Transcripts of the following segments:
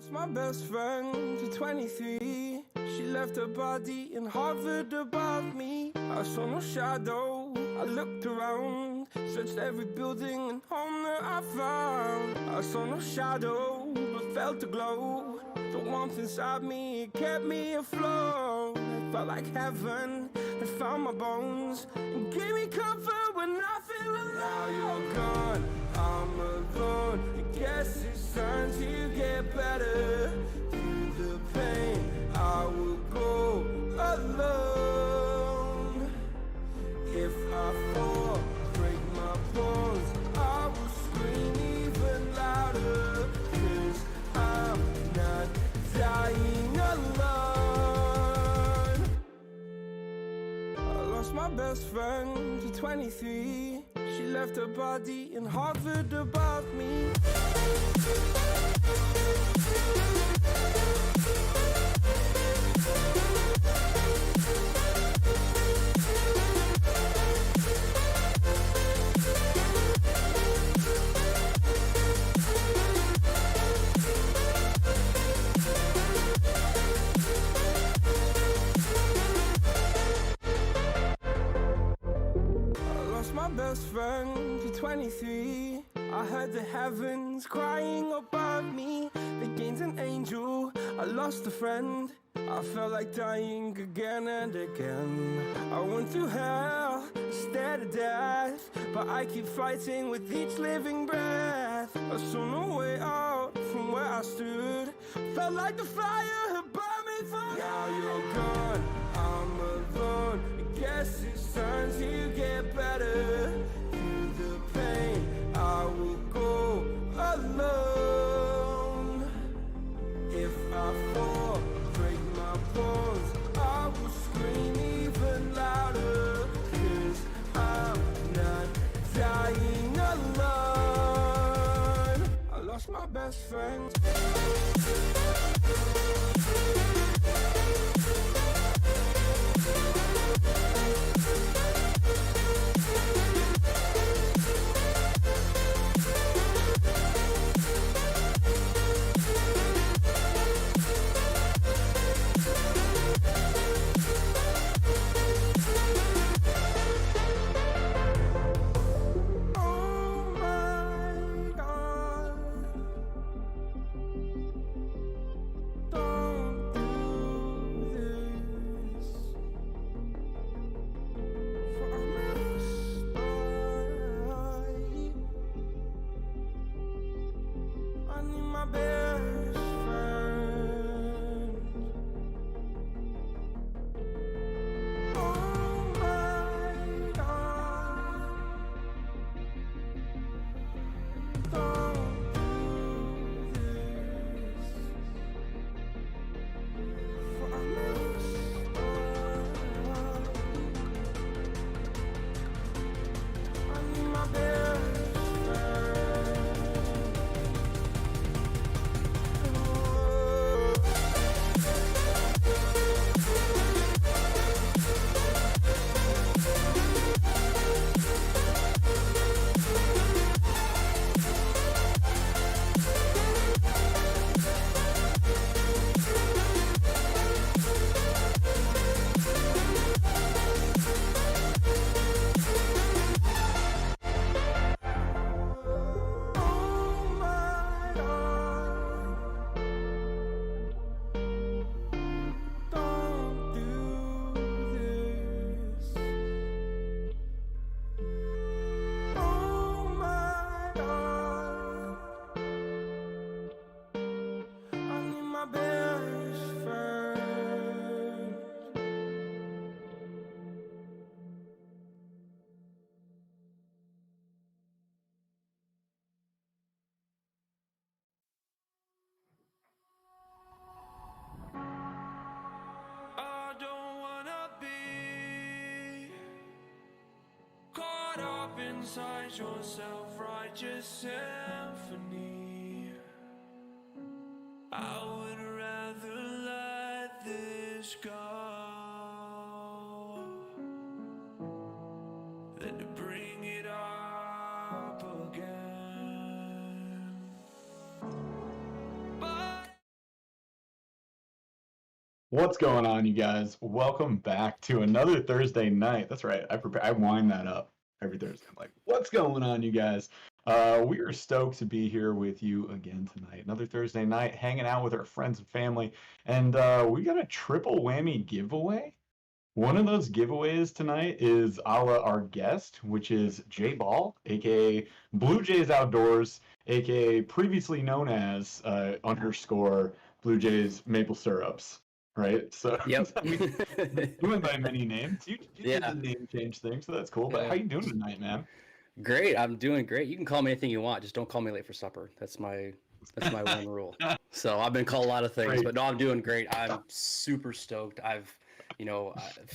It's my best friend to 23. She left her body and hovered above me. I saw no shadow, I looked around, searched every building and home that I found. I saw no shadow, but felt a glow. The warmth inside me, it kept me afloat. It felt like heaven had found my bones and gave me comfort when I feel alone. Now you're gone, I'm alone. I guess it's time to get better. Through the pain, I will go alone. If I fall, break my bones, I will scream even louder. 'Cause I'm not dying alone. I lost my best friend to 23. She left her body and hovered above me. My best friend to 23. I heard the heavens crying above me. They gained an angel, I lost a friend. I felt like dying again and again. I went through hell, stared at death, but I keep fighting with each living breath. I saw no way out from where I stood. Felt like the fire had burned me through. Now you're gone, I'm alone. I guess it's time to get better. Through the pain, I will go alone. If I fall, break my bones, I will scream even louder. 'Cause I'm not dying alone. I lost my best friend. Inside your self-righteous symphony, I would rather let this go than to bring it up again. What's going on, you guys? Welcome back to another Thursday night. That's right. I wind that up every Thursday. I'm like, what's going on, you guys? We are stoked to be here with you again tonight. Another Thursday night, hanging out with our friends and family, and we got a triple whammy giveaway. One of those giveaways tonight is a la our guest, which is J Ball, aka Blue Jays Outdoors, aka previously known as underscore Blue Jays Maple Syrups, right? So Yep. we went by many names. You did Yeah. the name change thing, so that's cool. But Yeah. how you doing tonight, man? Great. I'm doing great. You can call me anything you want. Just don't call me late for supper. That's my one rule. So I've been called a lot of things, Great. but no, I'm doing great. I'm super stoked.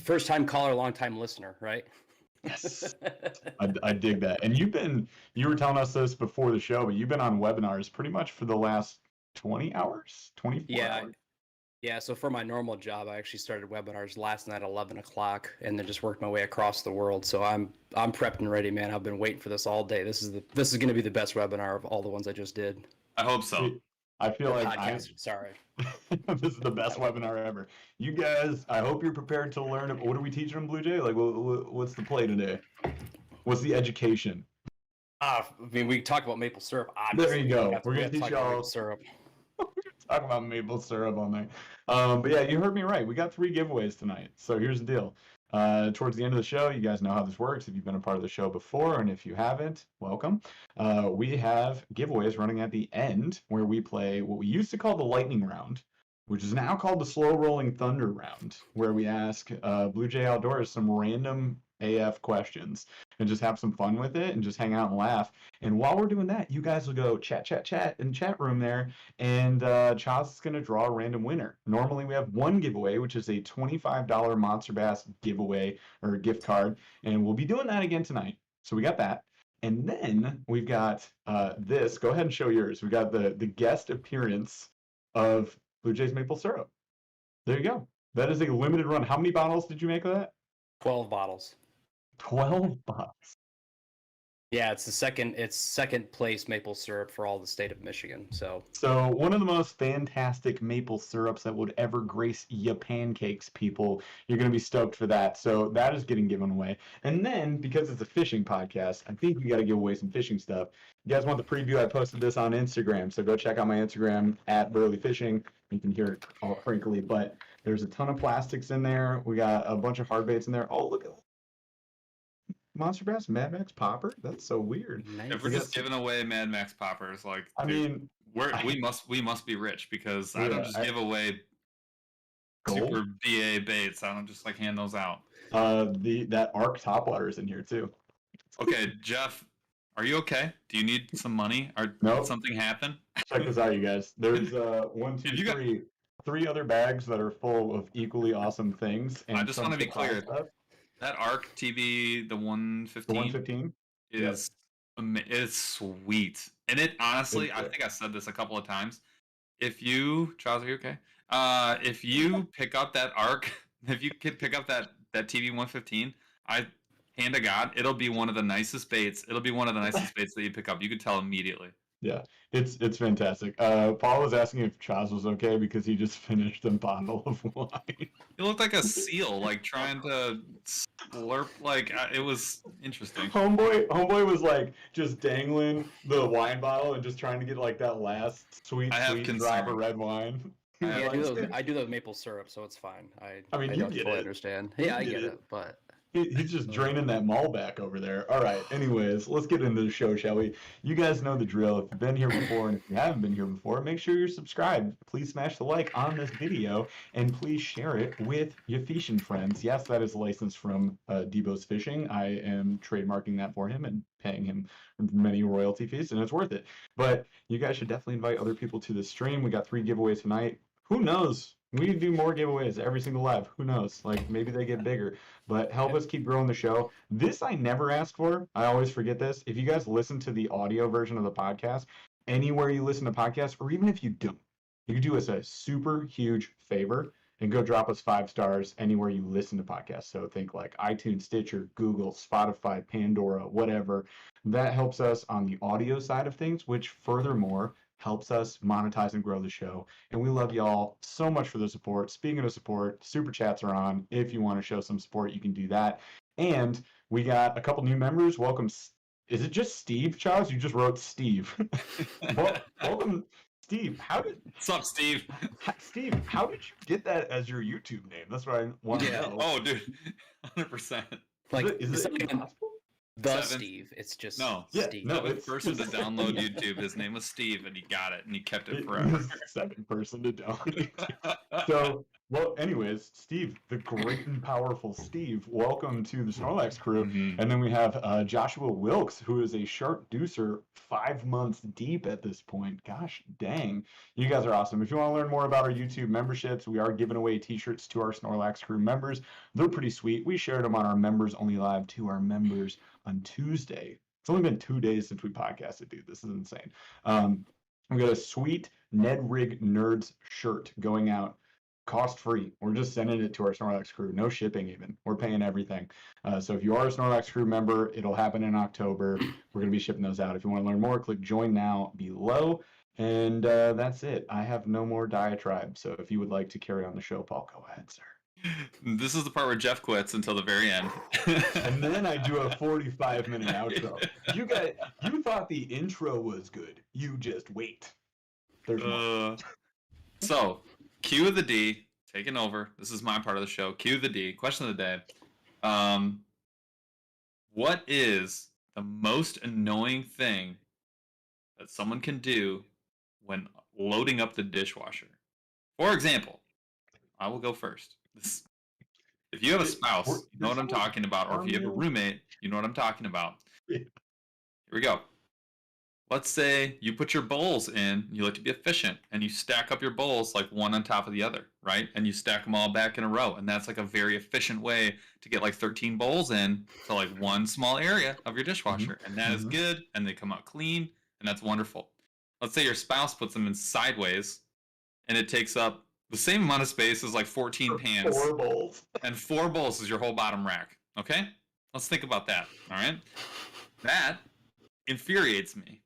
First time caller, long time listener, right? Yes, I dig that. And you were telling us this before the show, but you've been on webinars pretty much for the last 20 hours, 24 Yeah. hours. Yeah. So for my normal job, I actually started webinars last night at 11 o'clock and then just worked my way across the world. So I'm prepped and ready, man. I've been waiting for this all day. This is going to be the best webinar of all the ones I just did. I hope so. I feel like Sorry. this is the best webinar ever. You guys, I hope you're prepared to learn. What are we teaching them, Blue Jay? Like, what's the play today? What's the education? I mean, we talk about maple syrup. There you go. We're gonna teach y'all maple syrup. Talk about maple syrup all night. But yeah, you heard me right. We got 3 giveaways tonight. So here's the deal. Towards the end of the show, you guys know how this works. If you've been a part of the show before, and if you haven't, welcome. We have giveaways running at the end where we play what we used to call the lightning round, which is now called the slow rolling thunder round, where we ask Blue Jay Outdoors some random AF questions and just have some fun with it and just hang out and laugh. And while we're doing that, you guys will go chat in chat room there, and Chaz is going to draw a random winner. Normally we have one giveaway, which is a $25 Monster Bass giveaway or gift card, and we'll be doing that again tonight. So we got that. And then we've got this. Go ahead and show yours. We got the guest appearance of Blue Jays Maple Syrup. There you go. That is a limited run. How many bottles did you make of that? 12 bottles. 12 bottles. Yeah, it's second place maple syrup for all the state of Michigan. So one of the most fantastic maple syrups that would ever grace ya pancakes, people. You're going to be stoked for that. So that is getting given away. And then, because it's a fishing podcast, I think we got to give away some fishing stuff. You guys want the preview? I posted this on Instagram. So go check out my Instagram at Burly Fishing. You can hear it all crinkly, but there's a ton of plastics in there. We got a bunch of hard baits in there. Oh, look at Monster Bass Mad Max Popper? That's so weird. nice. If we're just giving away Mad Max poppers, like I mean, we must be rich because I don't just give away gold? super BA baits. I don't just like hand those out. That Arc topwater is in here too. Okay, Jeff, are you okay? Do you need some money? Or Nope. did something happen? Check this out, you guys. There's one, two, If you got- three other bags that are full of equally awesome things. And I just some want to be supply clear. stuff. That ARC TV, the 115, The 115? is it's sweet. And it honestly, It's I good. think I said this a couple of times. Charles, are you okay? If you pick up that ARC, if you could pick up that TV 115, hand to God, it'll be one of the nicest baits. It'll be one of the nicest baits that you pick up. You could tell immediately. Yeah, it's fantastic. Paul was asking if Chaz was okay because he just finished a bottle of wine. It looked like a seal, like trying to slurp. Like it was interesting. Homeboy was like just dangling the wine bottle and just trying to get like that last sweet drop of red wine. Yeah, I do the maple syrup, so it's fine. I mean, you get it. Understand. Yeah, I get it, but He's just draining that mall back over there. All right. Anyways, let's get into the show, shall we? You guys know the drill. If you've been here before and if you haven't been here before, make sure you're subscribed. Please smash the like on this video and please share it with your fishing friends. Yes, that is licensed from Debo's Fishing. I am trademarking that for him and paying him many royalty fees, and it's worth it. But you guys should definitely invite other people to the stream. We got 3 giveaways tonight. Who knows? We can do more giveaways every single live. Who knows? Like, maybe they get bigger. But help us keep growing the show. This I never ask for. I always forget this. If you guys listen to the audio version of the podcast, anywhere you listen to podcasts, or even if you don't, you can do us a super huge favor and go drop us 5 stars anywhere you listen to podcasts. So think like iTunes, Stitcher, Google, Spotify, Pandora, whatever. That helps us on the audio side of things, which furthermore helps us monetize and grow the show. And we love y'all so much for the support. Speaking of support, super chats are on. If you want to show some support, you can do that. And we got a couple new members. Welcome. Is it just Steve, Charles? You just wrote Steve. Welcome, Steve. What's up, Steve? Steve, how did you get that as your YouTube name? That's what I want to know. Oh, dude, 100%. Like, Is it impossible? the Seven. Steve. It's just No, Steve. no, seventh it's- person to download YouTube. His name was Steve, and he got it, and he kept it forever. Second person to download. So, well, anyways, Steve, the great and powerful Steve, welcome to the Snorlax crew. Mhm. And then we have Joshua Wilkes, who is a shark deucer 5 months deep at this point. Gosh dang. You guys are awesome. If you want to learn more about our YouTube memberships, we are giving away t-shirts to our Snorlax crew members. They're pretty sweet. We shared them on our members only live to our members on Tuesday. It's only been 2 days since we podcasted, dude. This is insane. We got a sweet Ned Rig Nerds shirt going out, cost free. We're just sending it to our Snorlax crew. No shipping even. We're paying everything. So if you are a Snorlax crew member, it'll happen in October. We're going to be shipping those out. If you want to learn more, click join now below. And that's it. I have no more diatribe. So if you would like to carry on the show, Paul, go ahead, sir. This is the part where Jeff quits until the very end. And then I do a 45-minute outro. You thought the intro was good. You just wait. There's more. So, Q of the D, taking over. This is my part of the show. Q of the D, question of the day. What is the most annoying thing that someone can do when loading up the dishwasher? For example, I will go first. If you have a spouse, you know what I'm talking about, or if you have a roommate, you know what I'm talking about. Yeah. Here we go. Let's say you put your bowls in, you like to be efficient, and you stack up your bowls like one on top of the other, right? And you stack them all back in a row. And that's like a very efficient way to get like 13 bowls in to like one small area of your dishwasher. And that is good, and they come out clean, and that's wonderful. Let's say your spouse puts them in sideways, and it takes up the same amount of space as like 14 pans. 4 bowls. And 4 bowls is your whole bottom rack. Okay? Let's think about that. All right? That infuriates me.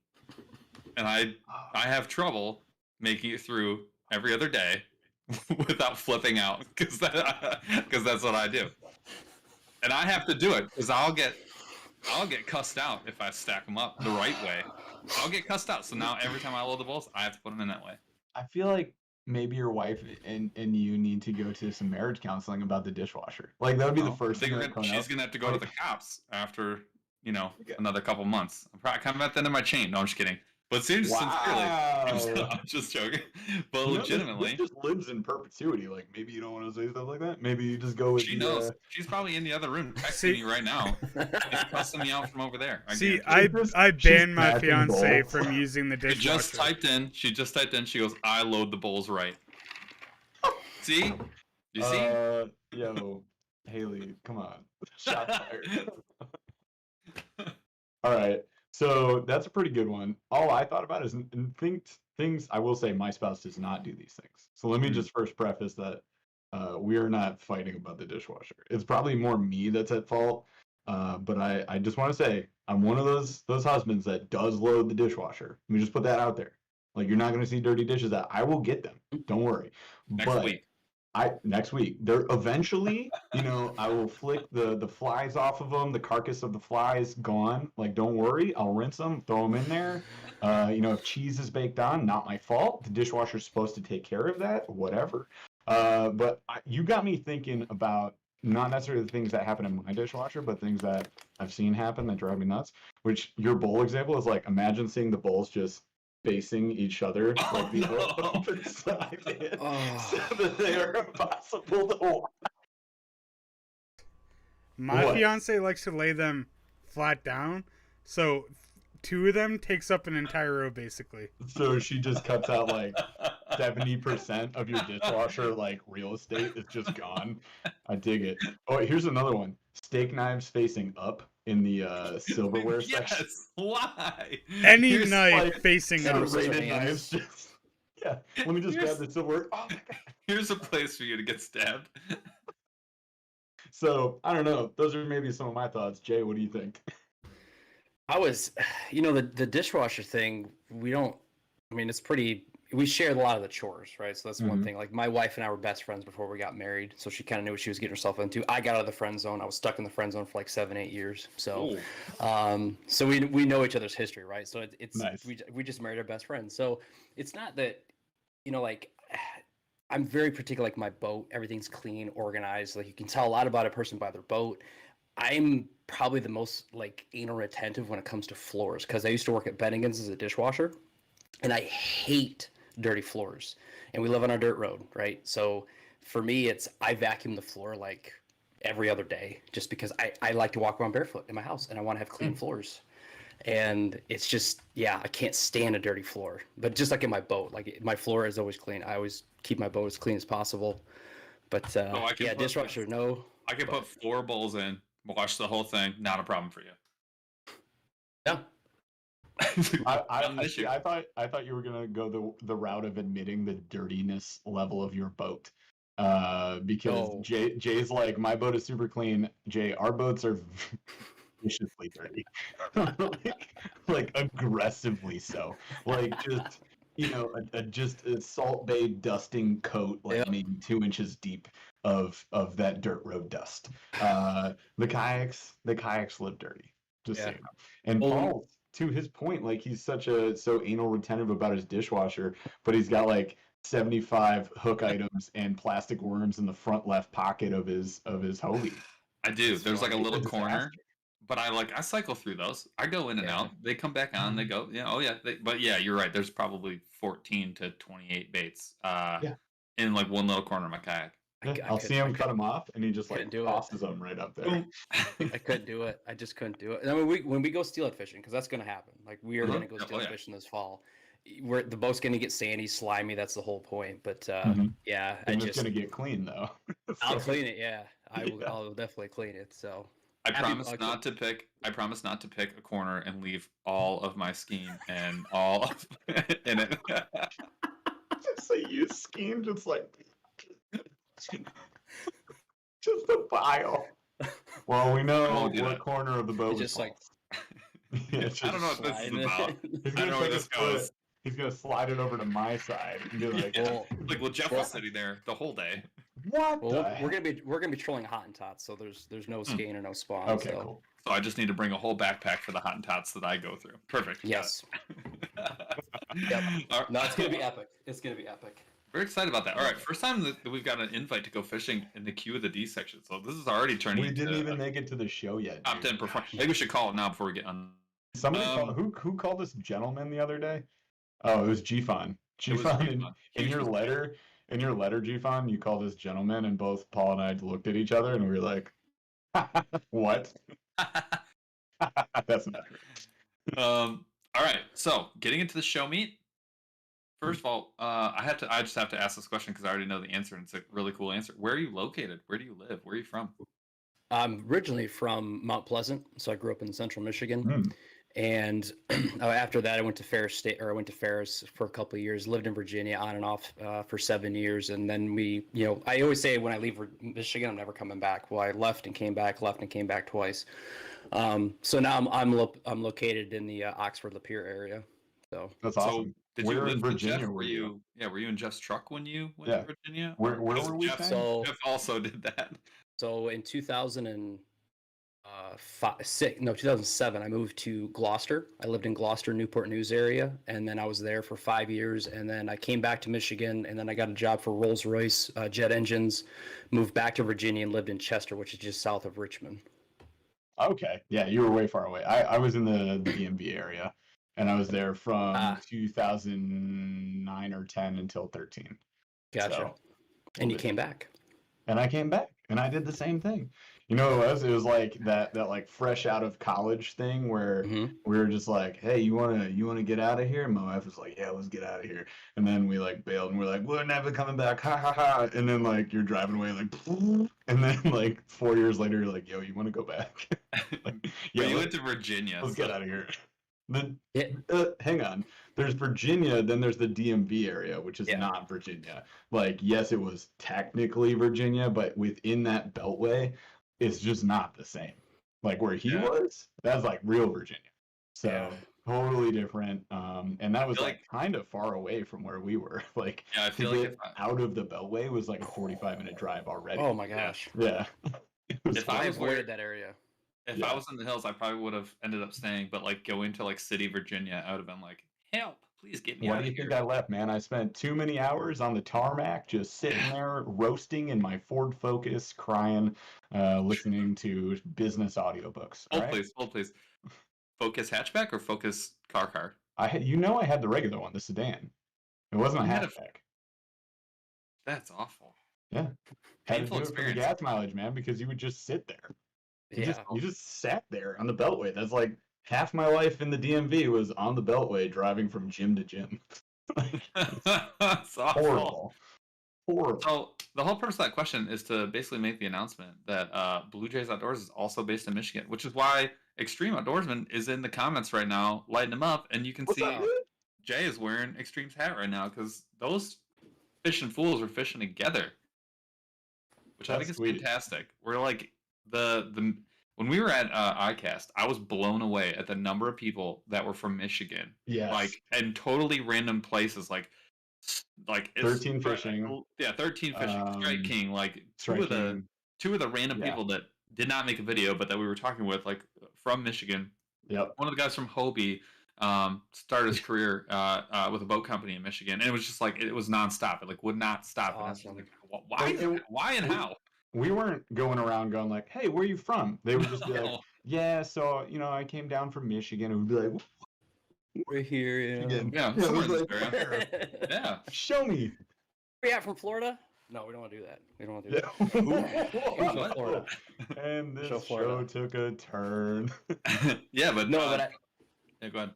And I have trouble making it through every other day without flipping out because that's what I do. And I have to do it because I'll get cussed out if I stack them up the right way. I'll get cussed out. So now every time I load the bowls, I have to put them in that way. I feel like maybe your wife and you need to go to some marriage counseling about the dishwasher. Like that would be the first thing. She's gonna have to go to the cops after another couple months. I'm probably kind of at the end of my chain. No, I'm just kidding. But sincerely, I'm just joking. But legitimately, this just lives in perpetuity. Like maybe you don't want to say stuff like that. Maybe you just go with. She knows. She's probably in the other room texting me right now. She's cussing me out from over there. I banned my fiance from using the dishwasher. She just typed in. She goes, "I load the bowls right." See? You see? Yo, Haley, come on. Shots fired. All right. So that's a pretty good one. All I thought about is things. I will say my spouse does not do these things. So let me just first preface that we are not fighting about the dishwasher. It's probably more me that's at fault. But I just want to say I'm one of those husbands that does load the dishwasher. Let me just put that out there. Like you're not going to see dirty dishes out. I will get them. Don't worry. Next week. They're eventually, I will flick the flies off of them. The carcass of the flies gone. Like, don't worry. I'll rinse them, throw them in there. If cheese is baked on, not my fault. The dishwasher's supposed to take care of that. Whatever. But you got me thinking about not necessarily the things that happen in my dishwasher, but things that I've seen happen that drive me nuts. Which your bowl example is like, imagine seeing the bowls just facing each other like the open side so that they are impossible to watch. My fiance likes to lay them flat down, so 2 of them takes up an entire row basically. So she just cuts out like 70% of your dishwasher, like real estate is just gone. I dig it. Oh, here's another one. Steak knives facing up in the silverware section. Yes. Why? Any knife facing up. Knives just, yeah. Let me just grab the silverware. Oh my god. Here's a place for you to get stabbed. So I don't know. Those are maybe some of my thoughts. Jay, what do you think? I was, the dishwasher thing. We don't I mean, it's pretty. We shared a lot of the chores, right? So that's one Mhm. thing. Like my wife and I were best friends before we got married, so she kind of knew what she was getting herself into. I got out of the friend zone. I was stuck in the friend zone for like 7, 8 years. So, so we know each other's history, right? So it's Nice. we just married our best friend. So it's not that, like I'm very particular. Like my boat, everything's clean, organized. Like you can tell a lot about a person by their boat. I'm probably the most like anal retentive when it comes to floors because I used to work at Bennigan's as a dishwasher, and I hate dirty floors. And we live on a dirt road, right? So for me, it's I vacuum the floor like every other day just because I like to walk around barefoot in my house and I want to have clean floors. And it's just, yeah, I can't stand a dirty floor. But just like in my boat, like my floor is always clean. I always keep my boat as clean as possible. But I can yeah, put- dishwasher, no. I can put 4 bowls in, wash the whole thing, not a problem for you. Yeah. Not an issue. I thought you were gonna go the route of admitting the dirtiness level of your boat, because No. Jay's like, my boat is super clean. Jay, our boats are viciously dirty, like aggressively so. Like just just a Salt Bay dusting coat, like Yep. maybe 2 inches deep of that dirt road dust. The kayaks live dirty. Just so Yeah. you know. And Well, Paul, to his point, like he's so anal retentive about his dishwasher, but he's got like 75 hook items and plastic worms in the front left pocket of his hobie. I do. There's like a little It's a corner, disaster. but I cycle through those. I go in and Yeah. out. They come back on. They go. Yeah. Oh yeah. But yeah, you're right. There's probably 14 to 28 baits. Yeah. In like one little corner of my kayak. Yeah, I'll see him cut them off, and he just like couldn't do it. tosses them right up there. Boom. I couldn't do it. I just couldn't do it. And I mean, when we go steelhead fishing, because that's going to happen. Like we are going to go Oh, steelhead yeah. fishing this fall. The boat's going to get sandy, slimy. That's the whole point. But Mhm. yeah, And it's gonna get clean though. I'll So, clean it. Yeah, I will. Yeah. I'll definitely clean it. So I Happy- promise okay. not to pick. I promise not to pick a corner and leave all of my skein and all of in it. just a used scheme, just like just a pile. Well, we know won't do what that. corner of the boat It's was just like Yeah, it's I don't know just what this is sliding it. about. He's I don't know where take this his foot, goes. He's gonna slide it over to my side and be like, Yeah. Well, Well, Jeff was sitting there the whole day. "What well, the we're heck?" gonna be trolling Hottentots, so there's no skein or no spawn. Okay, so. cool. So I just need to bring a whole backpack for the Hottentots that I go through. Perfect. got Yes. it. Yep. All right. No, it's gonna be epic. It's gonna be epic. Very excited about that. All right, first time that we've got an invite to go fishing in the Q of the D section. So this is already turning We didn't into even make it to the show yet. top dude. 10 performance. Maybe we should call it now before we get on. Somebody Um, who called us gentlemen the other day? Oh, it was Gfon. It was Gfon, Gfon. in Huge your respect. letter, Gfon, you called us gentlemen, and both Paul and I looked at each other and we were like, "What?" That's not true. All right, so getting into the show meet. First of all, I just have to ask this question because I already know the answer, and it's a really cool answer. Where are you located? Where do you live? Where are you from? I'm originally from Mount Pleasant, so I grew up in Central Michigan. Hmm. And after that, I went to Ferris I went to Ferris for a couple of years. Lived in Virginia on and off for 7 years, and then I always say when I leave Michigan, I'm never coming back. Well, I left and came back twice. So now I'm located in the Oxford Lapeer area. So That's So awesome. did Where you in live with Virginia Jeff? were you? Were you in Jeff's truck when you went Yeah. to Virginia? Where Because were we Jeff, staying? Jeff also did that. So in 2007, I moved to Gloucester. I lived in Gloucester, Newport News area, and then I was there for 5 years. And then I came back to Michigan, and then I got a job for Rolls-Royce jet engines. Moved back to Virginia and lived in Chester, which is just south of Richmond. Okay, yeah, you were way far away. I was in the DMV area, and I was there from 2009 or 10 until 13. Gotcha. So, And you came back. And I came back, and I did the same thing. You know what it was? It was like that like fresh out of college thing where Mhm. we were just like, "Hey, you wanna get out of here?" And my wife was like, "Yeah, let's get out of here." And then we like bailed, and we're like, "We're never coming back!" Ha ha ha! And then like you're driving away, like, and then like 4 years later, you're like, "Yo, you want to go back?" Like, But yeah, you let's, went to Virginia. let's get out of here. Then Yeah. hang on. There's Virginia, then there's the DMV area, which is Yeah. not Virginia. Like, yes, it was technically Virginia, but within that beltway, it's just not the same. Like where he Yeah. was, that's like real Virginia. So Yeah. totally different. And that was feel like kind of far away from where we were. Like Yeah, I to feel like get out of the Beltway was like a 45-minute drive already. Oh my gosh. Yeah. It was If I I horrible. avoided that area. if Yeah. I was in the hills, I probably would have ended up staying. But like going to like City, Virginia, I would have been like, help, please get me Why out do of you think here. I left, man? I spent too many hours on the tarmac just sitting there roasting in my Ford Focus, crying, listening to business audiobooks. All Hold right. please, hold please. Focus hatchback or Focus car? I had, I had the regular one, the sedan. It wasn't a You had a- hatchback. That's awful. Yeah. Had to Painful do it for the experience. gas mileage, man, because you would just sit there. Yeah. You just sat there on the Beltway. That's like half my life in the DMV was on the Beltway driving from gym to gym. It's awful. Horrible. Horrible. So the whole purpose of that question is to basically make the announcement that Blue Jays Outdoors is also based in Michigan, which is why Extreme Outdoorsman is in the comments right now, lighting them up, and you can What's see up, dude? Jay is wearing Extreme's hat right now because those fishing fools are fishing together, which I That's think is sweet. fantastic. We're like the when we were at ICAST, I was blown away at the number of people that were from Michigan, Yes. like and totally random places, like it's 13 fishing. Yeah, 13 fishing. Strike King, like Strike King. two of the random Yeah. people that did not make a video, but that we were talking with, like from Michigan. Yep. One of the guys from Hobie started his career with a boat company in Michigan, and it was just like it was nonstop. It like would not stop. And I was Awesome. like, why and how? We weren't going around going like, "Hey, where are you from?" They would just be like, No. "Yeah, so I came down from Michigan." And we'd be like, Right here, Michigan. Yeah, Yeah, somewhere it in was this like, area. "Where? Yeah. Show me." Yeah, from Florida? No, we don't want to do that. We don't want to do Yeah. that. He's from Florida. And this Show show Florida. took a turn. Yeah, but No, but yeah, go ahead.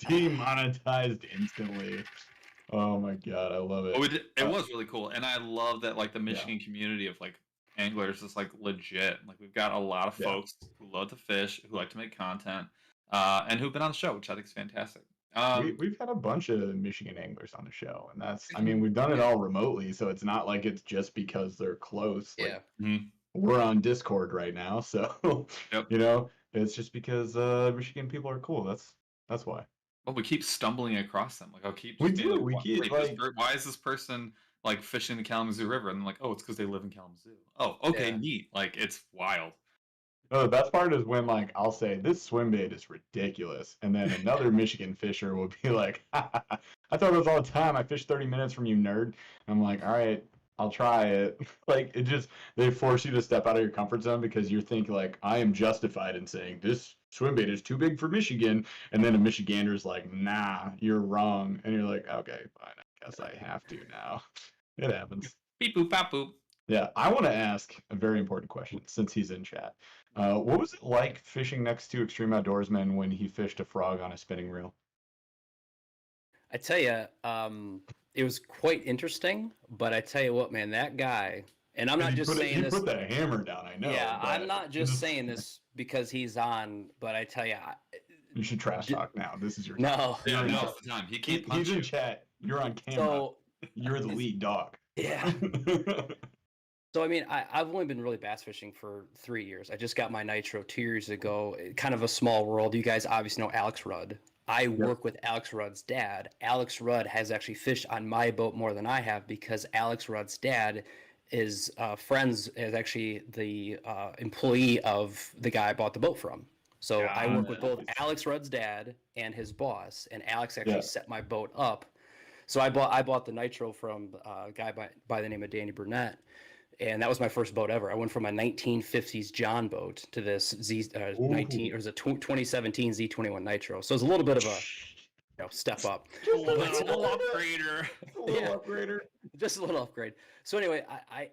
Demonetized instantly. Oh my god, I love it. Oh, it was really cool, and I love that like the Michigan community of like anglers is like legit. Like we've got a lot of Yeah. folks who love to fish, who like to make content, and who've been on the show, which I think is fantastic. We've had a bunch of Michigan anglers on the show, and I mean, we've done it all remotely, so it's not like it's just because they're close. Like, yeah. we're on Discord right now, so Yep. it's just because Michigan people are cool. That's why. Well, we keep stumbling across them. Like I'll keep. We just being do, like, we "Why- keep, wait, like- why is this person like fishing the Kalamazoo River? And I'm like, oh, it's because they live in Kalamazoo. Oh, okay, Yeah. neat. Like it's wild. No, the best part is when like I'll say this swim bait is ridiculous, and then another Michigan fisher will be like, I thought it was all the time. I fished 30 minutes from you, nerd. And I'm like, all right, I'll try it. Like they force you to step out of your comfort zone because you think like I am justified in saying this swim bait is too big for Michigan, and then a Michigander's like, nah, you're wrong, and you're like, okay, fine, I guess I have to now. It happens. Beep boop bop boop. Yeah, I want to ask a very important question since he's in chat. What was it like fishing next to Extreme Outdoorsman when he fished a frog on a spinning reel? I tell you, it was quite interesting, but I tell you what, man, that guy, and I'm not just saying this. He put that hammer down, I know. Yeah, but I'm not just saying this because he's on, but I tell you, You should trash talk now. This is your no. Yeah, You're now's the time. He can't punch He's in you. chat. You're on camera. So You're the lead dog. yeah. So I mean, I've only been really bass fishing for 3 years. I just got my nitro 2 years ago. Kind of a small world. You guys obviously know Alex Rudd. I work with Alex Rudd's dad. Alex Rudd has actually fished on my boat more than I have because Alex Rudd's dad is actually the employee of the guy I bought the boat from. So I work with both Alex Rudd's dad and his boss, and Alex actually set my boat up. So I bought the nitro from a guy by the name of Danny Burnett, and that was my first boat ever. I went from a 1950s John boat to this 2017 Z21 nitro. So it was a little bit of a step up. A little upgrader. Upgrader. Just a little upgrade. So anyway, I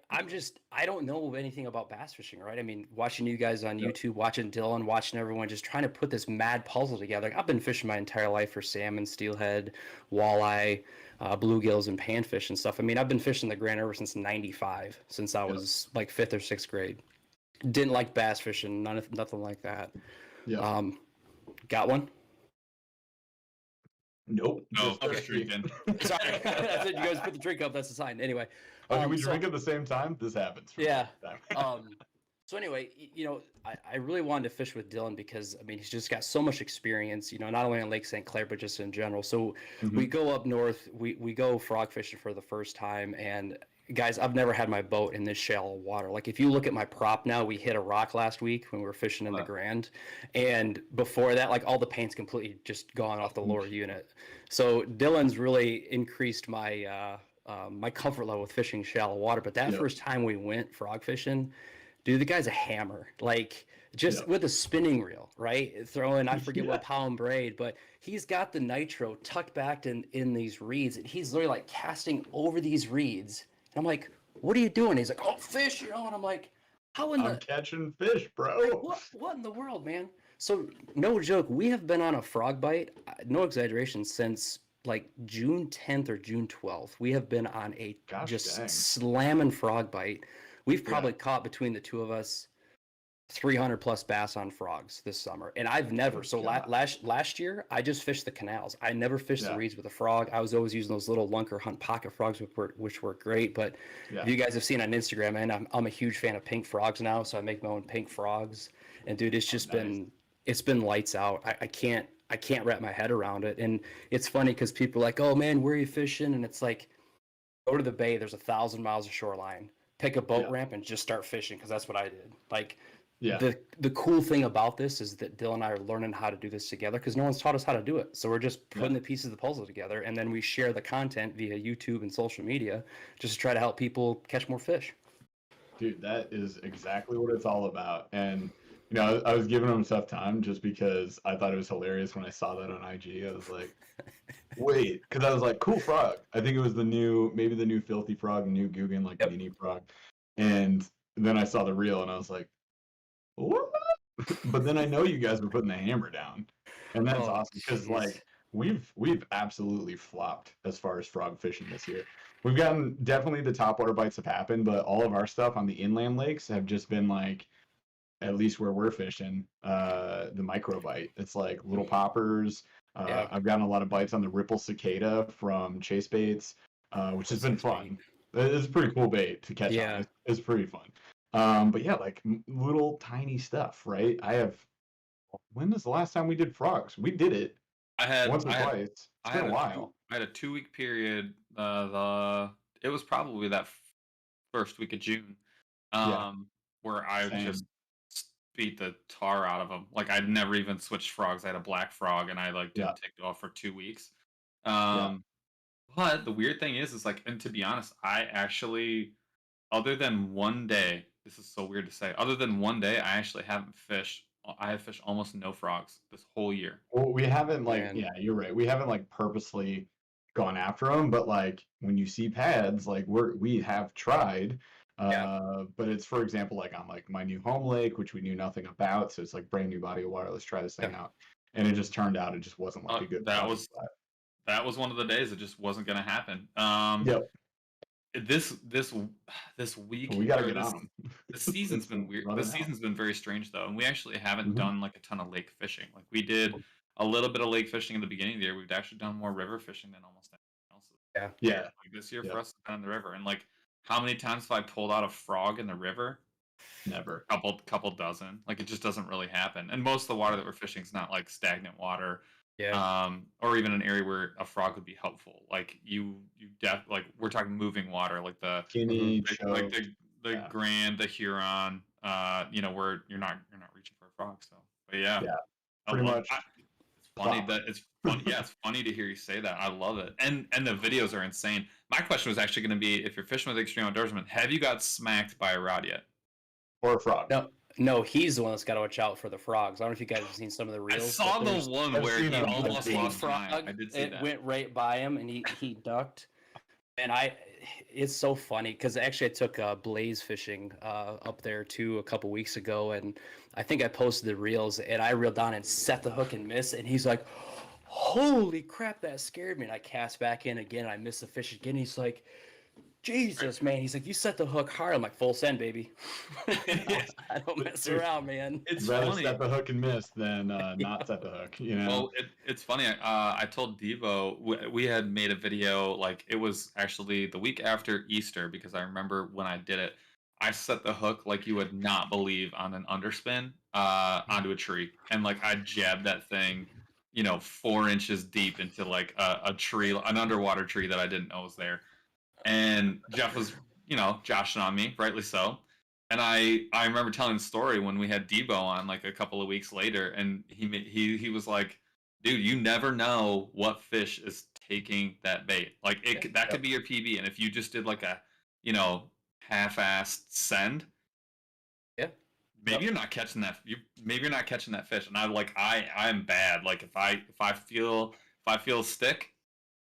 don't know anything about bass fishing, right? I mean, watching you guys on YouTube, watching Dylan, watching everyone, just trying to put this mad puzzle together. I've been fishing my entire life for salmon, steelhead, walleye, bluegills, and panfish and stuff. I mean, I've been fishing the Grand River since '95, since I was like 5th or 6th grade. Didn't like bass fishing, nothing like that. Yeah. Got one? Nope. No, Just just drinking. Sorry, I said you guys put the drink up. That's a sign. Anyway. Oh, did we so- drink at the same time? This happens. from Yeah. time to time. So anyway, I really wanted to fish with Dylan because I mean he's just got so much experience, not only on Lake St. Clair but just in general. So we Mhm. go up north, we go frog fishing for the first time, and guys, I've never had my boat in this shallow water. Like if you look at my prop now, we hit a rock last week when we were fishing in the Wow. Grand, and before that, like all the paint's completely just gone off the lower unit. So Dylan's really increased my comfort level with fishing shallow water. But that Yep. first time we went frog fishing, dude, the guy's a hammer. Like just Yep. with a spinning reel, right? Throwing, I forget Yeah. what pound braid, but he's got the nitro tucked back in these reeds, and he's literally like casting over these reeds. And I'm like, what are you doing? He's like, oh, fish, And I'm like, how in I'm the catching fish, like, bro. what in the world, man? So no joke, we have been on a frog bite, no exaggeration, since like June 10th or June 12th. We have been on a Gosh just dang. slamming frog bite. We've Yeah. probably caught between the two of us 300 plus bass on frogs this summer, and I've never. So God. last year, I just fished the canals. I never fished the Yeah. reeds with a frog. I was always using those little lunker hunt pocket frogs, which were great. But Yeah. if you guys have seen on Instagram, man, I'm a huge fan of pink frogs now, so I make my own pink frogs. And dude, it's just nice. it's been lights out. I can't wrap my head around it. And it's funny because people are like, oh man, where are you fishing? And it's like, go to the bay. There's 1,000 miles of shoreline. Pick a boat Yeah. ramp and just start fishing, because that's what I did. Like. Yeah. The cool thing about this is that Dylan and I are learning how to do this together because no one's taught us how to do it. So we're just putting the pieces of the puzzle together, and then we share the content via YouTube and social media just to try to help people catch more fish. Dude, that is exactly what it's all about. And I was giving him a tough time just because I thought it was hilarious when I saw that on IG. I was like, wait, because I was like, cool frog. I think it was maybe the new filthy frog, the new Guggen, like Yep. mini frog. And then I saw the reel and I was like, what? But then I know you guys were putting the hammer down, and that's Oh, awesome because jeez. like we've absolutely flopped as far as frog fishing this year. We've gotten definitely the topwater bites have happened, but all of our stuff on the inland lakes have just been like, at least where we're fishing, the micro bite. It's like little poppers. Yeah. I've gotten a lot of bites on the ripple cicada from Chase Baits, which has been fun. It's a pretty cool bait to catch Yeah. on. It's pretty fun. But yeah, like little tiny stuff, right? When was the last time we did frogs? We did it once or twice. It's been a while. I had a 2-week period. It was probably that first week of June, Yeah. where I Same. just beat the tar out of them. Like I'd never even switched frogs. I had a black frog, and I like Yeah. didn't take it off for 2 weeks. Yeah. But the weird thing is like, and to be honest, I actually, other than one day, this is so weird to say, other than one day, I actually haven't fished. I have fished almost no frogs this whole year. Well, we haven't Man. yeah, you're right. We haven't like purposely gone after them, but like when you see pads, like we have tried. But it's, for example, like on like my new home lake, which we knew nothing about, so it's like brand new body of water. Let's try this thing out, and it just turned out it just wasn't like a good. That was one of the days it just wasn't gonna happen. Yep. This week, Well, we gotta or get this, on 'em. the season's It's been weird. running The out. season's been very strange though, and we actually haven't Mhm. done like a ton of lake fishing. Like we did a little bit of lake fishing in the beginning of the year. We've actually done more river fishing than almost anything else. Yeah. Yeah. Like this year Yeah. for us has been in the river, and like how many times have I pulled out a frog in the river? Never. Couple dozen. Like it just doesn't really happen. And most of the water that we're fishing is not like stagnant water. Yeah. Or even an area where a frog would be helpful. Like like we're talking moving water, like the Skinny, like choked. the Yeah. Grand, the Huron, where you're not reaching for a frog. So, but yeah, Yeah, I pretty love- much. it's funny Wow. that it's funny. Yeah, it's funny to hear you say that. I love it, and the videos are insane. My question was actually going to be, if you're fishing with extreme outdoorsmen, have you got smacked by a rod yet? Or a frog. No, he's the one that's got to watch out for the frogs. I don't know if you guys have seen some of the I reels. saw but the there's one I've where seen he it. almost big lost frog. time. I did see It that. went right by him, and he ducked. And it's so funny because actually I took blaze fishing up there too a couple weeks ago, and I think I posted the reels, and I reeled down and set the hook and missed, and he's like, "Holy crap, that scared me!" And I cast back in again, and I missed the fish again. He's like, "Jesus, man!" He's like, "You set the hook hard." I'm like, "Full send, baby." I don't mess around, man. It's Rather funny. set the hook and miss than not set the hook. Well, it's funny. I told Devo we had made a video, like it was actually the week after Easter, because I remember when I did it. I set the hook like you would not believe on an underspin onto a tree, and like I jabbed that thing, 4 inches deep into like a tree, an underwater tree that I didn't know was there. And Jeff was, joshing on me, rightly so. And I remember telling the story when we had Debo on like a couple of weeks later, and he was like, "Dude, you never know what fish is taking that bait. Like that could be your PB, and if you just did like a, half-assed send, Yeah. maybe you're not catching that. Maybe you're not catching that fish." And I'm bad. Like if I feel a stick,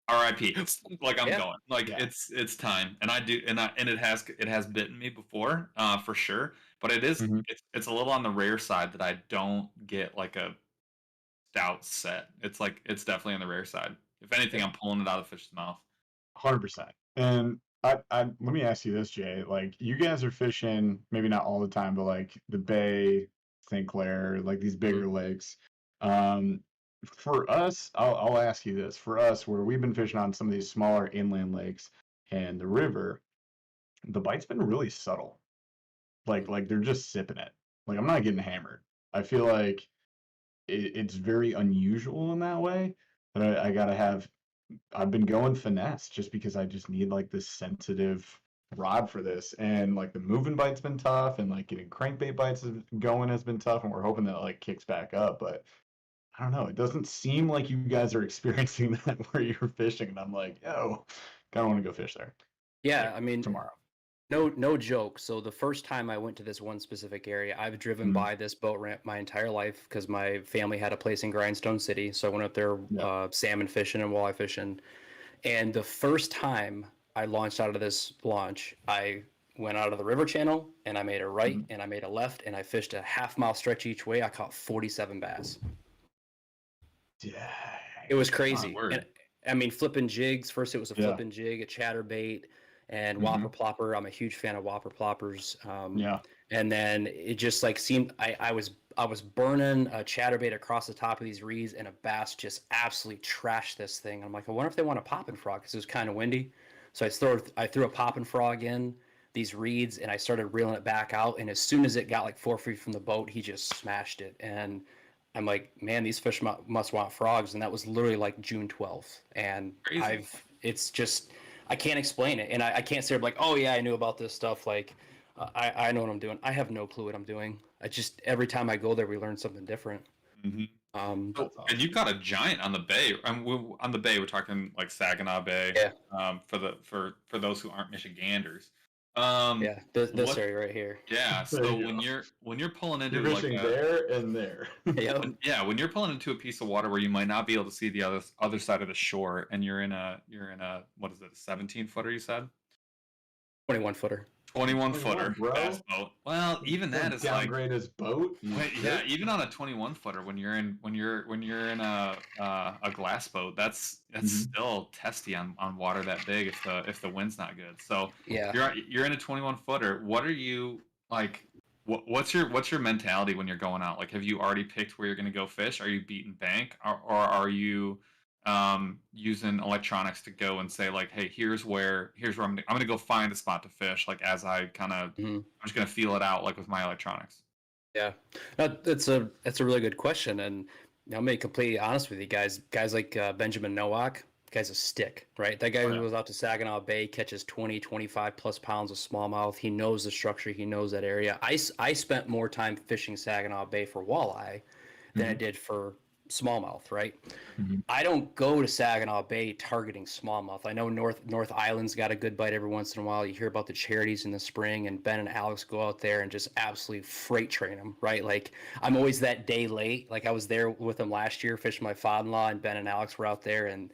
RIP. Like I'm going. Like it's time, and I do, and it has bitten me before, for sure. But it's a little on the rare side that I don't get like a stout set. It's definitely on the rare side. If anything, I'm pulling it out of the fish's mouth. 100%. And I let me ask you this, Jay. Like, you guys are fishing, maybe not all the time, but like the Bay, St. Clair, like these bigger lakes. For us, I'll ask you this. For us, where we've been fishing on some of these smaller inland lakes and the river, the bite's been really subtle. Like they're just sipping it. Like, I'm not getting hammered. I feel like it's very unusual in that way. But I gotta have. I've been going finesse just because I just need like this sensitive rod for this, and like the moving bite's been tough, and like getting crankbait bites going has been tough, and we're hoping that it like kicks back up, but. I don't know. It doesn't seem like you guys are experiencing that where you're fishing, and I'm like, yo, kind of want to go fish there. Yeah, like, I mean, tomorrow. no joke. So the first time I went to this one specific area, I've driven by this boat ramp my entire life because my family had a place in Grindstone City. So I went up there salmon fishing and walleye fishing. And the first time I launched out of this launch, I went out of the river channel and I made a right and I made a left and I fished a half-mile stretch each way. I caught 47 bass. Yeah. It was crazy. word. And, I mean, flipping jigs. First, it was a flipping jig, a chatterbait, and whopper plopper. I'm a huge fan of whopper ploppers. And then it just like seemed I was burning a chatterbait across the top of these reeds, and a bass just absolutely trashed this thing. I'm like, I wonder if they want a popping frog because it was kind of windy. So I threw a popping frog in these reeds, and I started reeling it back out. And as soon as it got like 4 feet from the boat, he just smashed it. And I'm like, man, these fish must want frogs. And that was literally like June 12th. And Crazy. It's just, I can't explain it. And I can't say like, oh yeah, I knew about this stuff. Like, I know what I'm doing. I have no clue what I'm doing. I just, every time I go there, we learn something different. And you caught a giant on the bay. On the bay, we're talking like Saginaw Bay. Yeah. For those who aren't Michiganders. This area right here. Yeah. So when you're pulling into you're fishing there and there. When you're pulling into a piece of water where you might not be able to see the other side of the shore, and you're in a what is it, a 17-footer? You said 21-footer. 21-footer bass boat. Well, even that is like downgrade his boat. Even on a 21-footer, when you're in a glass boat, that's still testy on water that big if the wind's not good. So you're in a 21-footer. What are you like? What's your mentality when you're going out? Like, have you already picked where you're going to go fish? Are you beating bank, or are you using electronics to go and say like, hey, here's where I'm gonna go find a spot to fish, like as I kind of I'm just gonna feel it out like with my electronics? Yeah, that's a really good question, and I'm gonna be completely honest with you guys like Benjamin Nowak. Guy's a stick, right? That guy who goes out to Saginaw Bay, catches 25 plus pounds of smallmouth. He knows the structure, he knows that area. I spent more time fishing Saginaw Bay for walleye than I did for smallmouth, right? I don't go to Saginaw Bay targeting smallmouth. I know North Island's got a good bite every once in a while. You hear about the charities in the spring, and Ben and Alex go out there and just absolutely freight train them, right? Like, I'm always that day late. Like, I was there with them last year fishing my father-in-law, and Ben and Alex were out there, and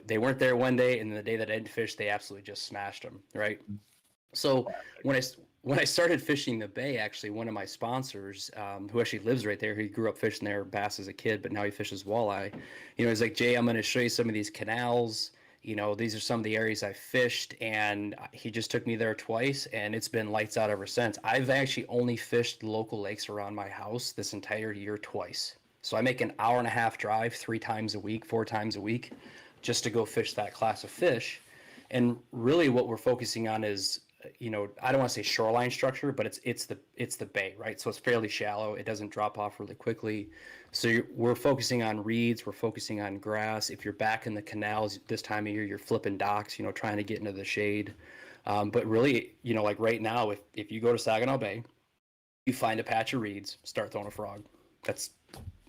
they weren't there one day, and the day that I didn't fish, they absolutely just smashed them, right? So when I started fishing the bay, actually, one of my sponsors, who actually lives right there, he grew up fishing there bass as a kid, but now he fishes walleye. He's like, Jay, I'm going to show you some of these canals. These are some of the areas I fished, and he just took me there twice, and it's been lights out ever since. I've actually only fished local lakes around my house this entire year twice. So I make an hour-and-a-half drive 4 times a week, just to go fish that class of fish. And really what we're focusing on is you know, I don't want to say shoreline structure, but it's the bay, right? So it's fairly shallow. It doesn't drop off really quickly. So we're focusing on reeds. We're focusing on grass. If you're back in the canals this time of year, you're flipping docks, you know, trying to get into the shade. But really, you know, like right now, if you go to Saginaw Bay, you find a patch of reeds, start throwing a frog. That's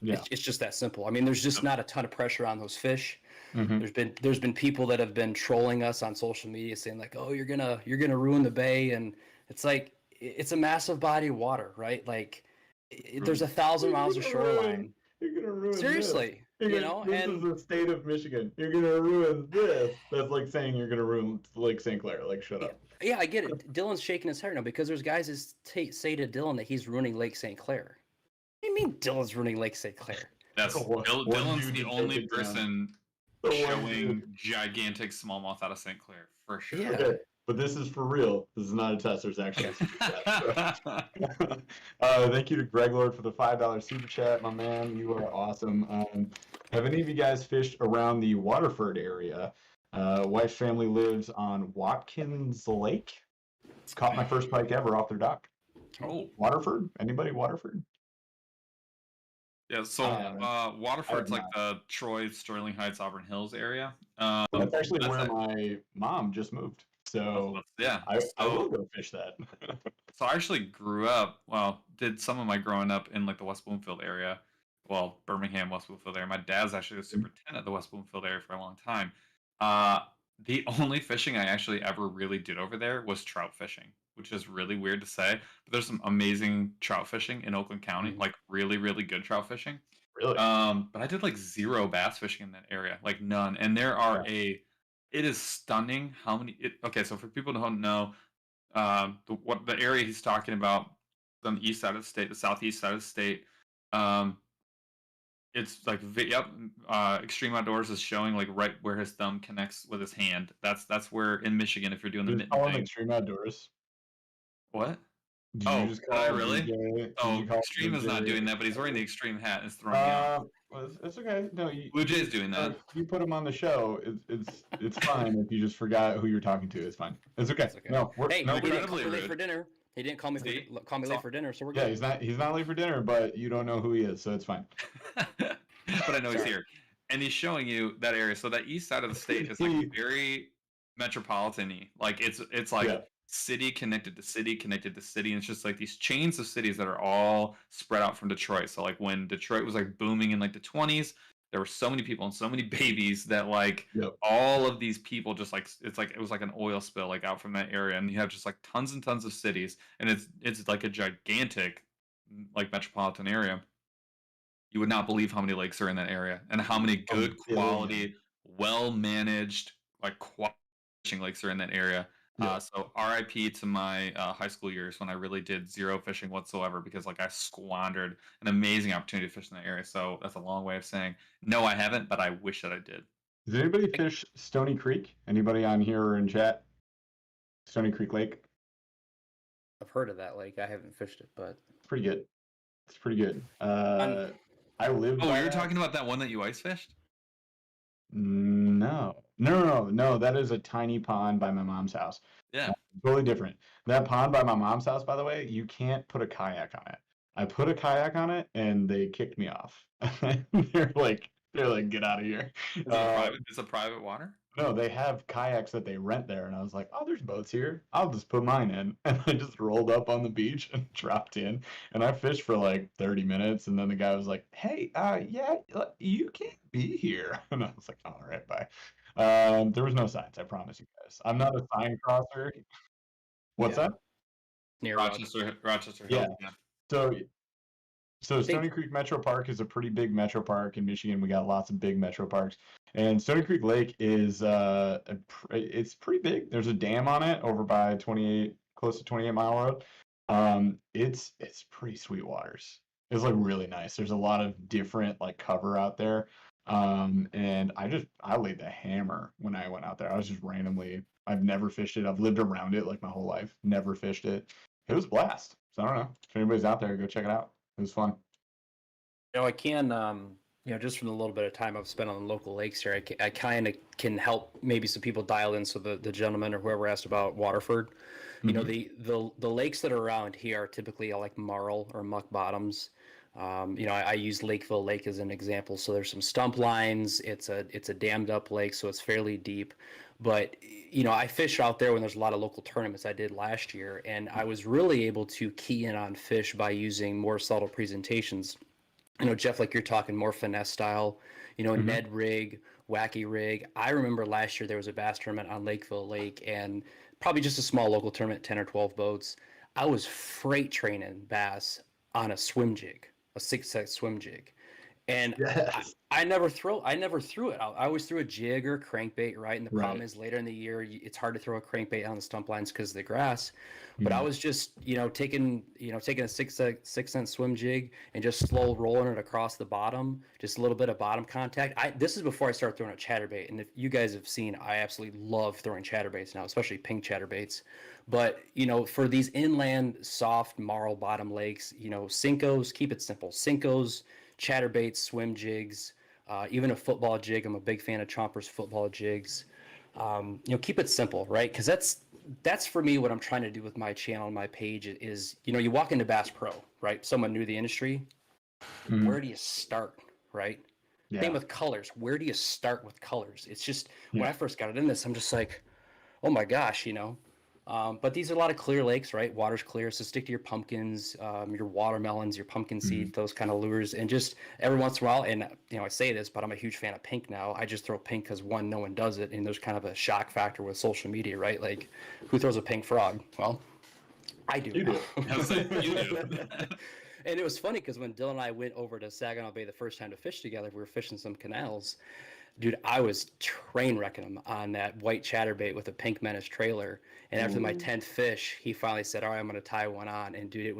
it's just that simple. I mean, there's just not a ton of pressure on those fish. There's been people that have been trolling us on social media saying like, oh, you're gonna ruin the bay, and it's like it's a massive body of water, right? Like there's 1,000 miles of shoreline. You're gonna ruin Seriously, this. you know, This and is the state of Michigan. You're gonna ruin this. That's like saying you're gonna ruin Lake St. Clair. Like, shut up. yeah, I get it. Dylan's shaking his head now because there's guys that say to Dylan that he's ruining Lake St. Clair. What do you mean Dylan's ruining Lake St. Clair? That's Dylan's the only person showing dude. gigantic smallmouth out of St. Clair for sure. Yeah. Okay, but this is for real. This is not a test. There's actually a super chat. Thank you to Greg Lord for the $5 super chat, my man. You are awesome. Have any of you guys fished around the Waterford area? Wife's family lives on Watkins Lake. Caught my first pike ever off their dock. Oh, Waterford? Anybody Waterford? yeah. So Waterford's like the Troy, Sterling Heights, Auburn Hills area. That's actually where my mom just moved. So yeah, I will go fish that. So I actually grew up, did some of my growing up in like the West Bloomfield area. Well, Birmingham, West Bloomfield area. My dad's actually the superintendent of the West Bloomfield area for a long time. The only fishing I actually ever really did over there was trout fishing, which is really weird to say. But there's some amazing trout fishing in Oakland County, like really, really good trout fishing. Really? But I did like zero bass fishing in that area, like none. And there are it is stunning how many. Okay, so for people who don't know, the area he's talking about on the east side of the state, the southeast side of the state, it's like Extreme Outdoors is showing like right where his thumb connects with his hand. That's where in Michigan, if you're doing the You mitten just call him thing. Extreme Outdoors. What? Did Oh, you just did call I him really? DJ? Did Oh, you call him Extreme is not DJ? doing that, but he's wearing the Extreme hat and it's throwing me off. Well, it's okay. No, Blue Jay's doing that. You put him on the show. It's fine if you just forgot who you're talking to. It's fine. It's okay. It's okay. No, Hey, no, he didn't incredibly call me late rude. for dinner. He didn't call me late for dinner, so we're yeah, good. he's not late for dinner, but you don't know who he is, so it's fine. But I know he's here. And he's showing you that area. So that east side of the state is like very metropolitan-y. Like it's like Yeah. city connected to city connected to city. And it's just like these chains of cities that are all spread out from Detroit. So like when Detroit was like booming in like the 20s, there were so many people and so many babies that like all of these people just like it was like an oil spill like out from that area. And you have just like tons and tons of cities. And it's like a gigantic like metropolitan area. You would not believe how many lakes are in that area and how many good quality, well managed, like quality fishing lakes are in that area. So RIP to my high school years when I really did zero fishing whatsoever because like I squandered an amazing opportunity to fish in that area. So that's a long way of saying no, I haven't, but I wish that I did. Does anybody fish Stony Creek? Anybody on here or in chat? Stony Creek Lake? I've heard of that lake. I haven't fished it, but It's pretty good. It's pretty good. I live. Oh, you're talking about that one that you ice fished? No. That is a tiny pond by my mom's house. Yeah. Totally different. That pond by my mom's house, by the way, you can't put a kayak on it. I put a kayak on it, and they kicked me off. They're like, get out of here. It's a private water? No, they have kayaks that they rent there, and I was like, oh, there's boats here. I'll just put mine in. And I just rolled up on the beach and dropped in. And I fished for like 30 minutes, and then the guy was like, hey, yeah, you can't be here. And I was like, all right, bye. There was no signs, I promise you guys. I'm not a sign crosser. What's that? near Rochester Yeah. Hills. Yeah. So Stony Creek Metro Park is a pretty big metro park in Michigan. We got lots of big metro parks, and Stony Creek Lake is it's pretty big. There's a dam on it over by close to 28 Mile Road. It's pretty sweet waters. It's like really nice. There's a lot of different like cover out there, and I laid the hammer when I went out there. I was just randomly. I've never fished it. I've lived around it like my whole life. Never fished it. It was a blast. So I don't know if anybody's out there, go check it out. It was fun. I can just from the little bit of time I've spent on the local lakes here, I kind of can help maybe some people dial in. So the gentleman or whoever asked about Waterford, the lakes that are around here are typically like marl or muck bottoms. I use Lakeville Lake as an example. So there's some stump lines. It's a dammed up lake, so it's fairly deep. But I fish out there when there's a lot of local tournaments. I did last year, and I was really able to key in on fish by using more subtle presentations. Jeff, like you're talking more finesse style, Ned rig, wacky rig. I remember last year there was a bass tournament on Lakeville Lake, and probably just a small local tournament, 10 or 12 boats. I was freight training bass on a swim jig, a 6-set swim jig. And Yes. I never threw it. I always threw a jig or crankbait, right? And the problem Right. is later in the year, it's hard to throw a crankbait on the stump lines because of the grass. But I was just, taking a 6-cent swim jig and just slow rolling it across the bottom, just a little bit of bottom contact. This is before I started throwing a chatterbait. And if you guys have seen, I absolutely love throwing chatterbaits now, especially pink chatterbaits. But, for these inland soft marl bottom lakes, Cincos, keep it simple. Cincos, chatterbaits, swim jigs, even a football jig. I'm a big fan of Chompers football jigs. Keep it simple, right? Because that's for me what I'm trying to do with my channel and my page is, you walk into Bass Pro, right? Someone new to the industry. Mhm. Where do you start, right? Yeah. Same with colors. Where do you start with colors? It's just when Yeah. I first got in this, I'm just like, oh my gosh, But these are a lot of clear lakes, right? Water's clear, so stick to your pumpkins, your watermelons, your pumpkin seeds, those kind of lures, and just every once in a while. And I say this, but I'm a huge fan of pink now. I just throw pink because one, no one does it, and there's kind of a shock factor with social media, right? Like, who throws a pink frog? Well, I do. You do. I was like, you do. And it was funny because when Dylan and I went over to Saginaw Bay the first time to fish together, we were fishing some canals. Dude, I was train wrecking him on that white chatterbait with a pink menace trailer. And after my 10th fish, he finally said, all right, I'm going to tie one on. And dude,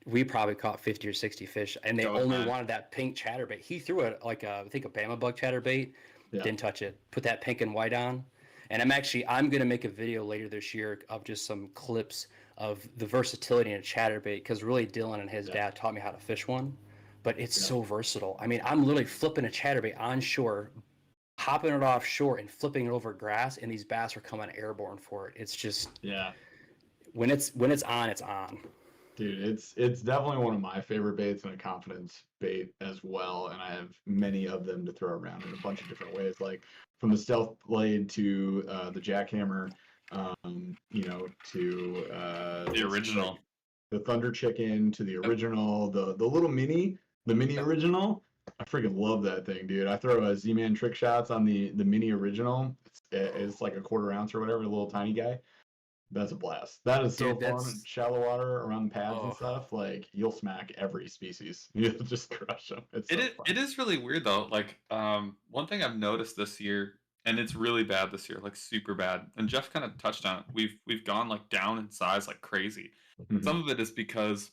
we probably caught 50 or 60 fish, and they That was only mine. wanted that pink chatterbait. He threw it like I think a Bama bug chatterbait, Yeah. didn't touch it. Put that pink and white on. And I'm going to make a video later this year of just some clips of the versatility in a chatterbait, because really Dylan and his dad taught me how to fish one. But it's so versatile. I mean, I'm literally flipping a chatterbait on shore, hopping it offshore and flipping it over grass, and these bass are coming airborne for it. It's just Yeah. when it's on, it's on. Dude, it's definitely one of my favorite baits and a confidence bait as well. And I have many of them to throw around in a bunch of different ways, like from the stealth blade to the jackhammer, to The original. the thunder chicken to the original, the little mini original. I freaking love that thing, dude. I throw a Z-Man trick shots on the mini original. It's like a quarter ounce or whatever, a little tiny guy. That's a blast. That is so Dude, fun. that's- Shallow water around pads and Oh. stuff. Like you'll smack every species. You'll just crush them. It's so fun. It is really weird though. Like one thing I've noticed this year, and it's really bad this year, like super bad. And Jeff kind of touched on it. We've gone like down in size like crazy. Mhm. Some of it is because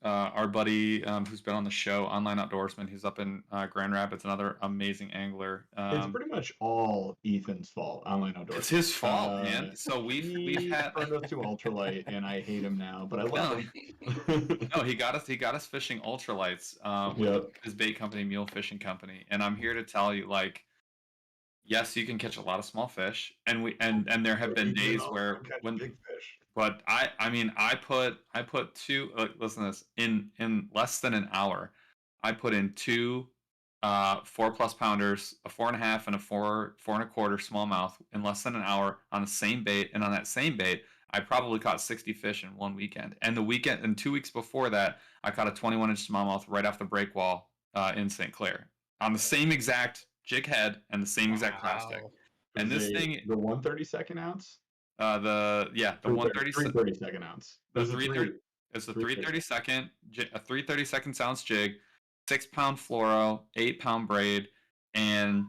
our buddy who's been on the show, Online Outdoorsman, he's up in Grand Rapids, another amazing angler. It's pretty much all Ethan's fault. Online outdoors. It's his fault, man. So we've had turned us to ultralight, and I hate him now, but I love him. no, he got us fishing ultralights with Yep. his bait company, Mule Fishing Company, and I'm here to tell you, like, yes, you can catch a lot of small fish, and there have been days where when big fish. but I mean I put two listen to this in less than an hour. I put in two 4+ pounders, a 4.5 and a 4.25 smallmouth in less than an hour on the same bait, and on that same bait I probably caught 60 fish in one weekend. And the weekend and 2 weeks before that I caught a 21-inch smallmouth right off the break wall in St. Clair on the same exact jig head and the same exact plastic. Wow. And this thing, the 1/32 ounce. the 130 3/32 ounce. the Those are 330 it's a 3/32. 3/32 ounce jig, 6-pound fluoro, 8-pound braid, and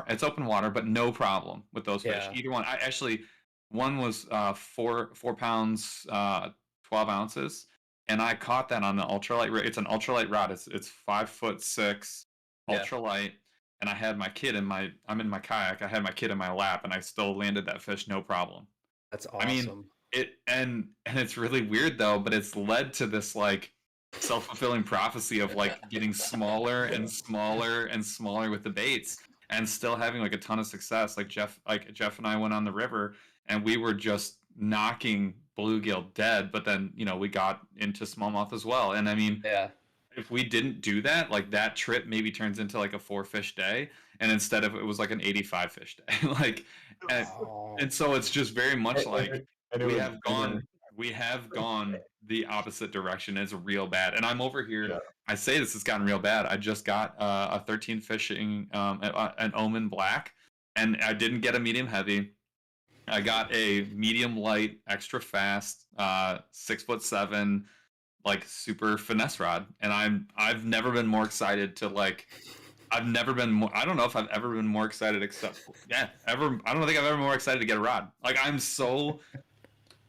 it's open water, but no problem with those fish. Yeah. Either one. I actually one was 4 pounds 12 ounces, and I caught that on the ultralight. It's an ultralight rod. It's 5'6" Yeah. ultralight. And I had my kid I'm in my kayak. I had my kid in my lap, and I still landed that fish no problem. That's awesome. I mean, and it's really weird though, but it's led to this like self-fulfilling prophecy of like getting smaller and smaller and smaller with the baits and still having like a ton of success. Like Jeff and I went on the river and we were just knocking bluegill dead, but then we got into smallmouth as well. And I mean, Yeah. if we didn't do that, like that trip maybe turns into like a 4-fish day, and instead of it was like an 85-fish day. Like, and, Oh. and so it's just very much like And it we was- have gone the opposite direction. It's real bad. And I'm over here. Yeah. I say this has gotten real bad. I just got a 13 fishing, an Omen Black, and I didn't get a medium heavy. I got a medium light, extra fast, 6'7", like super finesse rod, and I've never been more excited to like. I've never been more. I don't know if I've ever been more excited, except ever. I don't think I've ever been more excited to get a rod. Like I'm so,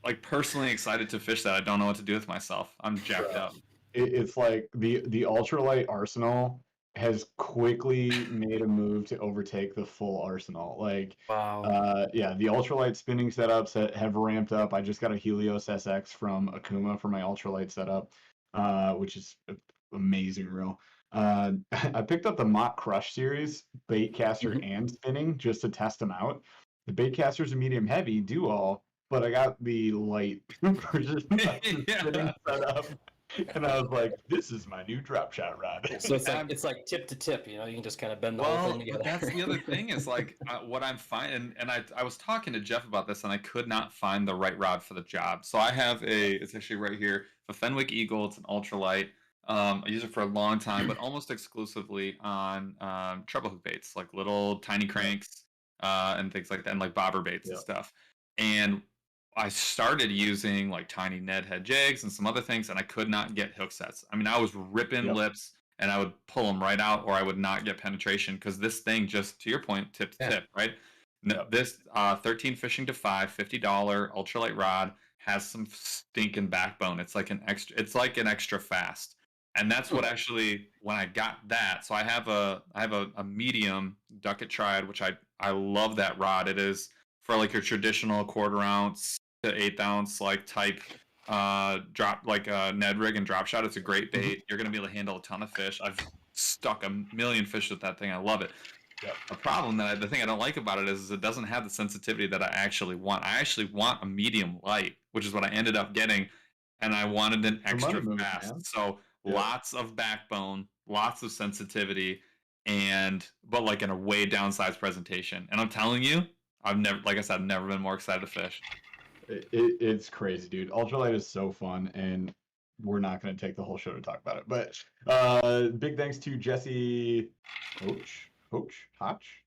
like personally excited to fish that I don't know what to do with myself. I'm jacked up. It's like the ultralight arsenal has quickly made a move to overtake the full arsenal. Like, Wow. yeah, the ultralight spinning setups have ramped up. I just got a Helios SX from Akuma for my ultralight setup, which is amazing reel. I picked up the Mach Crush series, baitcaster and spinning, just to test them out. The baitcaster's a medium heavy, do all, but I got the light version of the spinning setup. And I was like, "This is my new drop shot rod." So it's like tip to tip, you can just kind of bend the whole Well, thing together. that's the other thing is like what I'm finding, and I was talking to Jeff about this, and I could not find the right rod for the job. So I have it's actually right here, a Fenwick Eagle. It's an ultralight. I use it for a long time, but almost exclusively on treble hook baits, like little tiny cranks and things like that, and like bobber baits and stuff. And I started using like tiny Ned head jigs and some other things, and I could not get hook sets. I mean, I was ripping lips, and I would pull them right out, or I would not get penetration because this thing just, to your point, tip to tip, right? No, this 13 fishing to 5, $50 ultralight rod has some stinking backbone. It's like an extra fast. And that's what actually, when I got that, so I have a medium Ducket Triad, which I love that rod. It is for like your traditional 1/4 ounce to 1/8 ounce like type drop, like a Ned rig and drop shot. It's a great bait. You're gonna be able to handle a ton of fish. I've stuck a million fish with that thing. I love it. The problem the thing I don't like about it is it doesn't have the sensitivity that I actually want. I actually want a medium light, which is what I ended up getting, and I wanted an extra fast. Man. So lots of backbone, lots of sensitivity, but like in a way downsized presentation. And I'm telling you, I've never been more excited to fish. It's crazy, dude. Ultralight is so fun, and we're not going to take the whole show to talk about it. But big thanks to Jesse Hotch.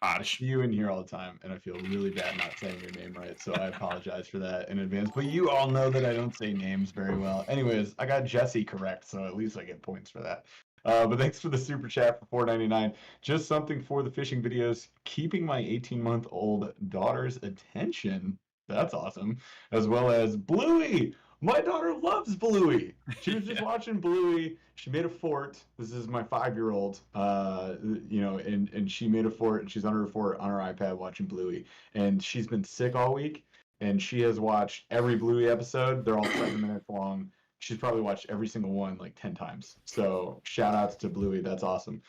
I see you in here all the time, and I feel really bad not saying your name right, so I apologize for that in advance. But you all know that I don't say names very well. Anyways, I got Jesse correct, so at least I get points for that. But thanks for the super chat for $4.99. Just something for the fishing videos, keeping my 18-month-old daughter's attention. That's awesome. As well as Bluey. My daughter loves Bluey. She was just watching Bluey. She made a fort. This is my 5-year-old, and she made a fort, and she's under her fort on her iPad watching Bluey. And she's been sick all week, and she has watched every Bluey episode. They're all 7 minutes long. She's probably watched every single one like 10 times. So shout outs to Bluey. That's awesome.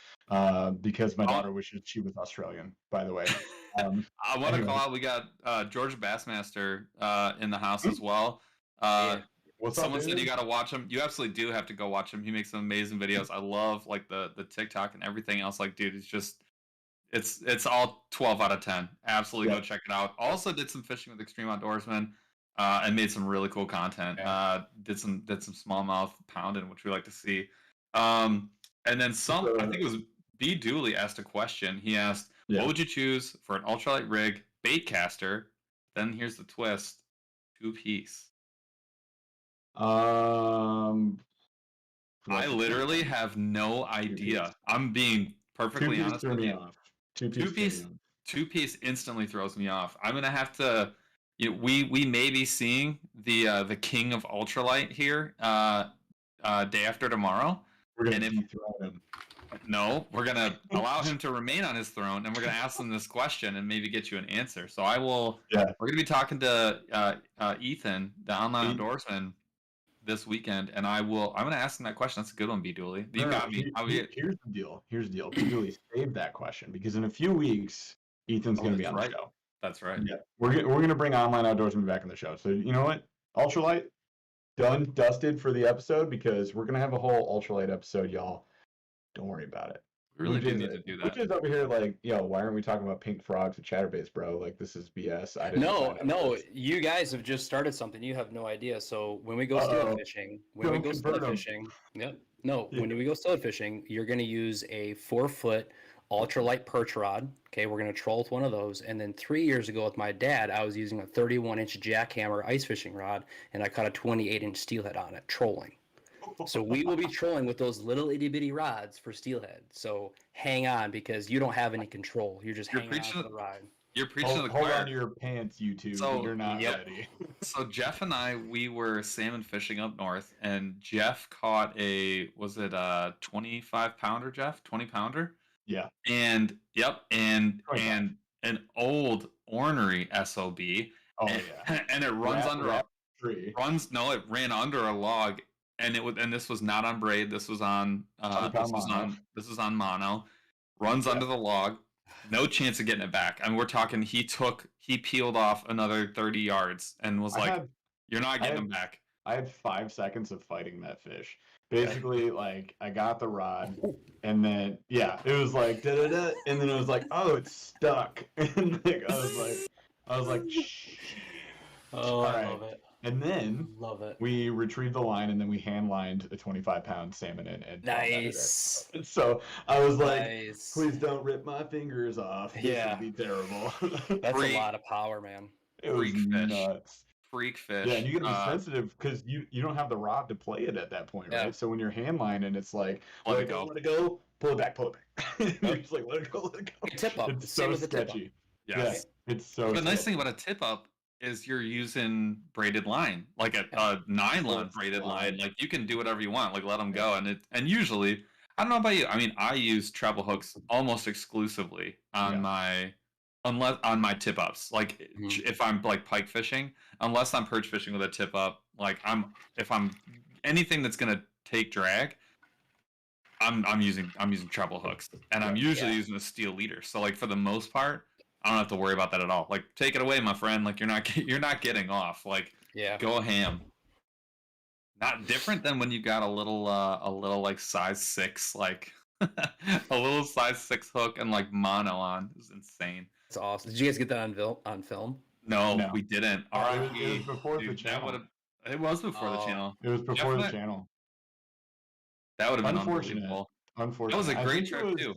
Because my daughter wishes she was Australian, by the way. I want to call out, we got George Bassmaster in the house as well. Someone said you got to watch him. You absolutely do have to go watch him. He makes some amazing videos. I love like the TikTok and everything else. Like, dude, it's all 12 out of 10. Absolutely go check it out. Also did some fishing with Extreme Outdoorsman and made some really cool content. Did some smallmouth pounding, which we like to see. And then I think it was B. Dooley asked a question. He asked, what would you choose for an ultralight rig baitcaster? Then here's the twist, 2-piece. I literally have no idea. I'm being perfectly honest with you. Two-piece instantly throws me off. I'm gonna have to. We may be seeing the king of ultralight here day after tomorrow. We're gonna dethrone him. No, we're gonna allow him to remain on his throne, and we're gonna ask him this question and maybe get you an answer. So I will. We're gonna be talking to Ethan, the online outdoorsman, this weekend, and I'm going to ask him that question. That's a good one, B. Dooley. You No, got me. Here's the deal. Julie, save that question because in a few weeks, Ethan's going to be that's on right. the show. That's right. Yeah, we're gonna bring Online Outdoorsman back in the show. So you know what? Ultralight, done, dusted for the episode because we're gonna have a whole Ultralight episode, y'all. Don't worry about it. We really do need to do that. Which is over here like, yo, why aren't we talking about pink frogs and chatterbaits, bro? Like this is BS. I didn't. No, you guys have just started something. You have no idea. So when we go steelhead fishing, when we go steelhead fishing, you're going to use a 4-foot ultralight perch rod. Okay, we're going to troll with one of those. And then 3 years ago with my dad, I was using a 31-inch jackhammer ice fishing rod, and I caught a 28-inch steelhead on it, trolling. So we will be trolling with those little itty bitty rods for steelhead. So hang on because you don't have any control. You're just hanging on to the rod. You're preaching to the Hold choir. on to your pants, you two. So, you're not ready. So Jeff and I, we were salmon fishing up north, and Jeff caught a 25-pounder, Jeff? 20-pounder? Yeah. And and an old ornery SOB. Oh and, yeah. And it runs under a tree. It ran under a log, and this was not on braid. This was on this was on mono. Runs under the log. No chance of getting it back. I mean, we're talking. He peeled off another 30 yards and was "You're not getting him back." I had 5 seconds of fighting that fish. Basically, like I got the rod, and then it was like da da da, and then it was like, oh, it's stuck, and like I was like, shh. Oh, I love it. And then love it. We retrieved the line, and then we hand lined a 25-pound salmon in. And nice. So I was like, please don't rip my fingers off. This would be terrible. That's a lot of power, man. It was nuts. Freak fish. Yeah, and you gotta be sensitive because you don't have the rod to play it at that point, right? So when you're hand lining, it's like let it go, pull it back. You're just like let it go. Tip up. It's so sketchy. Yes. It's so. The nice thing about a tip up is you're using braided line, like a nylon braided line. Like you can do whatever you want, like let them go. And usually, I don't know about you. I mean, I use treble hooks almost exclusively on my tip ups. Like if I'm like pike fishing, unless I'm perch fishing with a tip up, like if I'm anything that's gonna take drag, I'm using treble hooks, and I'm usually using a steel leader. So like for the most part, I don't have to worry about that at all. Like take it away, my friend. Like you're not getting off. Like go ham. Not different than when you got a little like size 6 like a little size 6 hook and like mono on. It was insane. That's awesome. Did you guys get that on film? No, we didn't. It was before the channel. It was before the channel. It was before the channel. That would have been unbelievable. Unfortunate. That was a great trip too.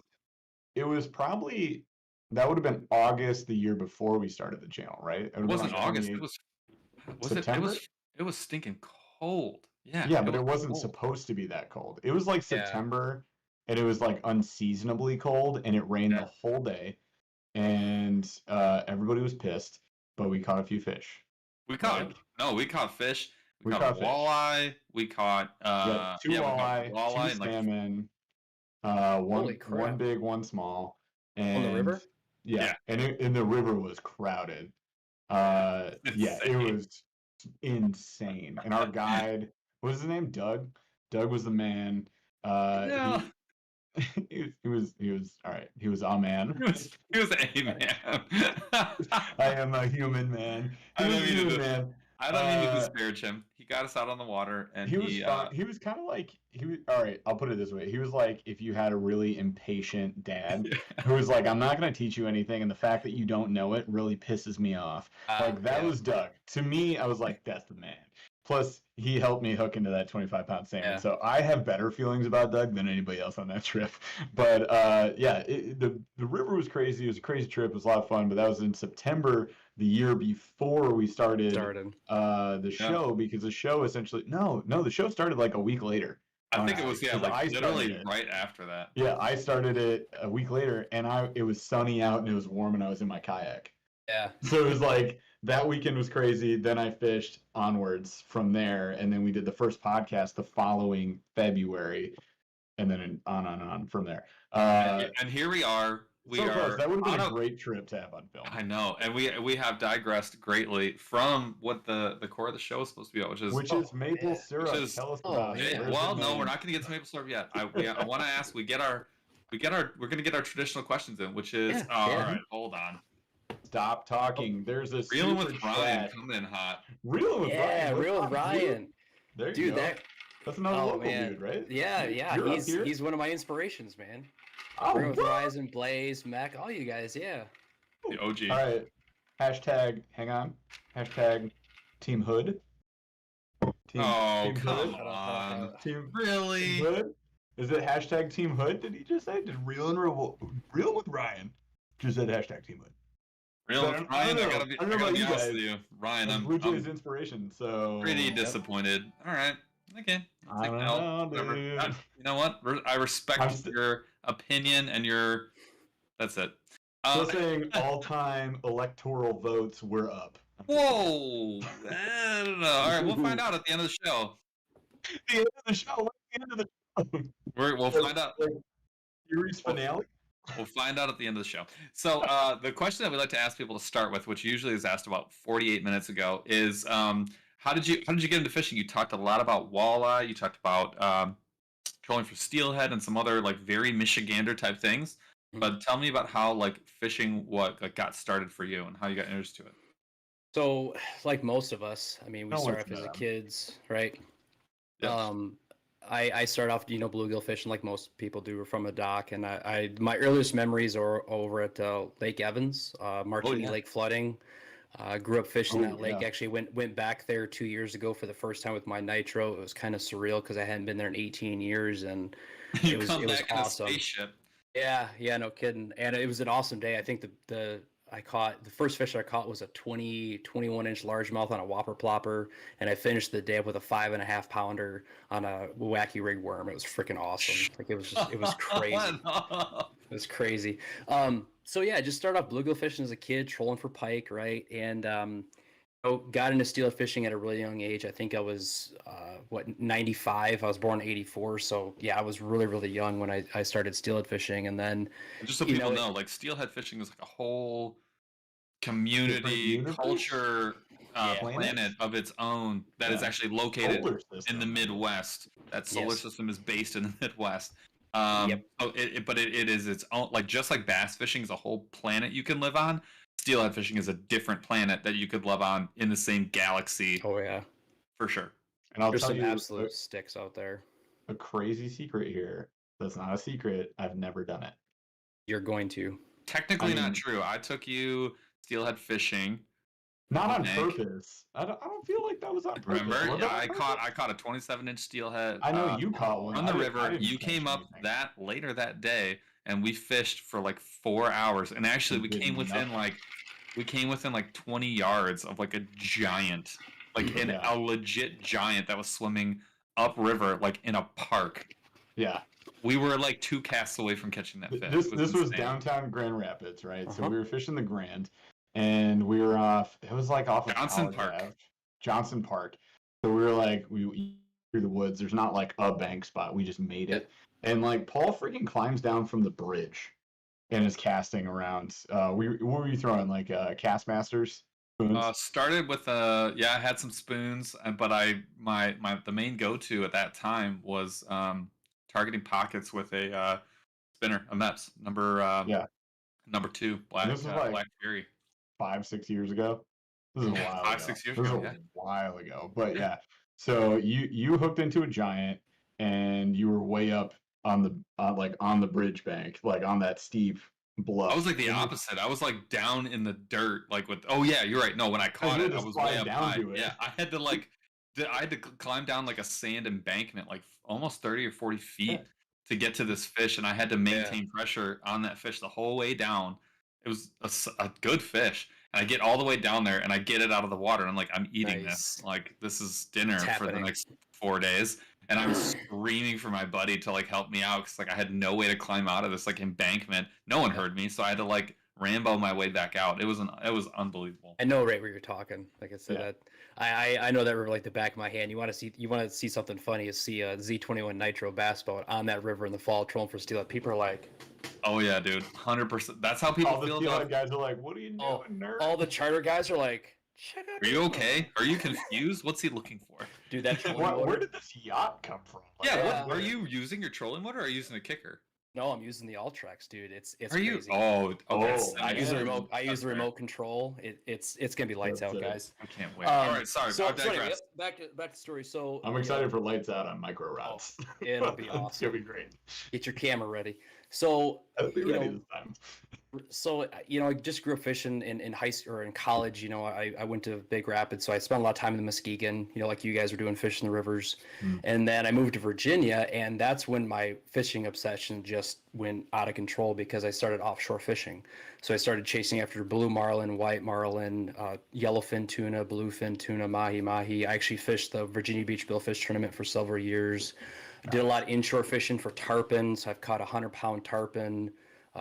It was probably that would have been August the year before we started the channel, right? It wasn't August. It was September? It was stinking cold. Yeah. Yeah, but it wasn't supposed to be that cold. It was like September, and it was like unseasonably cold, and it rained the whole day, and everybody was pissed. But we caught a few fish. We caught fish. We caught walleye. We caught 2 walleye, 2 salmon, one big, one small. And, on the river? Yeah. And the river was crowded. It was insane. And our guide, what was his name? Doug? Doug was the man. He was all right. He was a man. He was a man. I am a human man. I don't mean to disparage him. He got us out on the water, and he was kind of like all right. I'll put it this way. He was like if you had a really impatient dad who was like, "I'm not going to teach you anything," and the fact that you don't know it really pisses me off. That was Doug. To me, I was like, "That's the man." Plus, he helped me hook into that 25-pound salmon. So I have better feelings about Doug than anybody else on that trip. But the river was crazy. It was a crazy trip. It was a lot of fun. But that was in September, the year before we started the show, because the show essentially the show started like a week later. I think it was literally right after that. Yeah, I started it a week later, and it was sunny out and it was warm, and I was in my kayak. Yeah. So it was like that weekend was crazy. Then I fished onwards from there, and then we did the first podcast the following February, and then on from there. And here we are We so are close. That would have been on a great trip to have on film. I know, and we have digressed greatly from what the core of the show is supposed to be about, which is Maple syrup. Which is- Tell us oh, about yeah. it. Where's well, the no, name? we're not going to get to maple syrup yet. I want to ask. We're going to get our traditional questions in, which is Yeah, all yeah. right. Hold on. Stop talking. There's a Reeling super with Ryan chat. coming in hot. Reeling with Ryan. Yeah, What's real up, Ryan. There you Dude, go. that That's another oh local man, dude, right? yeah, You're up he's here? he's one of my inspirations, man. Oh, Real with what? Horizon, Blaze, Mac, all you guys, yeah. The OG. All right. Hashtag. Hang on. Hashtag Team Hood. Oh, Team come Hood. on. Team Really? Hood. Is it hashtag Team Hood? Did he just say? Did Reeling with Ryan just said hashtag Team Hood? Real I with Ryan, don't I know. gotta be, I don't know I gotta about be you honest guys. with you. Ryan, That's I'm Blue Jays inspiration. So pretty yep. disappointed. All right. Okay. I'll I take don't the L. know, Whatever. dude. You know what? I respect I'm st- your opinion and your. That's it. Still saying all-time electoral votes were up. Whoa! I don't know. All right, we'll find out at the end of the show. The end of the show. What's the end of the show? We'll find out. Like, series finale. We'll find out at the end of the show. So the question that we like to ask people to start with, which usually is asked about 48 minutes ago, is how did you get into fishing? You talked a lot about walleye. You talked about trolling for steelhead and some other like very Michigander type things. But tell me about how like fishing got started for you and how you got introduced to it. So, like most of us, I mean, we No start one's off as met him. kids, right? Yes. I started off, bluegill fishing like most people do from a dock, and my earliest memories are over at Lake Evans, Martini yeah. Lake flooding. Grew up fishing Oh, that lake. yeah. Actually went back there 2 years ago for the first time with my nitro. It was kind of surreal because I hadn't been there in 18 years, and You it was come it was back in awesome. a spaceship. Yeah, no kidding. And it was an awesome day. I think the first fish I caught was a 21-inch largemouth on a whopper plopper, and I finished the day with a 5.5 pounder on a wacky rig worm. It was freaking awesome. Like it was crazy. It was crazy. So yeah, I just started off bluegill fishing as a kid, trolling for pike, right? And got into steelhead fishing at a really young age. I think I was 95. I was born in 84, so yeah, I was really, really young when I started steelhead fishing. And then Just so people know, like steelhead fishing is like a whole community universe? culture Yeah. planet of its own that is Yeah. actually located Solar system. in the Midwest. That solar Yes. system is based in the Midwest. Yep. So but it is its own, like just like bass fishing is a whole planet you can live on. Steelhead fishing is a different planet that you could live on in the same galaxy Oh yeah, for sure. And I'll there's tell some you absolute sticks out there. a crazy secret here. That's not a secret. I've never done it. You're going to. Technically I mean- not true. I took you steelhead fishing. Not on Hank. purpose. I don't feel like that was on purpose. Remember? Was Yeah, it on I purpose? caught a 27-inch steelhead. I know you caught one. On the I river. didn't You catch came up anything. later that day, and we fished for like 4 hours. And actually, You we did came within nothing. like 20 yards of like a giant, like Yeah. a legit giant that was swimming upriver, like in a park. Yeah. We were like 2 casts away from catching that fish. This It was insane. downtown Grand Rapids, right? So Uh-huh. we were fishing the Grand, and we were off. It was like off of Johnson College Park. Ave. Johnson Park. So we were like, we through the woods. There's not like a bank spot. We just made it, and like Paul freaking climbs down from the bridge, and is casting around. What were you throwing? Like Castmasters spoons? Started with I had some spoons, but the main go-to at that time was targeting pockets with a spinner, a Mepps number 2 black This was like Black Fury. 5-6 years ago. This is a while 5, ago. 6 years This is ago, a yeah. while ago. But yeah. So you hooked into a giant, and you were way up on the bridge bank, like on that steep bluff. I was like the And you- opposite. I was like down in the dirt, like with. Oh yeah, you're right. No, when I caught you it, had I to was slide way up down high. to it. Yeah, I had to climb down like a sand embankment, like almost 30 or 40 feet Yeah. to get to this fish, and I had to maintain pressure on that fish the whole way down. It was a good fish, and I get all the way down there, and I get it out of the water, and I'm like, I'm eating this. Nice. Like this is dinner It's for the happening. next 4 days. And I'm screaming for my buddy to like help me out because like I had no way to climb out of this like embankment. No one heard me, so I had to like Rambo my way back out. It was unbelievable. I know right where you're talking. Like I said, Yeah. that I know that river like the back of my hand. You want to see something funny? Is see a Z21 Nitro bass boat on that river in the fall trolling for steelhead. People are like, Oh yeah, dude, 100%. That's how people All the feel steelhead about. guys are like, "What are you doing, oh, nerd?" all the charter guys are like, check out. Are you this okay? boat." Are you confused? What's he looking for? Dude, that trolling Where motor. did this yacht come from? Like, Yeah, Yeah. what are you using your trolling motor or are you using a kicker? No, I'm using the Ultrax, dude. It's Are you? crazy. Oh, Oh, I use the yeah. remote. I use the That's remote control. It's gonna be lights That's out, it. guys. I can't wait. All right, sorry. So, I digress. anyway, back to the story. So I'm you know, excited for lights out on micro rods. it'll be It's awesome. gonna be great. Get your camera ready. So I'll be you ready know, this time. so I just grew up fishing in high school or in college. I went to Big Rapids, so I spent a lot of time in the Muskegon. Like you guys were doing fishing the rivers, and then I moved to Virginia, and that's when my fishing obsession just went out of control because I started offshore fishing. So I started chasing after blue marlin, white marlin, yellowfin tuna, bluefin tuna, mahi. I actually fished the Virginia Beach Billfish Tournament for several years. Did a lot of inshore fishing for tarpon. So I've caught 100-pound tarpon.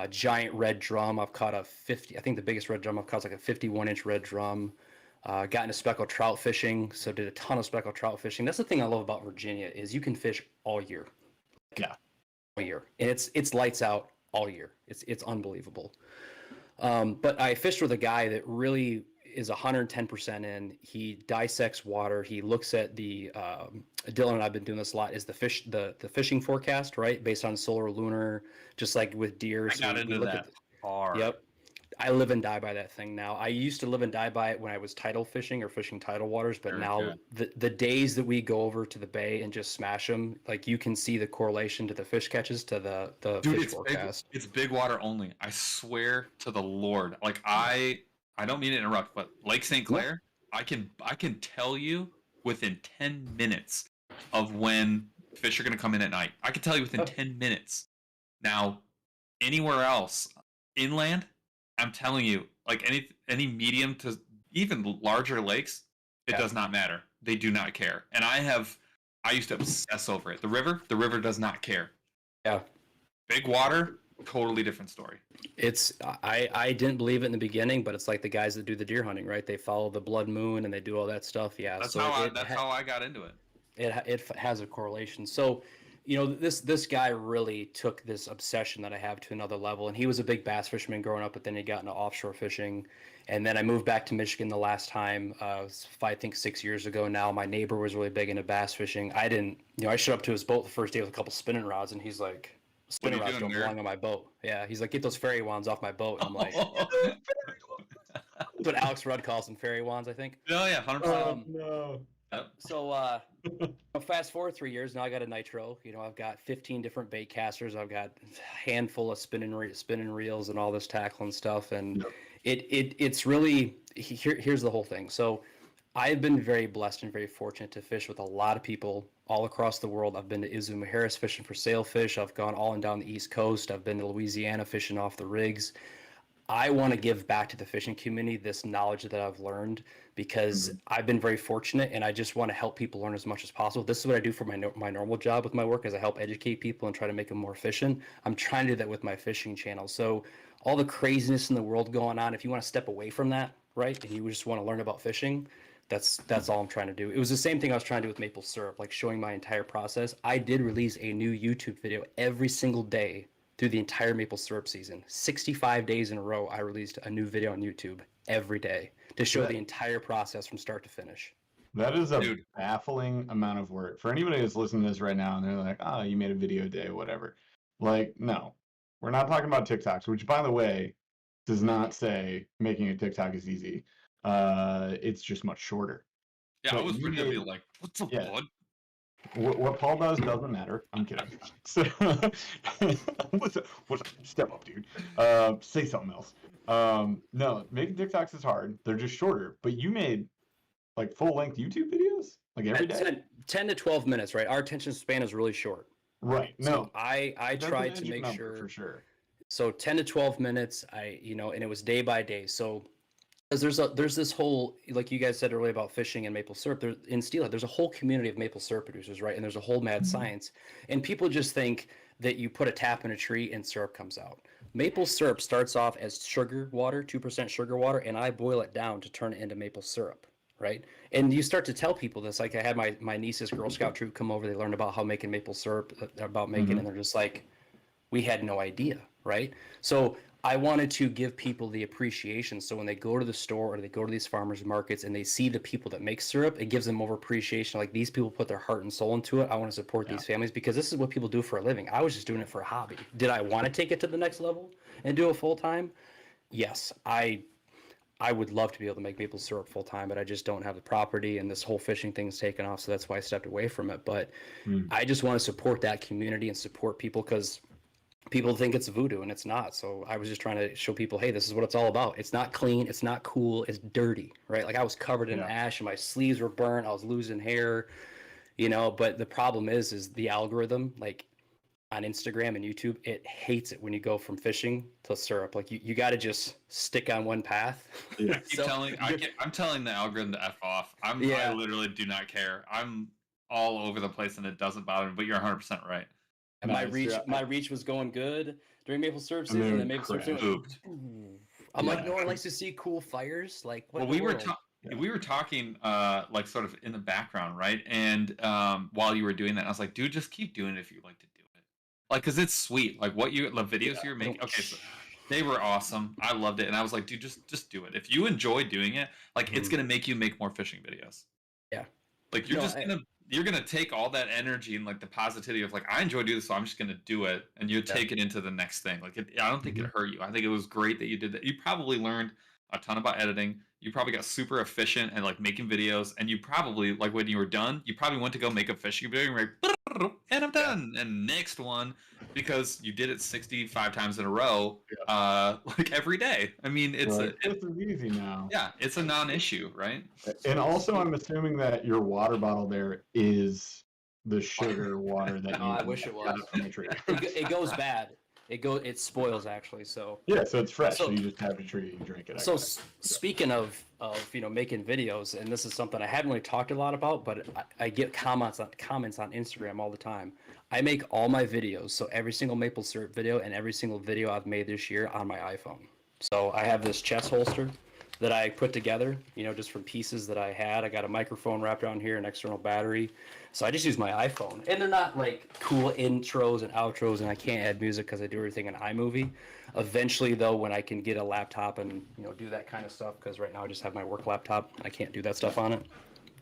Giant red drum. I've caught a 50. I think the biggest red drum I've caught is like a 51-inch red drum. Got into speckled trout fishing, so did a ton of speckled trout fishing. That's the thing I love about Virginia is you can fish all year. Yeah. All year, and it's lights out all year. It's unbelievable. But I fished with a guy that really is 110% in. He dissects water. He looks at the Dylan and I've been doing this a lot. Is the fishing forecast, right, based on solar lunar, just like with deer. I got we into look that at hard. Yep. I live and die by that thing now. I used to live and die by it when I was tidal fishing or fishing tidal waters, but Very now the days that we go over to the bay and just smash them, like you can see the correlation to the fish catches to the Dude, fish it's forecast. it's big water only. I swear to the Lord. Like I don't mean to interrupt, but Lake St. Clair, I can tell you within 10 minutes of when fish are going to come in at night. I can tell you within 10 minutes. Now, anywhere else inland, I'm telling you, like any medium to even larger lakes, it does not matter. They do not care. And I used to obsess over it. The river does not care. Yeah. Big water, totally different story. I didn't believe it in the beginning, but it's like the guys that do the deer hunting, right? They follow the blood moon and they do all that stuff. Yeah. That's so how I got into it. it has a correlation. So, this guy really took this obsession that I have to another level, and he was a big bass fisherman growing up, but then he got into offshore fishing, and then I moved back to Michigan the last time, I think 6 years ago now. My neighbor was really big into bass fishing. I didn't, I showed up to his boat the first day with a couple spinning rods, and he's like, spinning rods don't belong on my boat. Yeah, he's like, get those fairy wands off my boat. And I'm like, that's what Alex Rudd calls them, fairy wands, I think. Oh yeah, 100%. No. So fast forward 3 years, now I got a Nitro. I've got 15 different bait casters. I've got a handful of spinning reels and all this tackle and stuff. And it's really, here's the whole thing. So I've been very blessed and very fortunate to fish with a lot of people all across the world. I've been to Izuma Harris fishing for sailfish. I've gone all and down the East Coast. I've been to Louisiana fishing off the rigs. I want to give back to the fishing community this knowledge that I've learned because I've been very fortunate, and I just want to help people learn as much as possible. This is what I do for my normal job with my work, is I help educate people and try to make them more efficient. I'm trying to do that with my fishing channel. So all the craziness in the world going on, if you want to step away from that, right, and you just want to learn about fishing, that's all I'm trying to do. It was the same thing I was trying to do with maple syrup, like showing my entire process. I did release a new YouTube video every single day through the entire maple syrup season. 65 days in a row, I released a new video on YouTube every day to show the entire process from start to finish. That is a baffling amount of work. For anybody that's listening to this right now and they're like, oh, you made a video a day, whatever. Like, no. We're not talking about TikToks, which, by the way, does not say making a TikTok is easy. It's just much shorter. Yeah, But I was you ready to be made- like, what's up, Yeah. bud? What Paul does doesn't matter. I'm kidding. So, step up, dude. Say something else. No, making TikToks is hard. They're just shorter. But you made like full length YouTube videos, like every day. 10 to 12 minutes, right? Our attention span is really short. Right. No, So I that's tried an to magic make number sure. for sure. So 10 to 12 minutes, and it was day by day. So because there's this whole, like you guys said earlier about fishing and maple syrup, in Steelhead, there's a whole community of maple syrup producers, right? And there's a whole mad science. And people just think that you put a tap in a tree and syrup comes out. Maple syrup starts off as sugar water, 2% sugar water, and I boil it down to turn it into maple syrup, right? And you start to tell people this. Like I had my niece's Girl Scout troop come over. They learned about how making maple syrup, about making, and they're just like, we had no idea, right? So I wanted to give people the appreciation. So when they go to the store or they go to these farmers markets and they see the people that make syrup, it gives them more appreciation. Like these people put their heart and soul into it. I want to support these families because this is what people do for a living. I was just doing it for a hobby. Did I want to take it to the next level and do it full time? Yes, I would love to be able to make maple syrup full time, but I just don't have the property, and this whole fishing thing's taken off, so that's why I stepped away from it. But I just want to support that community and support people because people think it's voodoo and it's not. So I was just trying to show people, hey, this is what it's all about. It's not clean, it's not cool, it's dirty, right? Like I was covered in ash and my sleeves were burnt, I was losing hair, but the problem is the algorithm, like on Instagram and YouTube, it hates it when you go from fishing to syrup. Like you got to just stick on one path. I keep I'm telling the algorithm to F off. I literally do not care. I'm all over the place and it doesn't bother me, but you're 100% right. And my reach was going good during maple syrup season, and maple syrup season. I'm like, no one likes to see cool fires. Like, what we were talking like sort of in the background, right? And while you were doing that, I was like, dude, just keep doing it if you like to do it. Like, cause it's sweet. Like the videos you were making. Okay, so they were awesome. I loved it, and I was like, dude, just do it. If you enjoy doing it, like it's gonna make you make more fishing videos. Yeah. Like you're gonna take all that energy and like the positivity of like I enjoy doing this, so I'm just gonna do it, and you take it into the next thing. Like I don't think it hurt you. I think it was great that you did that. You probably learned a ton about editing. You probably got super efficient at like making videos, and you probably like when you were done, you probably went to go make a fishing video and you're like, and I'm done. And next one, because you did it 65 times in a row, like every day. I mean, this is easy now. Yeah, it's a non-issue, right? And also, I'm assuming that your water bottle there is the sugar water that you. I wish it was. From the tree. It goes bad. It spoils actually. So yeah, so it's fresh. So you just have a tree, you drink it. So speaking of making videos, and this is something I haven't really talked a lot about, but I get comments on Instagram all the time. I make all my videos, so every single maple syrup video and every single video I've made this year on my iPhone. So I have this chest holster that I put together, just from pieces that I had. I got a microphone wrapped around here, an external battery. So I just use my iPhone. And they're not like cool intros and outros, and I can't add music because I do everything in iMovie. Eventually, though, when I can get a laptop and do that kind of stuff, because right now I just have my work laptop, I can't do that stuff on it.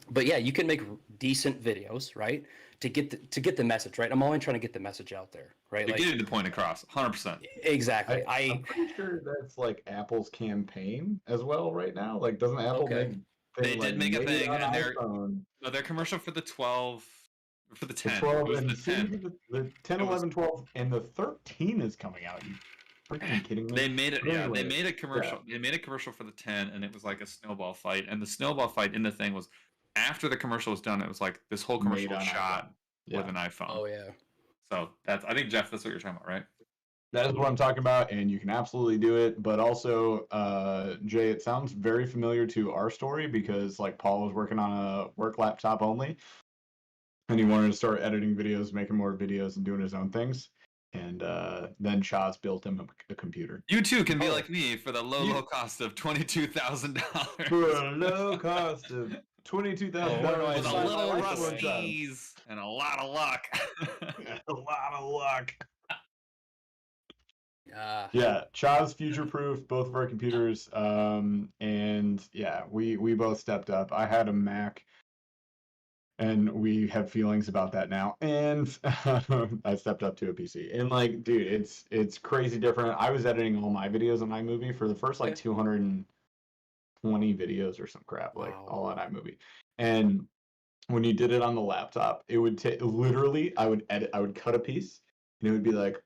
But yeah, you can make decent videos, right? To get the message, right? I'm only trying to get the message out there, right? Like getting the point across, 100%. Exactly. I'm pretty sure that's like Apple's campaign as well right now. Like, doesn't Apple make? They did make a thing, and their commercial for the 12, for the 10. The 12 it was and the 10. The 10, 11, 12, and the 13 is coming out. You freaking kidding me? They made it. Yeah, they made a commercial. Yeah. They made a commercial for the 10, and it was like a snowball fight. And the snowball fight in the thing was after the commercial was done. It was like this whole commercial was shot with an iPhone. Oh yeah. So I think Jeff, that's what you're talking about, right? That is what I'm talking about, and you can absolutely do it. But also, Jay, it sounds very familiar to our story because, like, Paul was working on a work laptop only, and he wanted to start editing videos, making more videos, and doing his own things. And then Chaz built him a computer. You too can be like me for the low cost of $22,000. For a low cost of $22,000 with a little rusties and a lot of luck. A lot of luck. Yeah, Chaz future-proof both of our computers, and yeah, we both stepped up. I had a Mac, and we have feelings about that now. And I stepped up to a PC, and like, dude, it's crazy different. I was editing all my videos on iMovie for the first 220 videos or some crap, like all on iMovie. And when you did it on the laptop, it would take literally. I would cut a piece, and it would be like.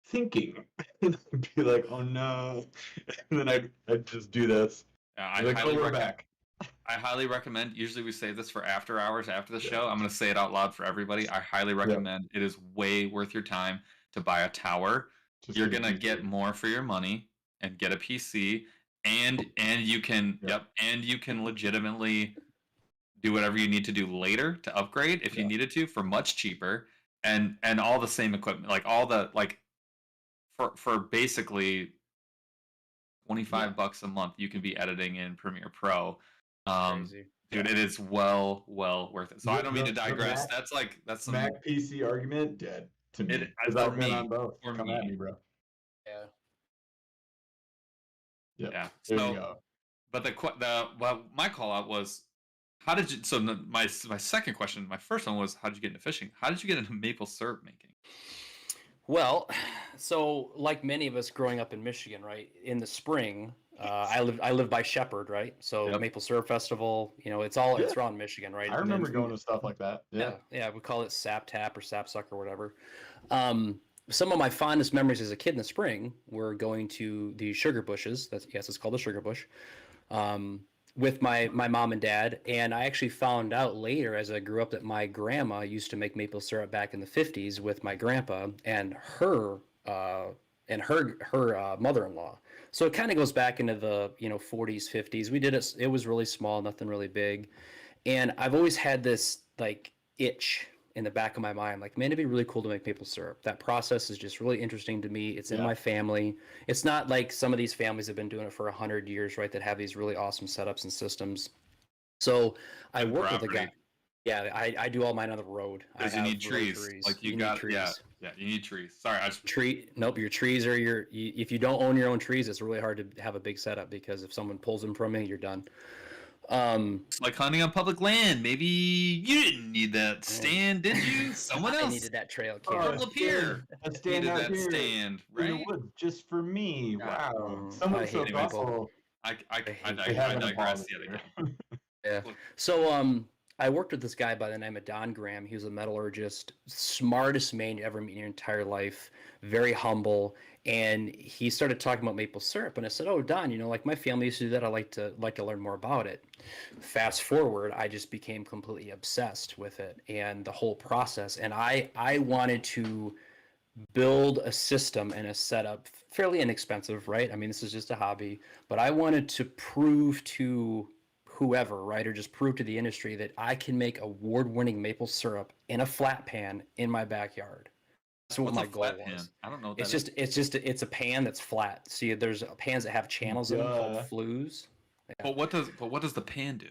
Thinking, and I'd be like, "Oh no!" And then I'd just do this. I highly recommend. Usually, we say this for after hours after the show. I'm going to say it out loud for everybody. I highly recommend. It is way worth your time to buy a tower. You're going to get more for your money and get a PC, and you can and you can legitimately do whatever you need to do later to upgrade if you needed to for much cheaper, and all the same equipment, like all the for basically $25 a month, you can be editing in Premiere Pro. Crazy. Dude, it is well worth it. So I don't mean to The digress. That's some Mac PC argument dead to me because for I've been me, on both. for Come me. at me, bro. Yeah. Yep. Yeah. There So, you go. but my call out was, how did you? So my second question, my first one was, how did you get into fishing? How did you get into maple syrup making? Well, so like many of us growing up in Michigan, right? In the spring, I live by Shepherd, right? So Yep. Maple Syrup Festival, it's around Michigan, right? I And remember then- going to stuff like that. Yeah. yeah, we call it sap tap or sap suck or whatever. Some of my fondest memories as a kid in the spring were going to the sugar bushes. It's called the sugar bush. With my mom and dad, and I actually found out later as I grew up that my grandma used to make maple syrup back in the 50s with my grandpa and her mother-in-law. So it kind of goes back into the 40s, 50s. We did it. It was really small, nothing really big, and I've always had this like itch in the back of my mind, like, man, it'd be really cool to make maple syrup. That process is just really interesting to me. It's in my family. It's not like some of these families have been doing it for 100 years, right? That have these really awesome setups and systems. So I work with a guy. Yeah, I do all mine on the road. Because you need trees. Like you got trees. Yeah, you need trees. Sorry, Nope, your trees are if you don't own your own trees, it's really hard to have a big setup because if someone pulls them from you, you're done. It's like hunting on public land. Maybe you didn't need that stand, did you? Someone else needed that trail cam. Up here. A stand Needed out that here stand, in the right? woods just for me. Yeah. Wow. Someone so hate thoughtful. I They haven't digress evolved yet here. again. Yeah. So I worked with this guy by the name of Don Graham. He was a metallurgist, smartest man you ever meet in your entire life, very humble. And he started talking about maple syrup, and I said, "Oh, Don, like my family used to do that. I like to learn more about it." Fast forward, I just became completely obsessed with it and the whole process. And I wanted to build a system and a setup, fairly inexpensive, right? I mean, this is just a hobby, but I wanted to prove to whoever, right, or just prove to the industry that I can make award-winning maple syrup in a flat pan in my backyard. That's what my goal was. I don't know what It's a pan that's flat. See, there's pans that have channels in them called flues. But what does the pan do?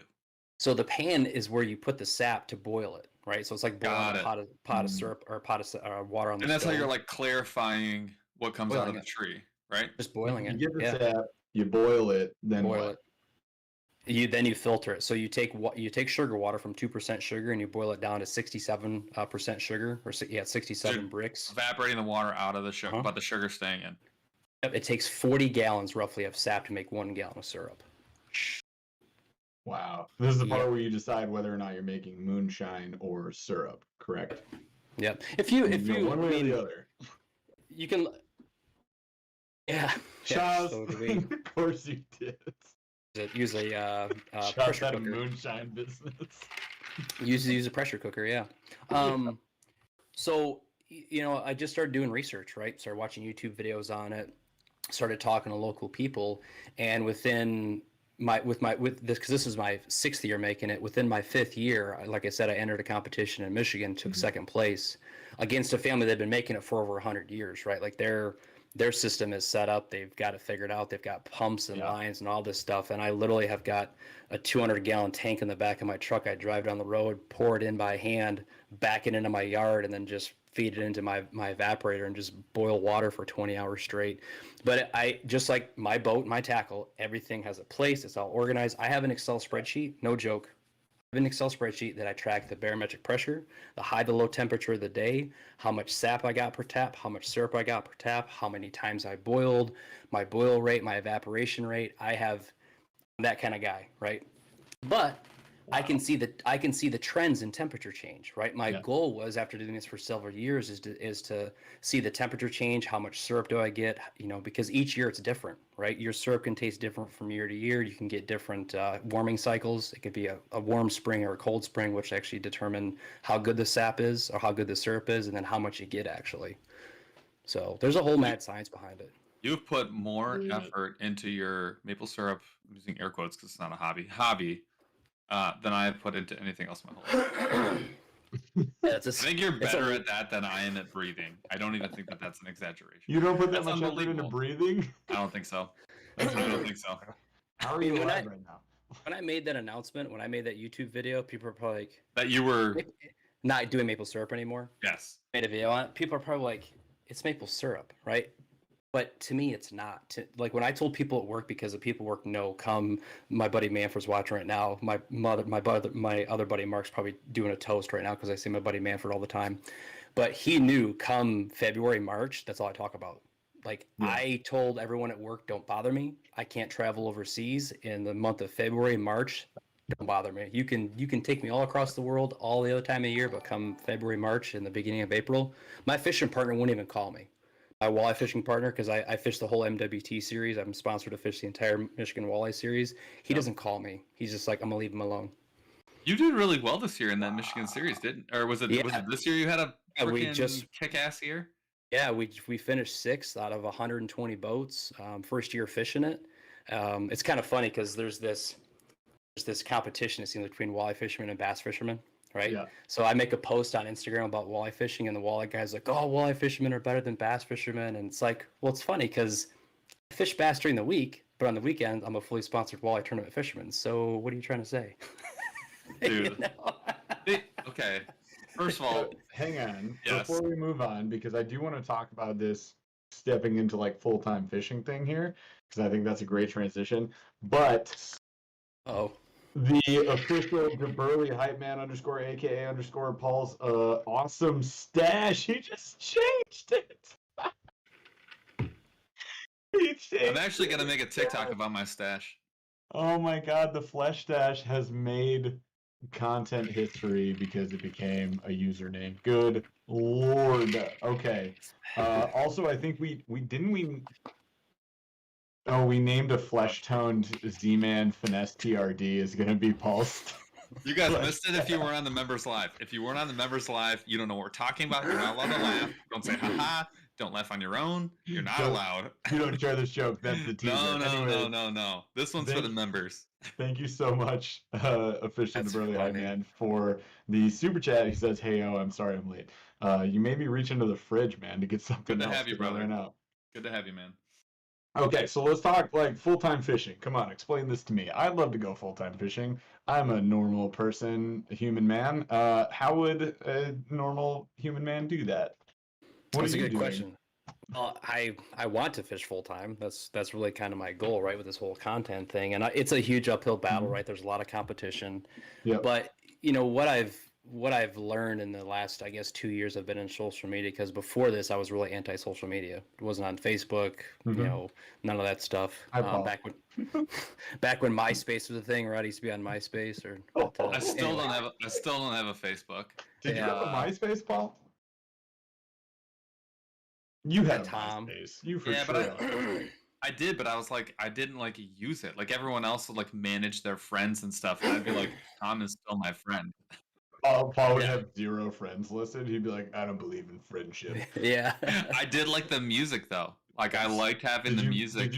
So the pan is where you put the sap to boil it, right? So it's like boiling a pot of syrup or a pot of water on the stove. And that's how you're like clarifying what comes out of the tree, right? Just boiling it. You get the sap, you boil it, then boil what? it. You filter it. So you take sugar water from 2% sugar and you boil it down to 67% sugar, or 67 bricks. Evaporating the water out of the sugar, but the sugar staying in. Yep, it takes 40 gallons roughly of sap to make 1 gallon of syrup. Wow. This is the part where you decide whether or not you're making moonshine or syrup, correct? Yep. If you one way or the other. You can. Yeah. Charles, So do we. of course you did. Use a Charles pressure had a cooker. moonshine business. Use a pressure cooker, yeah. So I just started doing research, right? Started watching YouTube videos on it. Started talking to local people, and with this, because this is my 6th year making it. Within my 5th year, like I said, I entered a competition in Michigan, took second place against a family that had been making it for over 100 years, right? Like their system is set up. They've got it figured out. They've got pumps and lines and all this stuff. And I literally have got a 200-gallon tank in the back of my truck. I drive down the road, pour it in by hand, back it into my yard, and then just feed it into my evaporator and just boil water for 20 hours straight. But I just like my boat, my tackle, everything has a place. It's all organized. I have an Excel spreadsheet, no joke. I have an Excel spreadsheet that I track the barometric pressure, the high to low temperature of the day, how much sap I got per tap, how much syrup I got per tap, how many times I boiled, my boil rate, my evaporation rate. I'm that kind of guy, right? But I can see the trends in temperature change, right? My goal was, after doing this for several years, is to see the temperature change. How much syrup do I get? Because each year it's different, right? Your syrup can taste different from year to year. You can get different warming cycles. It could be a warm spring or a cold spring, which actually determine how good the sap is or how good the syrup is, and then how much you get actually. So there's a whole mad science behind it. You've put more effort into your maple syrup, I'm using air quotes because it's not a hobby, than I have put into anything else in my whole life. Yeah, it's I think you're better at that than I am at breathing. I don't even think that that's an exaggeration. You don't put that That's much effort into unbelievable. breathing? I don't think so. I don't think so. How are I mean, you when alive right now? when I made that announcement, when I made that YouTube video, people are probably like, That you were, not doing maple syrup anymore. yes. Made a video on it. People are probably like, it's maple syrup, right? But to me, it's not. Like when I told people at work, because the people at work know, come, my buddy Manfred's watching right now. My other buddy Mark's probably doing a toast right now because I see my buddy Manfred all the time. But he knew come February, March, that's all I talk about. Like I told everyone at work, don't bother me. I can't travel overseas in the month of February, March. Don't bother me. You can take me all across the world all the other time of year, but come February, March, and the beginning of April, my fishing partner wouldn't even call me. My walleye fishing partner, because I fish the whole MWT series. I'm sponsored to fish the entire Michigan walleye series. He doesn't call me. He's just like, I'm gonna leave him alone. You did really well this year in that Michigan series, didn't? Or was it this year you had a we freaking kick-ass year? Yeah, we finished 6th out of 120 boats. First year fishing it. It's kind of funny because there's this competition, it seems like, between walleye fishermen and bass fishermen, right? Yeah. So I make a post on Instagram about walleye fishing, and the walleye guy's like, "Oh, walleye fishermen are better than bass fishermen," and it's like, well, it's funny because I fish bass during the week, but on the weekend I'm a fully sponsored walleye tournament fisherman. So what are you trying to say, Dude? Okay. First of all, hang on. Yes. Before we move on, because I do want to talk about this stepping into like full-time fishing thing here, because I think that's a great transition. But the official Burly hype man _ aka _ Paul's awesome stash, he just changed it. I'm actually gonna make a TikTok about my stash. Oh my god, the Flesh Stash has made content history because it became a username. Good lord. Okay. Also, I think we named a flesh-toned Z-Man Finesse TRD is gonna be Paul's. You guys missed it if you weren't on the members live. If you weren't on the members live, you don't know what we're talking about. You're not allowed to laugh. Don't say haha. Don't laugh on your own. You're not allowed. You don't share this joke. That's the teaser. No. This one's for the members. Thank you so much, official That's Burly funny. Man, for the super chat. He says, "Hey, I'm sorry I'm late. You made me reach into the fridge, man, to get something Good to else have you, 'cause I brother. ran out." Good to have you, man. Okay, so let's talk like full-time fishing. Come on, explain this to me. I'd love to go full-time fishing. I'm a normal person, a human man. How would a normal human man do that? What That's are a you good doing? question. I want to fish full time. That's really kind of my goal, right, with this whole content thing. And it's a huge uphill battle, right? There's a lot of competition. Yeah. But what I've learned in the last, I guess, 2 years I've been in social media, because before this I was really anti-social media. It wasn't on Facebook, none of that stuff. Back when MySpace was a thing, right? I used to be on MySpace I still don't have a Facebook. Did you have a MySpace, Paul? You had a Tom. MySpace. You for Yeah, sure. but I did, but I was like, I didn't like use it. Like everyone else would like manage their friends and stuff, and I'd be like, Tom is still my friend. Paul would have 0 friends listed. He'd be like, I don't believe in friendship. Yeah. I did like the music though. Like I liked having the music.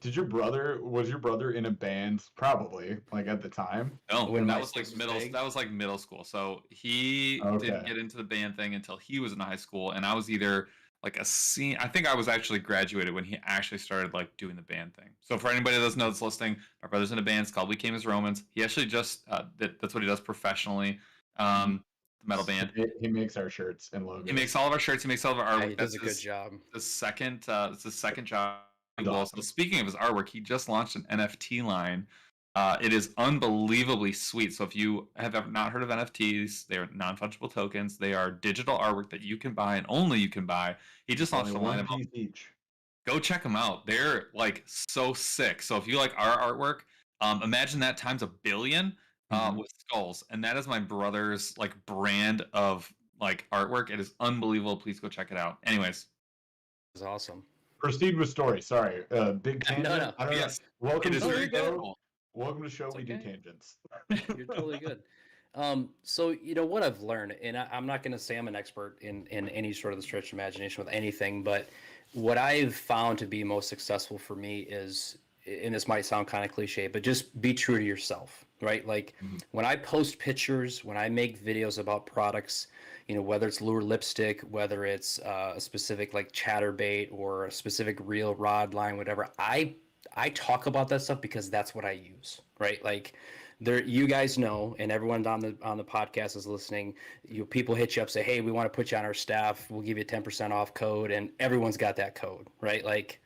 Was your brother in a band? Probably, like at the time. No, When that was MySpace like was big? That was like middle school. So he Okay. didn't get into the band thing until he was in high school, and I was either like a scene. I think I was actually graduated when he actually started like doing the band thing. So for anybody that doesn't know that's listening, my brother's in a band. It's called We Came as Romans. He actually just that's what he does professionally. The metal band. He makes our shirts and logos. He makes all of our shirts. He makes all of our artwork. He does a good job. It's the second job. That's awesome. So speaking of his artwork, he just launched an NFT line. It is unbelievably sweet. So if you have ever not heard of NFTs, they are non-fungible tokens. They are digital artwork that you can buy and only you can buy. He just launched a line of them. each. Go check them out. They're like so sick. So if you like our artwork, imagine that times 1 billion with skulls, and that is my brother's like brand of like artwork. It is unbelievable. Please go check it out. Anyways, It's awesome. Proceed with story. Sorry, big tangent. No. I don't know. yes, Welcome it is to very the show. difficult. Welcome to the show. It's We do okay. tangents. You're totally good. So what I've learned, and I'm not going to say I'm an expert in any sort of the stretch of imagination with anything, but what I've found to be most successful for me is and this might sound kind of cliche, but just be true to yourself, right? Like when I post pictures, when I make videos about products, whether it's lure lipstick, whether it's a specific like chatterbait or a specific reel, rod, line, whatever, I talk about that stuff because that's what I use, right? Like you guys know, and everyone on the podcast is listening, people hit you up, say, hey, we want to put you on our staff, we'll give you a 10% off code, and everyone's got that code, right? Like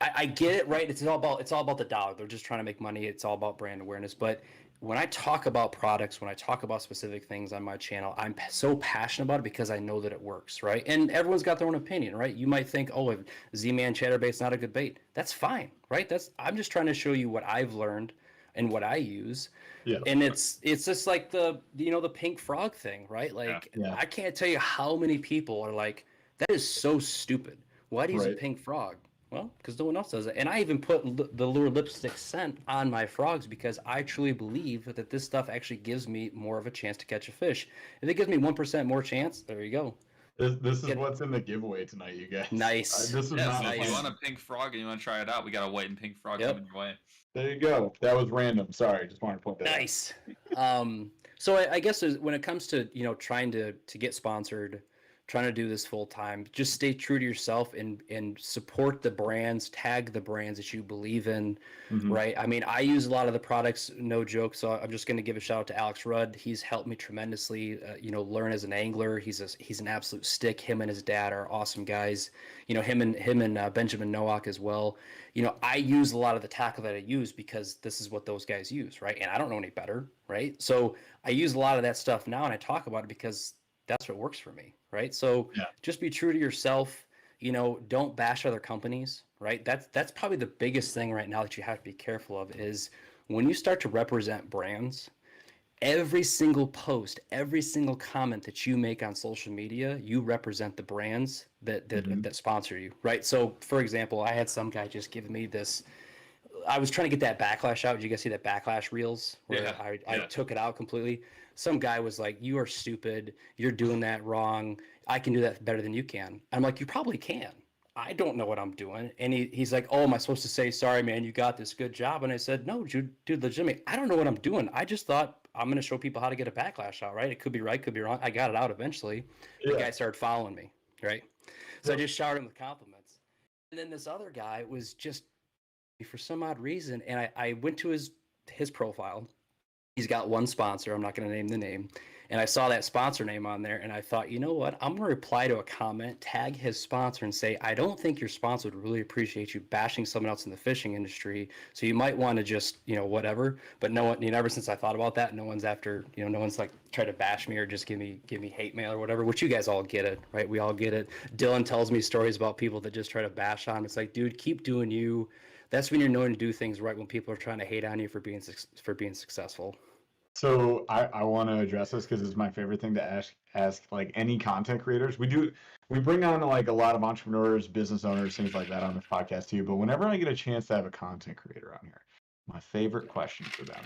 I get it, right? It's all about the dollar. They're just trying to make money. It's all about brand awareness. But when I talk about products, when I talk about specific things on my channel, I'm so passionate about it because I know that it works, right? And everyone's got their own opinion, right? You might think, oh, if Z-Man chatterbait's not a good bait. That's fine, right? I'm just trying to show you what I've learned and what I use. Yeah. And it's just like the pink frog thing, right? Like I can't tell you how many people are like, that is so stupid. Why do you use a pink frog? Well, because no one else does it. And I even put the lure lipstick scent on my frogs because I truly believe that this stuff actually gives me more of a chance to catch a fish. If it gives me 1% more chance, there you go. This is what's in the giveaway tonight, you guys. Nice. This is not nice. If you want a pink frog and you want to try it out, we got a white and pink frog coming your way. There you go. That was random. Sorry, just wanted to point that out. Nice. So I guess when it comes to trying to get sponsored, trying to do this full time, just stay true to yourself and support the brands, tag the brands that you believe in, right? I mean, I use a lot of the products, no joke. So I'm just going to give a shout out to Alex Rudd. He's helped me tremendously, learn as an angler. He's an absolute stick. Him and his dad are awesome guys. Him and Benjamin Nowak as well. I use a lot of the tackle that I use because this is what those guys use, right? And I don't know any better, right? So I use a lot of that stuff now, and I talk about it because that's what works for me, right? So just be true to yourself. Don't bash other companies, right? That's probably the biggest thing right now that you have to be careful of is when you start to represent brands, every single post, every single comment that you make on social media, you represent the brands that sponsor you, right? So for example, I had some guy just give me this, I was trying to get that backlash out. Did you guys see that backlash reels where I took it out completely? Some guy was like, you are stupid. You're doing that wrong. I can do that better than you can. I'm like, you probably can. I don't know what I'm doing. And he's like, oh, am I supposed to say, sorry, man, you got this, good job? And I said, no, dude, legitimately, I don't know what I'm doing. I just thought I'm going to show people how to get a backlash out, right? It could be right, could be wrong. I got it out eventually. The guy started following me, right? So I just showered him with compliments. And then this other guy was just, for some odd reason, and I went to his profile. He's got one sponsor. I'm not going to name the name. And I saw that sponsor name on there, and I thought, you know what? I'm going to reply to a comment, tag his sponsor, and say, I don't think your sponsor would really appreciate you bashing someone else in the fishing industry. So you might want to just, whatever. But no one, ever since I thought about that, no one's no one's like try to bash me or just give me hate mail or whatever. Which you guys all get it, right? We all get it. Dylan tells me stories about people that just try to bash on him. It's like, dude, keep doing you. That's when you're knowing to do things right, when people are trying to hate on you for being successful. So I want to address this because it's my favorite thing to ask like any content creators. We bring on like a lot of entrepreneurs, business owners, things like that on this podcast too. But whenever I get a chance to have a content creator on here, my favorite question for them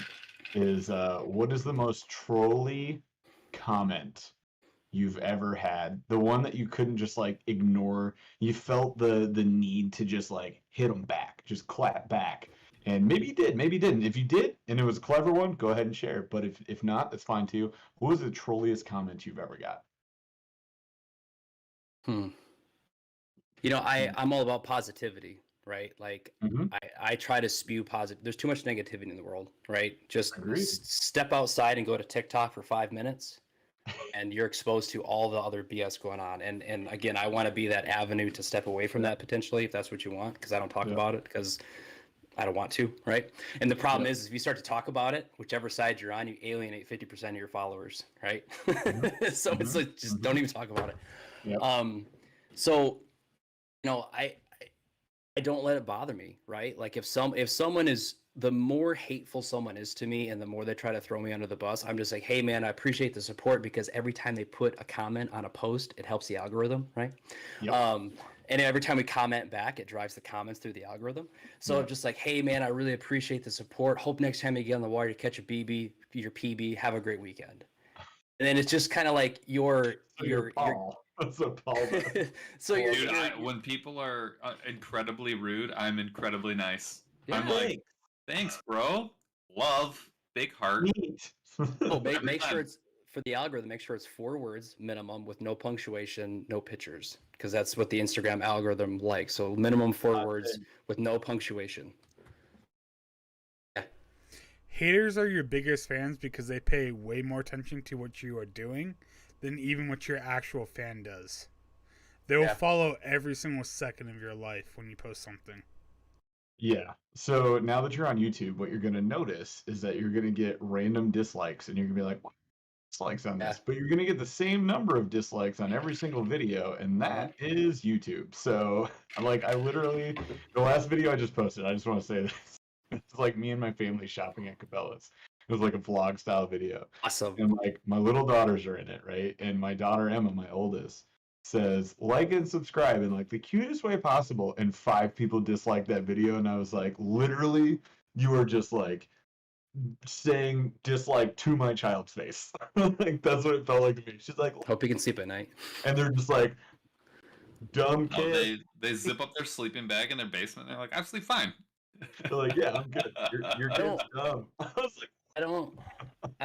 is, what is the most trolly comment you've ever had? The one that you couldn't just like ignore. You felt the need to just like hit them back, just clap back. And maybe you did, maybe you didn't. If you did, and it was a clever one, go ahead and share. But if not, that's fine too. What was the trolliest comment you've ever got? I'm all about positivity, right? Like I try to spew positive. There's too much negativity in the world, right? Just step outside and go to TikTok for 5 minutes, and you're exposed to all the other BS going on. And again, I want to be that avenue to step away from that potentially, if that's what you want, because I don't talk about it because I don't want to, right? And the problem is if you start to talk about it, whichever side you're on, you alienate 50% of your followers, right? So it's like, just don't even talk about it. So, I don't let it bother me, right? Like if someone is, the more hateful someone is to me and the more they try to throw me under the bus, I'm just like, hey man, I appreciate the support, because every time they put a comment on a post, it helps the algorithm, right? And every time we comment back, it drives the comments through the algorithm. So I'm just like, hey man, I really appreciate the support. Hope next time you get on the water, you catch a PB, have a great weekend. And then it's just kind of like your That's what Paul does. So Dude, when people are incredibly rude, I'm incredibly nice. I'm like, thanks, bro. Love, big heart. Neat. oh, make, every make sure time. it's for the algorithm. Make sure it's 4 words minimum with no punctuation, no pictures, because that's what the Instagram algorithm likes. So minimum 4 words with no punctuation. Haters are your biggest fans because they pay way more attention to what you are doing than even what your actual fan does. They will follow every single second of your life when you post something. Yeah. So now that you're on YouTube, what you're going to notice is that you're going to get random dislikes, and you're going to be like, what dislikes on this? But you're going to get the same number of dislikes on every single video, and that is YouTube. So, like, I literally, the last video I just posted, I just want to say this. It's like me and my family shopping at Cabela's. It was like a vlog style video. Awesome. And like my little daughters are in it, right? And my daughter Emma, my oldest, says like and subscribe in like the cutest way possible. And 5 people disliked that video, and I was like, literally, you are just like saying dislike to my child's face. Like that's what it felt like to me. She's like, Hope you can sleep at night. and they're just like, dumb Oh, kid. they zip up their sleeping bag in their basement. And they're like, I sleep fine. They're like, yeah, I'm good. Your kid's dumb. I was like, I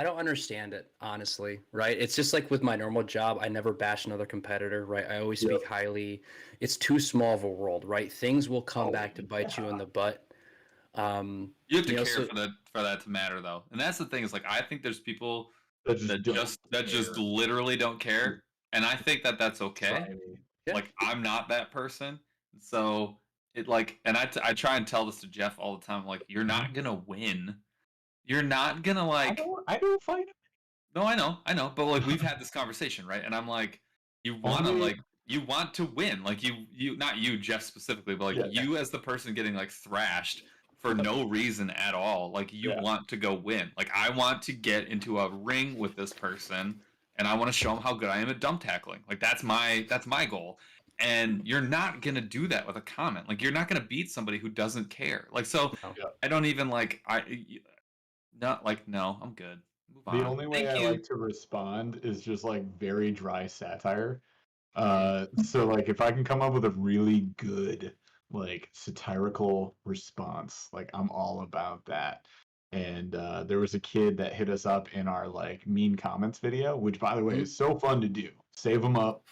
don't understand it, honestly, right? It's just like with my normal job, I never bash another competitor, right? I always speak highly. It's too small of a world, right? Things will come back to bite you in the butt. You have to care for that to matter, though. And that's the thing, is like, I think there's people that just literally don't care. And I think that that's okay. Like, I'm not that person. So it like, and I try and tell this to Jeff all the time, like, you're not going to win. You're not gonna like. I don't fight him. No, I know, but like we've had this conversation, right? And I'm like, you want to win, like you, not you, Jeff specifically, but like you as the person getting like thrashed for no reason at all. Like you want to go win. Like I want to get into a ring with this person, and I want to show them how good I am at dump tackling. Like that's my goal. And you're not gonna do that with a comment. Like you're not gonna beat somebody who doesn't care. Like so, I don't even like Not like, no, I'm good. Move on. The only way I like to respond is just like very dry satire. So like if I can come up with a really good like satirical response, like I'm all about that. And there was a kid that hit us up in our like mean comments video, which by the way is so fun to do. Save them up,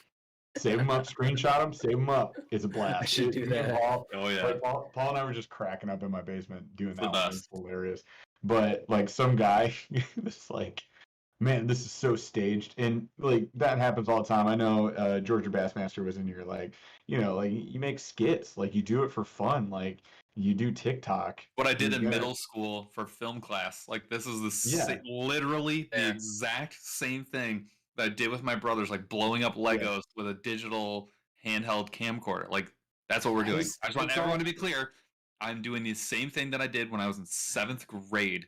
screenshot them, save them up. It's a blast. I should do that. Paul and I were just cracking up in my basement doing that. It's hilarious. But like some guy was like, man, this is so staged, and like that happens all the time. I know Georgia Bassmaster was in here, like, you know, like you make skits, like you do it for fun, like you do TikTok. What I did in middle school for film class, like this is literally the exact same thing that I did with my brothers, like blowing up Legos with a digital handheld camcorder. Like that's what we're doing. I just want everyone to be clear. I'm doing the same thing that I did when I was in 7th grade.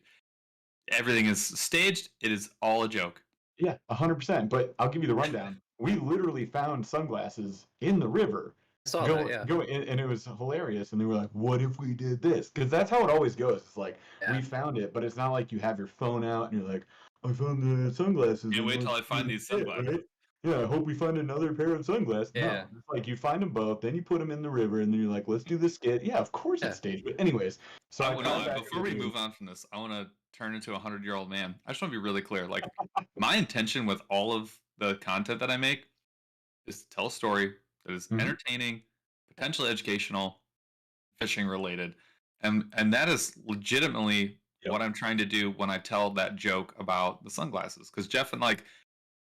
Everything is staged. It is all a joke. Yeah, 100%. But I'll give you the rundown. We literally found sunglasses in the river. I saw that, yeah. And it was hilarious. And they were like, what if we did this? Because that's how it always goes. It's like, we found it, but it's not like you have your phone out and you're like, I found the sunglasses. Can't wait till I find these sunglasses. Right? Yeah, I hope we find another pair of sunglasses. Yeah. No, it's like you find them both, then you put them in the river, and then you're like, let's do the skit. Yeah, of course it's staged. But anyways, so before we move on from this, I want to turn into a 100-year-old man. I just want to be really clear. Like, my intention with all of the content that I make is to tell a story that is entertaining, potentially educational, fishing related, and that is legitimately what I'm trying to do when I tell that joke about the sunglasses. Because Jeff and like.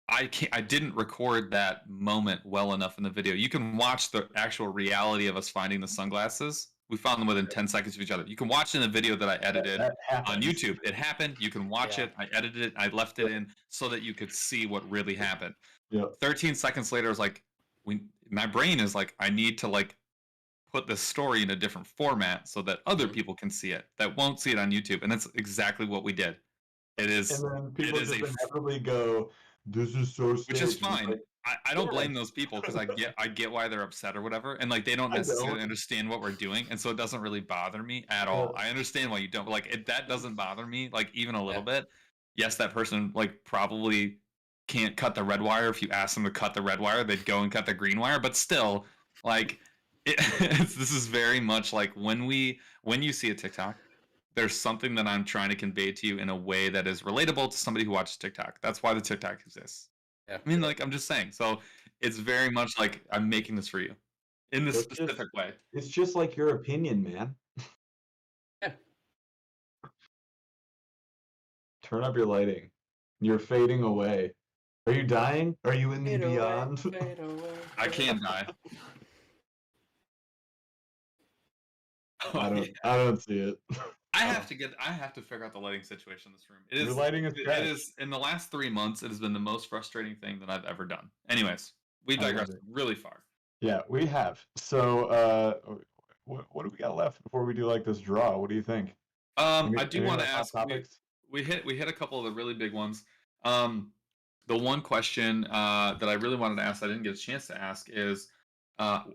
I didn't record that moment well enough in the video. You can watch the actual reality of us finding the sunglasses. We found them within 10 seconds of each other. You can watch in the video that I edited on YouTube. It happened. You can watch it. I edited it. I left it in so that you could see what really happened. 13 seconds later, I was like, my brain is like, I need to like put this story in a different format so that other people can see it that won't see it on YouTube. And that's exactly what we did. It is. And then people just inevitably go, this is so staged. Which is fine. Like, I don't blame those people because I get why they're upset or whatever, and like they don't necessarily understand what we're doing, and so it doesn't really bother me at all. I understand why you don't like it. That doesn't bother me like even a little bit. Yes, that person like probably can't cut the red wire. If you ask them to cut the red wire, they'd go and cut the green wire. But still, like, this is very much like when you see a TikTok, there's something that I'm trying to convey to you in a way that is relatable to somebody who watches TikTok. That's why the TikTok exists. Yeah. I mean, like, I'm just saying. So it's very much like I'm making this for you in this specific way. It's just like your opinion, man. Yeah. Turn up your lighting. You're fading away. Are you dying? Are you in the Fade away, beyond? fade away. I can't die. I don't see it. I have to figure out the lighting situation in this room. It is Your lighting is trash. it is in the last 3 months. It has been the most frustrating thing that I've ever done. Anyways, we I love digressed it. really far. Yeah, we have. So, what do we got left before we do like this draw? What do you think? I do Any want to other hot ask. topics? We hit a couple of the really big ones. The one question that I really wanted to ask, I didn't get a chance to ask, is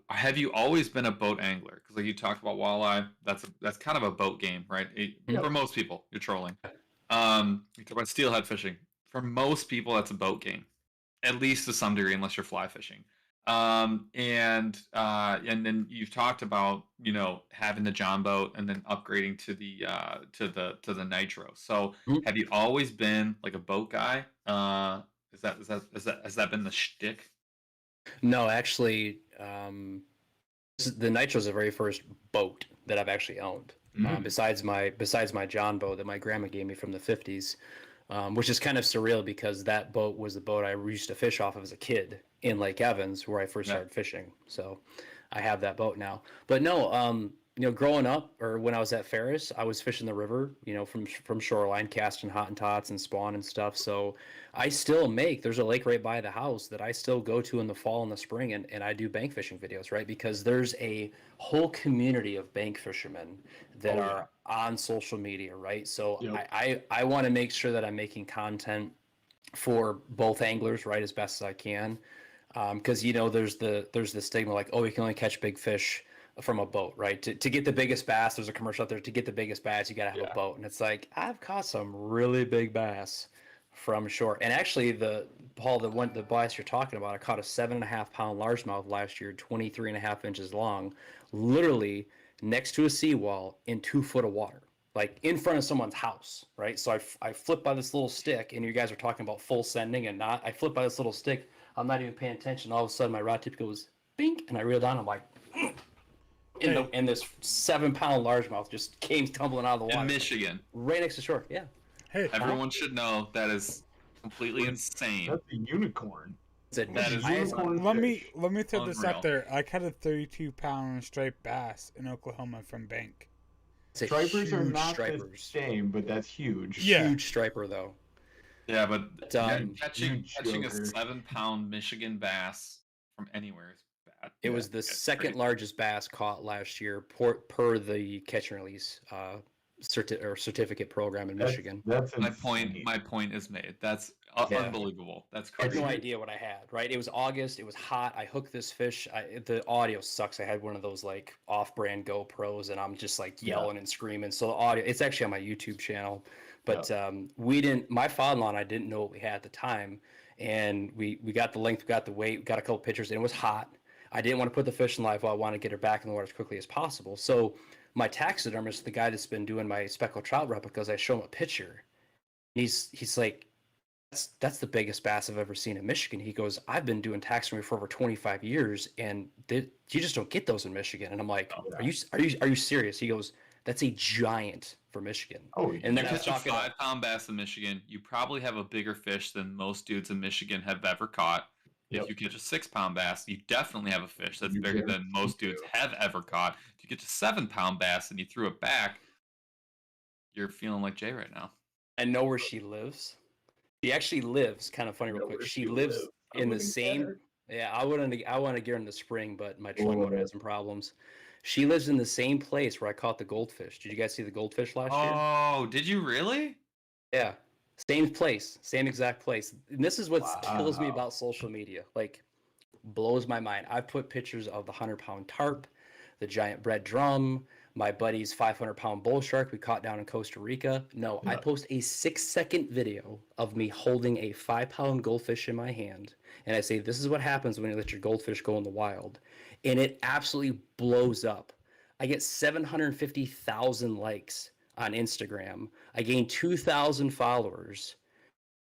have you always been a boat angler? Because like you talked about walleye, that's kind of a boat game, right? For most people, you're trolling. You talk about steelhead fishing. For most people, that's a boat game, at least to some degree, unless you're fly fishing. And then you've talked about having the John boat and then upgrading to the nitro. So have you always been like a boat guy? Has that been the shtick? No, actually, the Nitro is the very first boat that I've actually owned. Besides my John boat that my grandma gave me from the 50s, which is kind of surreal because that boat was the boat I used to fish off of as a kid in Lake Evans, where I first started fishing. So I have that boat now. But no, growing up or when I was at Ferris, I was fishing the river, from shoreline, casting hot and tots and spawn and stuff. So I still there's a lake right by the house that I still go to in the fall and the spring, and I do bank fishing videos, right? Because there's a whole community of bank fishermen that are on social media, right? So I want to make sure that I'm making content for both anglers, right, as best as I can. Because there's the stigma like, oh, you can only catch big fish from a boat, right? To get the biggest bass, there's a commercial out there. To get the biggest bass, you gotta have a boat, and it's like I've caught some really big bass from shore. And actually, the bass you're talking about, I caught a 7.5 pound largemouth last year, 23.5 inches long, literally next to a seawall in 2 foot of water, like in front of someone's house, right? So I flip by this little stick, and you guys are talking about full sending and not. I flip by this little stick. I'm not even paying attention. All of a sudden, my rod tip goes bink, and I reel down. I'm like, and this 7 pound largemouth just came tumbling out of the water. In Michigan, right next to shore. Yeah. Hey, everyone should know that is completely insane. That's a unicorn. That is unicorn. let me throw this Unreal. out there. I caught a 32 pound striped bass in Oklahoma from bank. It's a Stripers are huge not the stripers. same, but that's huge. Yeah. Huge striper though. Yeah, but catching a joker. 7 pound Michigan bass from anywhere is bad. It was the second largest bass caught last year per the catch and release certificate program in Michigan. That's my insane. point is made. That's unbelievable. That's I had crazy. no idea what I had, right? It was August. It was hot. I hooked this fish. The audio sucks. I had one of those like off-brand GoPros, and I'm just like yelling and screaming. So the audio, it's actually on my YouTube channel. But my father-in-law and I didn't know what we had at the time. And we got the length, we got the weight, we got a couple pictures, and it was hot. I didn't want to put the fish in live. I wanted to get her back in the water as quickly as possible. So my taxidermist, the guy that's been doing my speckled trout replicas, I show him a picture. He's like, that's the biggest bass I've ever seen in Michigan. He goes, I've been doing taxidermy for over 25 years, and you just don't get those in Michigan. And I'm like, are you serious? He goes, that's a giant for Michigan. Oh, You and then I was catch a talking 5 pound bass in Michigan, you probably have a bigger fish than most dudes in Michigan have ever caught. Yep. If you catch a 6 pound bass, you definitely have a fish that's bigger than most dudes have ever caught. If you catch a 7 pound bass and you threw it back, you're feeling like Jay right now. I know where she lives. She actually lives, kind of funny real quick. She lives in the same. Yeah, I want to get her in the spring, but my truck motor has some problems. She lives in the same place where I caught the goldfish. Did you guys see the goldfish last year? Oh, did you really? Yeah. Same place, same exact place. And this is what kills me about social media. Like, blows my mind. I've put pictures of the 100-pound tarp, the giant bread drum, my buddy's 500-pound bull shark we caught down in Costa Rica. No, I post a 6-second video of me holding a 5-pound goldfish in my hand. And I say, this is what happens when you let your goldfish go in the wild. And it absolutely blows up. I get 750,000 likes on Instagram. I gain 2,000 followers.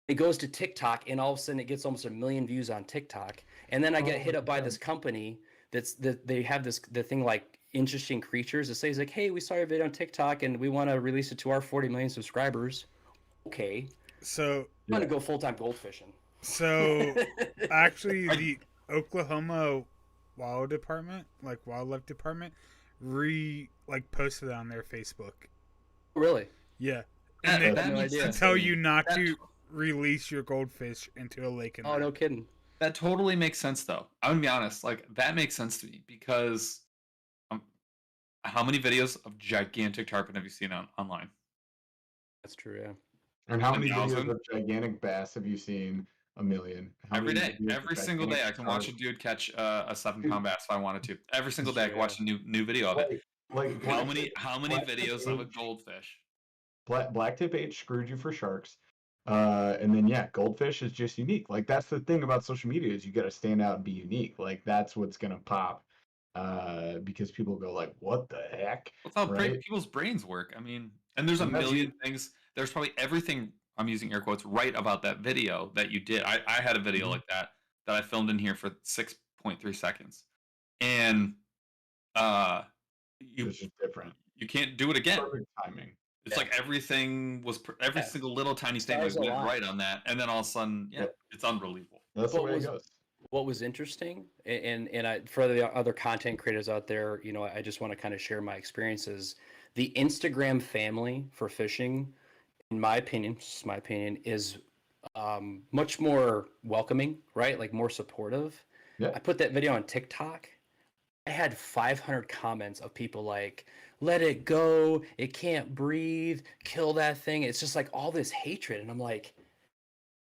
It goes to TikTok, and all of a sudden it gets almost 1 million views on TikTok. And then I get hit up by this company that they have the thing like interesting creatures that says like, hey, we saw your video on TikTok and we want to release it to our 40 million subscribers. Okay. So I'm gonna go full-time gold fishing. So actually the Oklahoma wildlife department posted on their Facebook. Really? Yeah. That, And that they makes sense. tell you not to release your goldfish into a lake. Oh, no kidding. That totally makes sense, though. I'm gonna be honest. Like, that makes sense to me because how many videos of gigantic tarpon have you seen online? That's true, yeah. And how many 10,000? videos of gigantic bass have you seen? 1 million. How Every many day, videos of every single day, I can watch a dude catch a 7-pound bass if I wanted to. Every single day, I can watch a new video of it. Like How many videos of a H, goldfish? Blacktip H screwed you for sharks. And then goldfish is just unique. Like that's the thing about social media is you got to stand out and be unique. Like that's what's gonna pop. Because people go like, "What the heck?" That's how right? people's brains work. I mean, and there's a And that's million things. There's probably everything. I'm using air quotes right about that video that you did. I had a video like that I filmed in here for 6.3 seconds, and It's just different. you can't do it again. Perfect timing. It's like everything was every single little tiny thing was Stars align. right on that, and then all of a sudden, it's unbelievable. That's the way it goes. What was interesting, and for the other content creators out there, you know, I just want to kind of share my experiences. The Instagram family for fishing, in my opinion, is much more welcoming, right? Like more supportive. Yeah. I put that video on TikTok. I had 500 comments of people like, let it go, it can't breathe, kill that thing. It's just like all this hatred. And I'm like,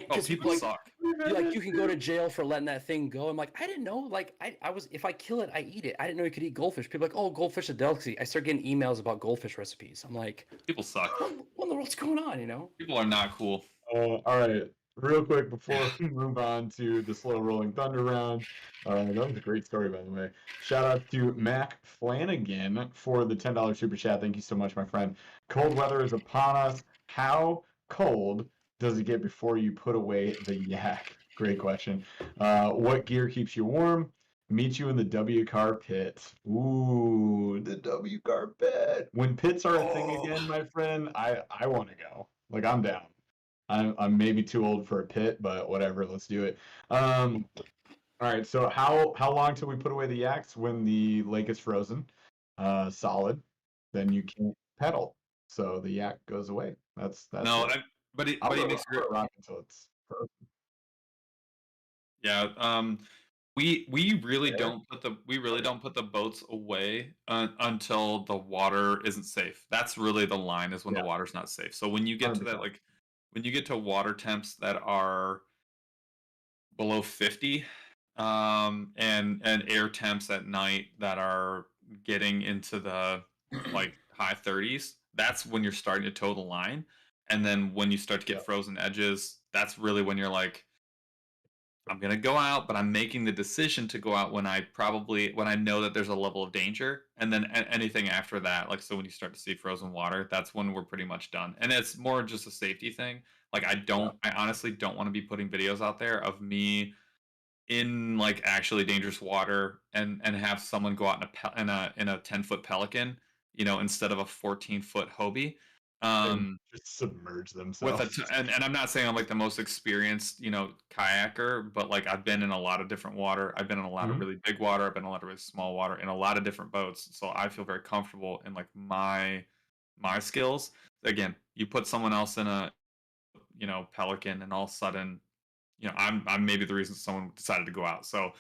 Oh, people like, suck. you can go to jail for letting that thing go. I'm like, I didn't know. Like, I was, if I kill it, I eat it. I didn't know you could eat goldfish. People are like, oh, goldfish is a delicacy. I start getting emails about goldfish recipes. I'm like, People suck. what in the world's going on, you know? People are not cool. All right. Real quick before we move on to the slow rolling thunder round. That was a great story, by the way. Shout out to Mac Flanagan for the $10 super chat. Thank you so much, my friend. Cold weather is upon us. How cold does it get before you put away the yak? Great question. What gear keeps you warm? Meet you in the W car pit. Ooh, the W car pit. When pits are a thing again, my friend, I want to go. Like I'm down. I'm maybe too old for a pit, but whatever. Let's do it. All right. So how long till we put away the yaks? When the lake is frozen, solid, then you can't pedal. So the yak goes away. That's No, it. but he makes a rock until it's frozen. Yeah. We really don't put the boats away until the water isn't safe. That's really the line is when the water's not safe. So when you get to that, like when you get to water temps that are below 50, and air temps at night that are getting into the like high 30s, that's when you're starting to toe the line. And then when you start to get frozen edges, that's really when you're like, I'm gonna go out, but I'm making the decision to go out when I know that there's a level of danger. And then anything after that, like so when you start to see frozen water, that's when we're pretty much done. And it's more just a safety thing. Like I honestly don't want to be putting videos out there of me in like actually dangerous water and have someone go out in a 10-foot pelican, you know, instead of a 14-foot hobie. Just submerge themselves. And I'm not saying I'm like the most experienced, you know, kayaker, but like I've been in a lot of different water. I've been in a lot of really big water. I've been in a lot of really small water in a lot of different boats. So I feel very comfortable in like my skills. Again, you put someone else in a, you know, pelican and all of a sudden, you know, I'm maybe the reason someone decided to go out. So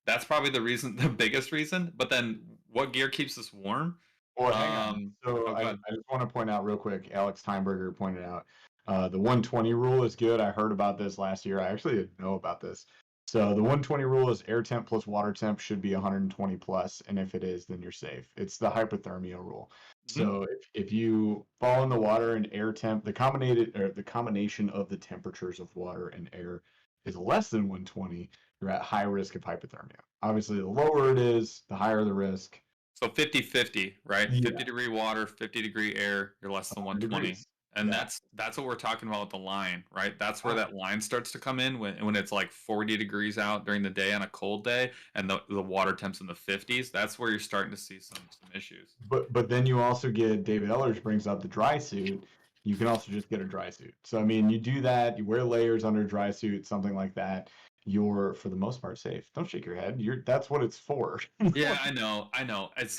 that's probably the biggest reason. But then what gear keeps us warm? Well, hang on. So I just want to point out real quick, Alex Heimberger pointed out the 120 rule is good. I heard about this last year. I actually didn't know about this. So the 120 rule is air temp plus water temp should be 120 plus, and if it is, then you're safe. It's the hypothermia rule. So if you fall in the water and air temp, the combination of the temperatures of water and air is less than 120, you're at high risk of hypothermia. Obviously, the lower it is, the higher the risk. So 50-50, right? Yeah. 50-degree water, 50-degree air, you're less than 120. Degrees. And Yeah. that's what we're talking about with the line, right? That's where that line starts to come in when it's like 40 degrees out during the day on a cold day and the water temps in the 50s. That's where you're starting to see some issues. But then you also get, David Ellers brings up the dry suit. You can also just get a dry suit. So I mean, you do that, you wear layers under a dry suit, something like that. You're for the most part safe. Don't shake your head. That's what it's for. Yeah, I know.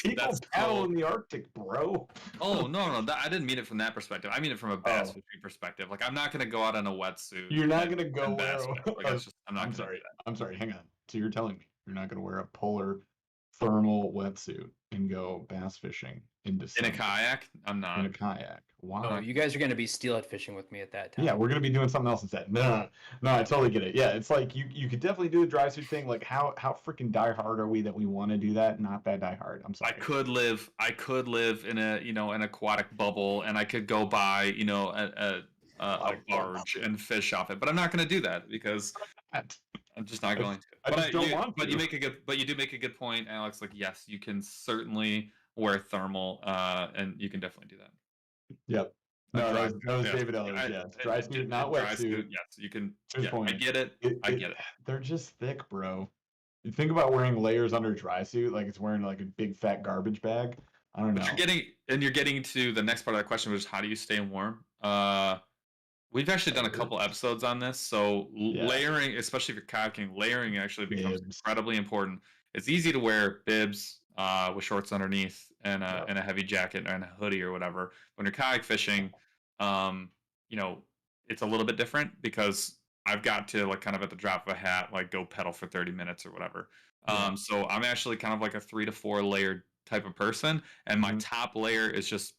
People paddle in the Arctic, bro. Oh no, I didn't mean it from that perspective. I mean it from a bass fishing perspective. Like I'm not gonna go out in a wetsuit. You're not gonna go wear. I'm sorry. I'm sorry. Hang on. So you're telling me you're not gonna wear a polar thermal wetsuit and go bass fishing in December? In a kayak? I'm not. In a kayak. Why? Oh, you guys are going to be steelhead fishing with me at that time. Yeah, we're gonna be doing something else instead. No, I totally get it. Yeah, it's like you could definitely do the dry suit thing. Like how freaking die hard are we that we want to do that? Not that die hard. I'm sorry. I could live in a an aquatic bubble, and I could go buy a barge and fish off it. But I'm not going to do that because I'm just not going to. I just don't want to. But you do make a good point, Alex. Like yes, you can certainly wear thermal, and you can definitely do that. Yep. No, that was David Ellers. Yes, dry suit, not wetsuit. Yes, you can. Yeah, I get it. I get it. They're just thick, bro. You think about wearing layers under a dry suit, like it's wearing like a big fat garbage bag. I don't know. You're getting to the next part of that question, which is how do you stay warm? We've actually done a couple episodes on this. So layering, especially if you're kayaking, layering actually becomes incredibly important. It's easy to wear bibs with shorts underneath and a heavy jacket and a hoodie or whatever. When you're kayak fishing, it's a little bit different because I've got to like kind of at the drop of a hat, like go pedal for 30 minutes or whatever. So I'm actually kind of like a 3 to 4 layered type of person. And my top layer is just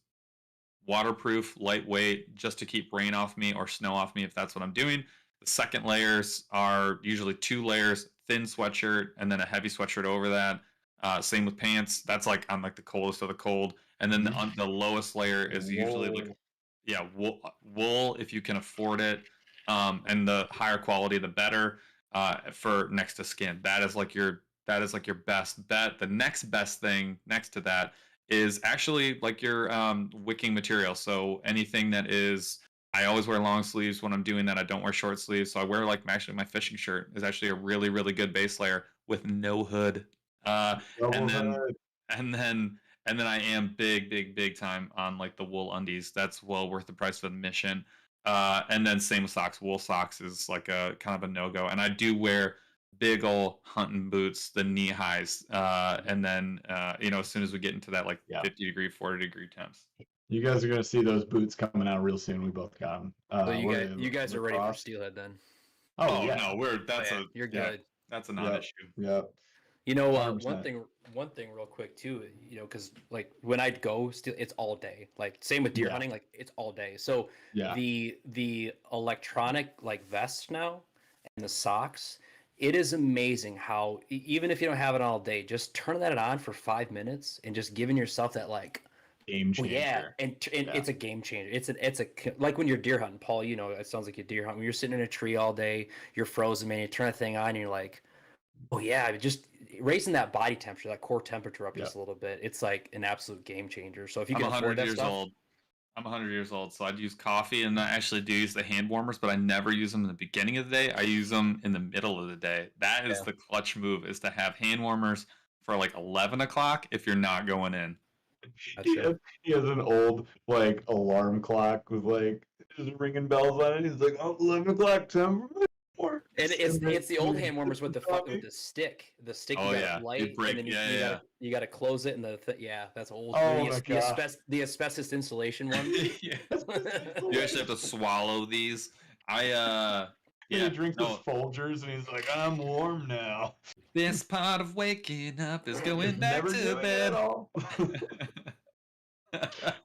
waterproof, lightweight, just to keep rain off me or snow off me if that's what I'm doing. The second layers are usually 2 layers, thin sweatshirt, and then a heavy sweatshirt over that. Same with pants. That's like on like the coldest of the cold. And then the lowest layer is usually like wool if you can afford it. And the higher quality, the better. For next to skin, that is like your best bet. The next best thing next to that is actually like your wicking material. So anything that is, I always wear long sleeves when I'm doing that. I don't wear short sleeves. So I wear like actually my fishing shirt is actually a really, really good base layer with no hood. And then I am big time on like the wool undies. That's well worth the price of admission. And then same with socks. Wool socks is like a kind of a no-go. And I do wear big old hunting boots, the knee highs. And then, as soon as we get into that like 50-degree, 40-degree temps. You guys are going to see those boots coming out real soon. We both got them. So you guys are ready for steelhead then? Oh yeah. No, you're good. That's a non-issue. Yep. One thing real quick too, because like when I go it's all day. Like same with deer hunting, like it's all day. So the electronic like vests now and the socks, it is amazing how even if you don't have it all day, just turning that on for 5 minutes and just giving yourself that like game changer. It's a game changer. It's a like when you're deer hunting, Paul. It sounds like you're deer hunting. When you're sitting in a tree all day, you're frozen, man. You turn that thing on, and you're like, oh yeah, just raising that body temperature, that core temperature up just a little bit. It's like an absolute game changer. So if you can afford that stuff. I'm 100 years old, so I'd use coffee, and I actually do use the hand warmers, but I never use them in the beginning of the day. I use them in the middle of the day. That is the clutch move, is to have hand warmers for like 11 o'clock if you're not going in. He has an old like alarm clock with like just ringing bells on it. He's like, 11 o'clock time. And it's the old hand warmers with the stick. The stick you gotta light, and then you gotta close it, and that's old. The asbestos insulation one. You actually have to swallow these. He drinks his Folgers, and he's like, I'm warm now. This part of waking up is going back to bed.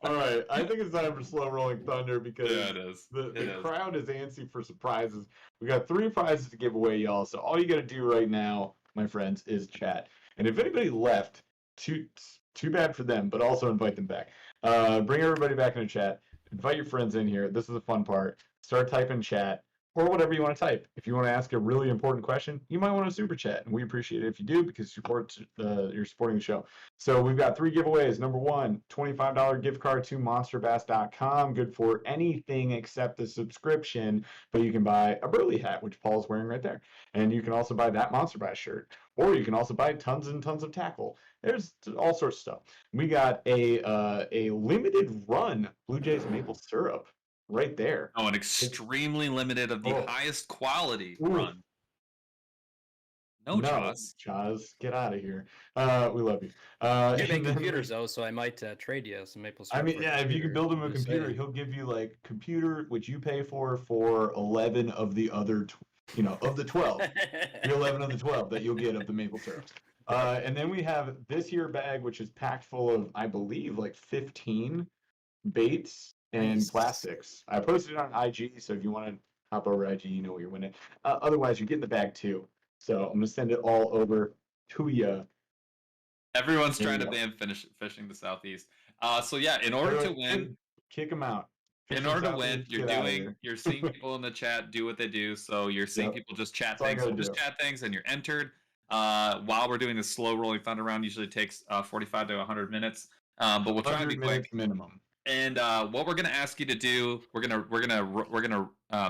All right, I think it's time for slow rolling thunder because Yeah, it is. the crowd is antsy for surprises. We got 3 prizes to give away, y'all. So all you got to do right now, my friends, is chat. And if anybody left, too bad for them, but also invite them back. Bring everybody back into chat. Invite your friends in here. This is the fun part. Start typing chat or whatever you want to type. If you want to ask a really important question, you might want to super chat, and we appreciate it if you do because you're supporting the show. So we've got 3 giveaways. Number 1, $25 gift card to monsterbass.com. Good for anything except the subscription, but you can buy a Burly hat, which Paul's wearing right there. And you can also buy that Monster Bass shirt, or you can also buy tons and tons of tackle. There's all sorts of stuff. We got a limited run Blue Jays maple syrup right there. Oh, an extremely limited of the highest quality run. No, Chaz, get out of here. We love you. You make computers though, so I might trade you some maple syrup. I mean, yeah, if you can build him a computer, he'll give you like computer, which you pay for 11 of the other, of the 12. The 11 of the 12 that you'll get of the maple syrup. And then we have this here bag, which is packed full of, I believe, like 15 baits and plastics. I posted it on IG, so if you want to hop over IG, you know what you're winning. Otherwise, you're getting the bag too. So I'm gonna send it all over to you. Everyone's trying to ban fishing the southeast. So yeah, in order to win, kick them out. In order to win, you're seeing people in the chat do what they do. So you're seeing people just chat things. So just chat things, and you're entered. While we're doing this slow rolling thunder round, usually takes 45 to 100 minutes. But we'll try to be quick. Minimum. And what we're gonna ask you to do, we're gonna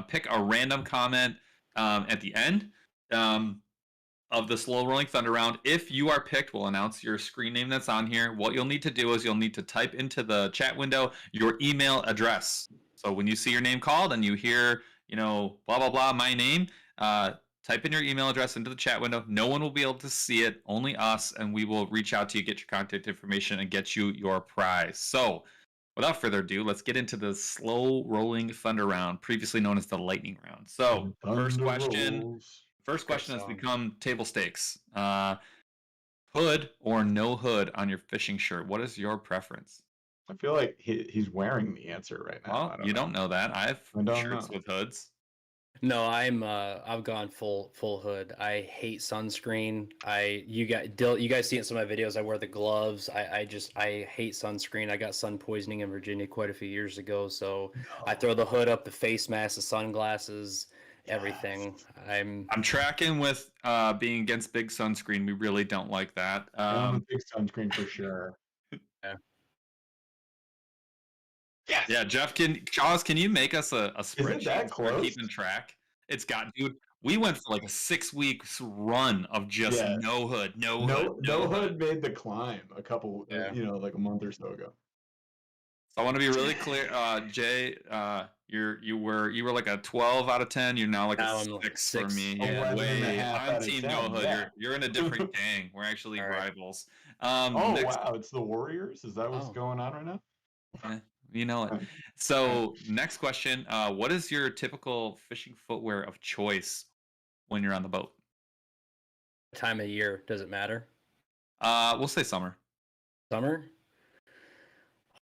pick a random comment at the end of the slow rolling thunder round. If you are picked, we'll announce your screen name that's on here. What you'll need to do is you'll need to type into the chat window your email address. So when you see your name called and you hear, blah blah blah, my name, type in your email address into the chat window. No one will be able to see it, only us, and we will reach out to you, get your contact information, and get you your prize. So without further ado, let's get into the slow rolling thunder round, previously known as the lightning round. So first question has become table stakes. Hood or no hood on your fishing shirt? What is your preference? I feel like he's wearing the answer right now. Well, you don't know that. I have shirts with hoods. No, I've gone full hood. I hate sunscreen. You guys see it in some of my videos. I wear the gloves. I hate sunscreen. I got sun poisoning in Virginia quite a few years ago, so I throw the hood up, the face mask, the sunglasses, everything. I'm tracking with being against big sunscreen. We really don't like that. Big sunscreen for sure. Yeah. Yes. Yeah, Jeff, can you make us a spreadsheet that close? Keeping track? Dude, we went for like a 6 weeks run of just no hood. No hood made the climb a couple, like a month or so ago. So I want to be really clear, Jay. You were like a 12 out of 10. You're now like a 6 for me. I'm team no hood. Yeah. You're in a different gang. We're actually rivals. Wow, it's the Warriors. Is that what's going on right now? You know it. So next question, what is your typical fishing footwear of choice when you're on the boat? Time of year, does it matter? We'll say summer. Summer?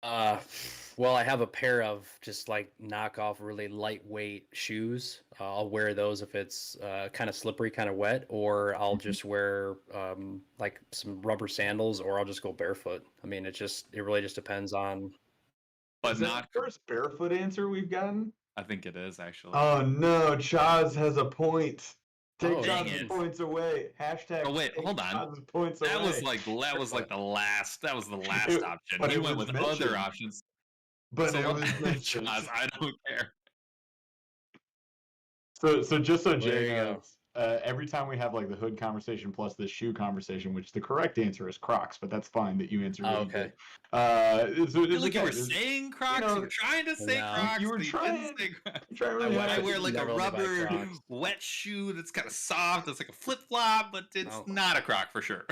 Well, I have a pair of just like knockoff really lightweight shoes. I'll wear those if it's kind of slippery, kind of wet, or I'll just wear like some rubber sandals, or I'll just go barefoot. I mean, it really just depends on. But not the first barefoot answer we've gotten? I think it is actually. Oh no, Chaz has a point. Take Chaz's points away. Hashtag. Oh wait, hold on. Chaz's points away. That was the last option. He went with other options. But it was mentioned. Chaz, I don't care. So just so Jay knows, every time we have like the hood conversation plus the shoe conversation, which the correct answer is Crocs, but that's fine that you answered. Okay. I feel like you were saying Crocs. You were trying to say Crocs. You were trying. I wear like a rubber wet shoe that's kind of soft. It's like a flip flop, but it's not a Croc for sure.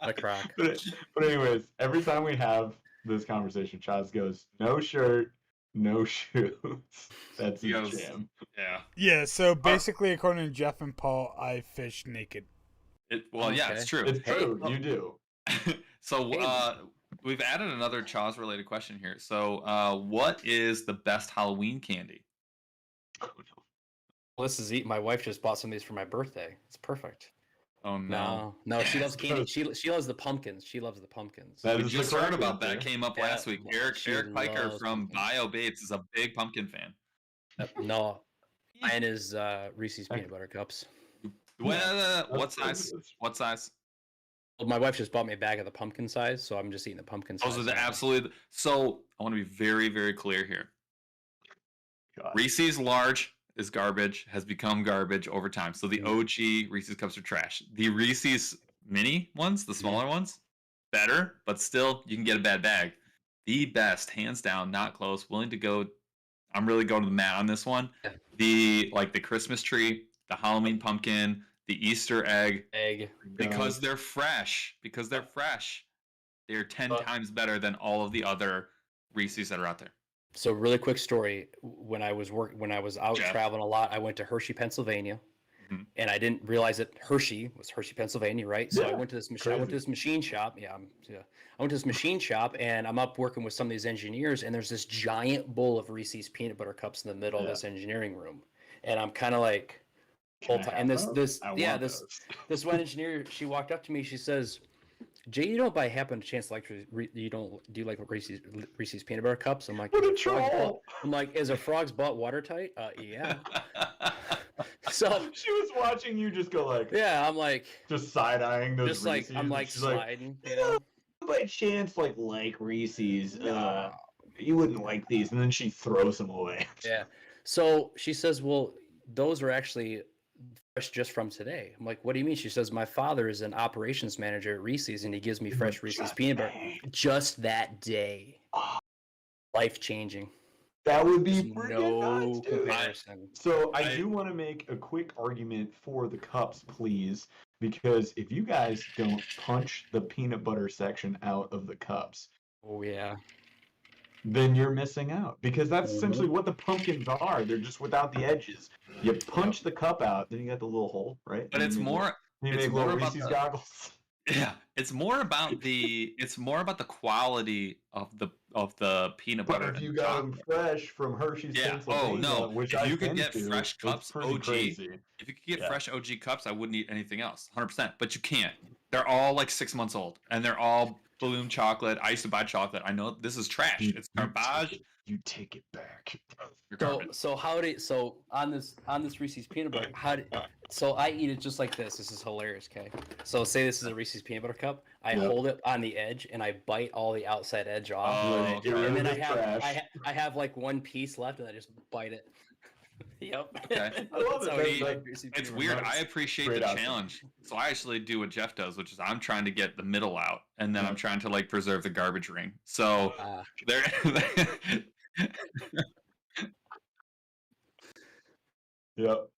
A Croc. But anyways, every time we have this conversation, Chaz goes, "No shirt, no shoes." That's his jam. Yeah. Yeah. So basically, according to Jeff and Paul, I fish naked. Yeah, it's true. It's true. You do. So we've added another Chaws related question here. So, what is the best Halloween candy? Well, this is my wife just bought some of these for my birthday. It's perfect. Oh no. No, she loves candy. She loves the pumpkins. She loves the pumpkins. That We is just the heard correct about that. answer. Came up Yeah, last week. Eric she Piker loves from pumpkins. Bio Bates is a big pumpkin fan. No, mine is Reese's peanut butter cups. What size? What size? Well, my wife just bought me a bag of the pumpkin size, so I'm just eating the pumpkin size. Those are the now. absolute. So I want to be very, very clear here. God. Reese's large is garbage, has become garbage over time. So the OG Reese's cups are trash. The Reese's mini ones, the smaller ones, better, but still you can get a bad bag. The best, hands down, not close, willing to go. I'm really going to the mat on this one. The Christmas tree, the Halloween pumpkin, the Easter egg, because they're fresh. Because they're fresh, they're 10 times better than all of the other Reese's that are out there. So really quick story. When I was out Jeff. traveling a lot, I went to Hershey, Pennsylvania, and I didn't realize that Hershey was Hershey, Pennsylvania, right? So Yeah, I went to this machine shop. I went to this machine shop, and I'm up working with some of these engineers, and there's this giant bowl of Reese's peanut butter cups in the middle of this engineering room, and I'm kind of like, and this one engineer, she walked up to me, she says, Jay, you don't by happen to chance like do you like Reese's peanut butter cups? I'm like, What a troll! I'm like, is a frog's butt watertight? Yeah. So she was watching you just go like, yeah, I'm like, just side eyeing those. just like Reese's, I'm like she's sliding. you know, by chance like Reese's, you wouldn't like these, and then she throws them away. Yeah. So she says, well, those are actually fresh just from today. I'm like, what do you mean? She says, my father is an operations manager at Reese's, and he gives me fresh Reese's peanut butter just that day. Life changing. That would be There's freaking nuts, dude. comparison. So I do want to make a quick argument for the cups, please, because if you guys don't punch the peanut butter section out of the cups, Oh yeah. then you're missing out, because that's essentially what the pumpkins are. They're just without the edges. You punch the cup out, then you got the little hole, right? But it's more. You It's make more little about Reese's the, goggles. yeah. It's more about the quality of the peanut But butter. if you and got them chocolate. fresh from Hershey's, Yeah. Oh Pennsylvania, no. which If I've you could been get to, fresh it's cups pretty OG, crazy. if you could get Yeah. fresh OG cups, I wouldn't eat anything else. 100%. But you can't. They're all like 6 months old, and they're all balloon chocolate. I used to buy chocolate. I know this is trash. It's garbage. You take it back. You're So garbage. so on this Reese's peanut butter, so I eat it just like this. This is hilarious, okay? So say this is a Reese's peanut butter cup. I hold it on the edge and I bite all the outside edge off. Oh, Get rid And of then the trash. I have like one piece left and I just bite it. Yep. Okay. I love That's it. how I That's eat like- my Reese's It's peanut weird. butter I cups. appreciate Straight the out. challenge. So I actually do what Jeff does, which is I'm trying to get the middle out, and then I'm trying to like preserve the garbage ring. So there. Yep.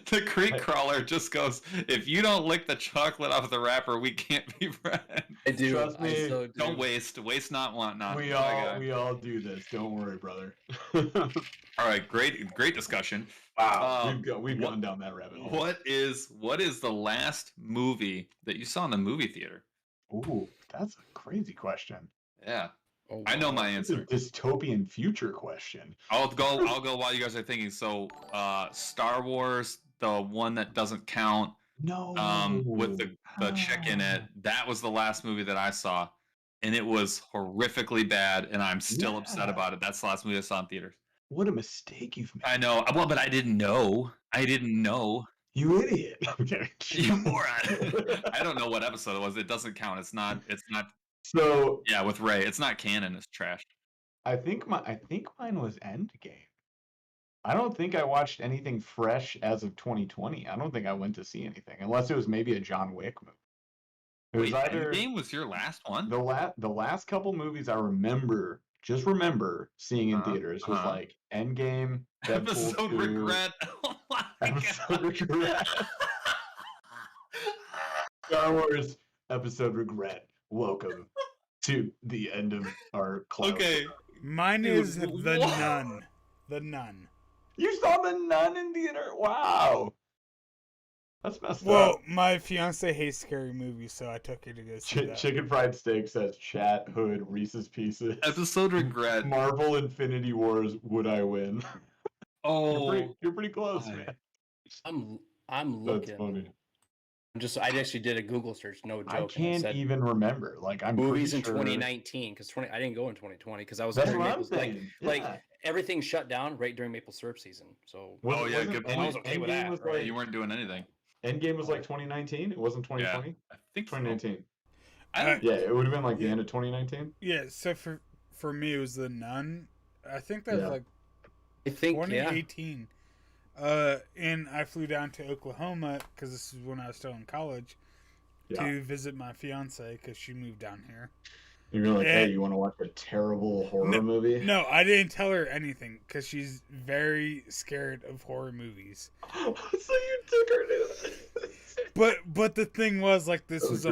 The creek crawler just goes, if you don't lick the chocolate off the wrapper, we can't be friends. I do. Trust I me, so do. Don't waste not, want not. We My guy. all do this. Don't worry, brother. All right, great discussion. Wow, we've gone down that rabbit hole. What is the last movie that you saw in the movie theater? Ooh, that's a crazy question. Yeah, Oh, I know wow. my It's a answer. dystopian future question. I'll go while you guys are thinking. So, Star Wars, the one that doesn't count, No. with the chick in it. That was the last movie that I saw, and it was horrifically bad, and I'm still upset Yeah. about it. That's the last movie I saw in theaters. What a mistake you've made. I know. Well, but I didn't know. You idiot. Okay. You moron. I don't know what episode it was. It doesn't count. It's not. So Yeah, with Ray, it's not canon. It's trash. I think mine was Endgame. I don't think I watched anything fresh as of 2020. I don't think I went to see anything, unless it was maybe a John Wick movie. It was Wait, either Endgame was your last one? the last couple movies I remember seeing in theaters was like Endgame, Deadpool Episode 2, regret. Oh my Episode god. Regret, Star Wars Episode Regret. Welcome to the end of our club. Okay. Mine Dude, is The what? Nun. The Nun. You saw The Nun in theater? Wow. That's messed Well, up. my fiance hates scary movies, so I took her to go see that. Chicken fried steak says chat hood Reese's Pieces. Episode regret. Marvel Infinity Wars. Would I win? Oh, You're pretty close, my. man. I'm That's looking. funny. I actually did a Google search, no joke. I can't even remember. Like I'm movies in pretty sure... 2019 because I didn't go in 2020 because I was That's during what I'm Maple, saying. like Yeah. everything shut down right during maple syrup season. So Oh, yeah, good point. I was okay with that. Right? You weren't doing anything. Endgame was like 2019. It wasn't 2020. Yeah, I think so. 2019. Yeah, it would have been like the end of 2019. Yeah, so for me it was The Nun. I think that was like I think 2018. And I flew down to Oklahoma because this is when I was still in college to visit my fiance because she moved down here. You're like, hey, you want to watch a terrible horror movie? No, I didn't tell her anything because she's very scared of horror movies. So you took her to that. But the thing was, like, this was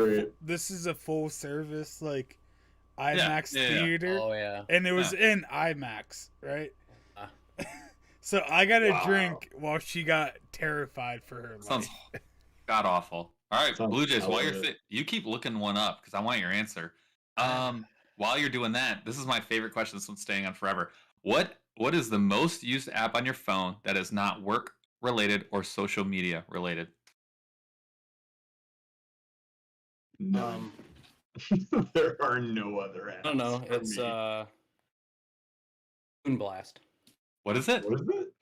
is a full service like IMAX theater. Oh yeah. And it was in IMAX, right? So I got a drink while she got terrified for her life. Sounds god awful. All right, Sounds Blue Jays. While you keep looking one up because I want your answer. While you're doing that, this is my favorite question. This one's staying on forever. What is the most used app on your phone that is not work related or social media related? No. There are no other apps. I don't know. It's Moon Blast. What is it? What is it?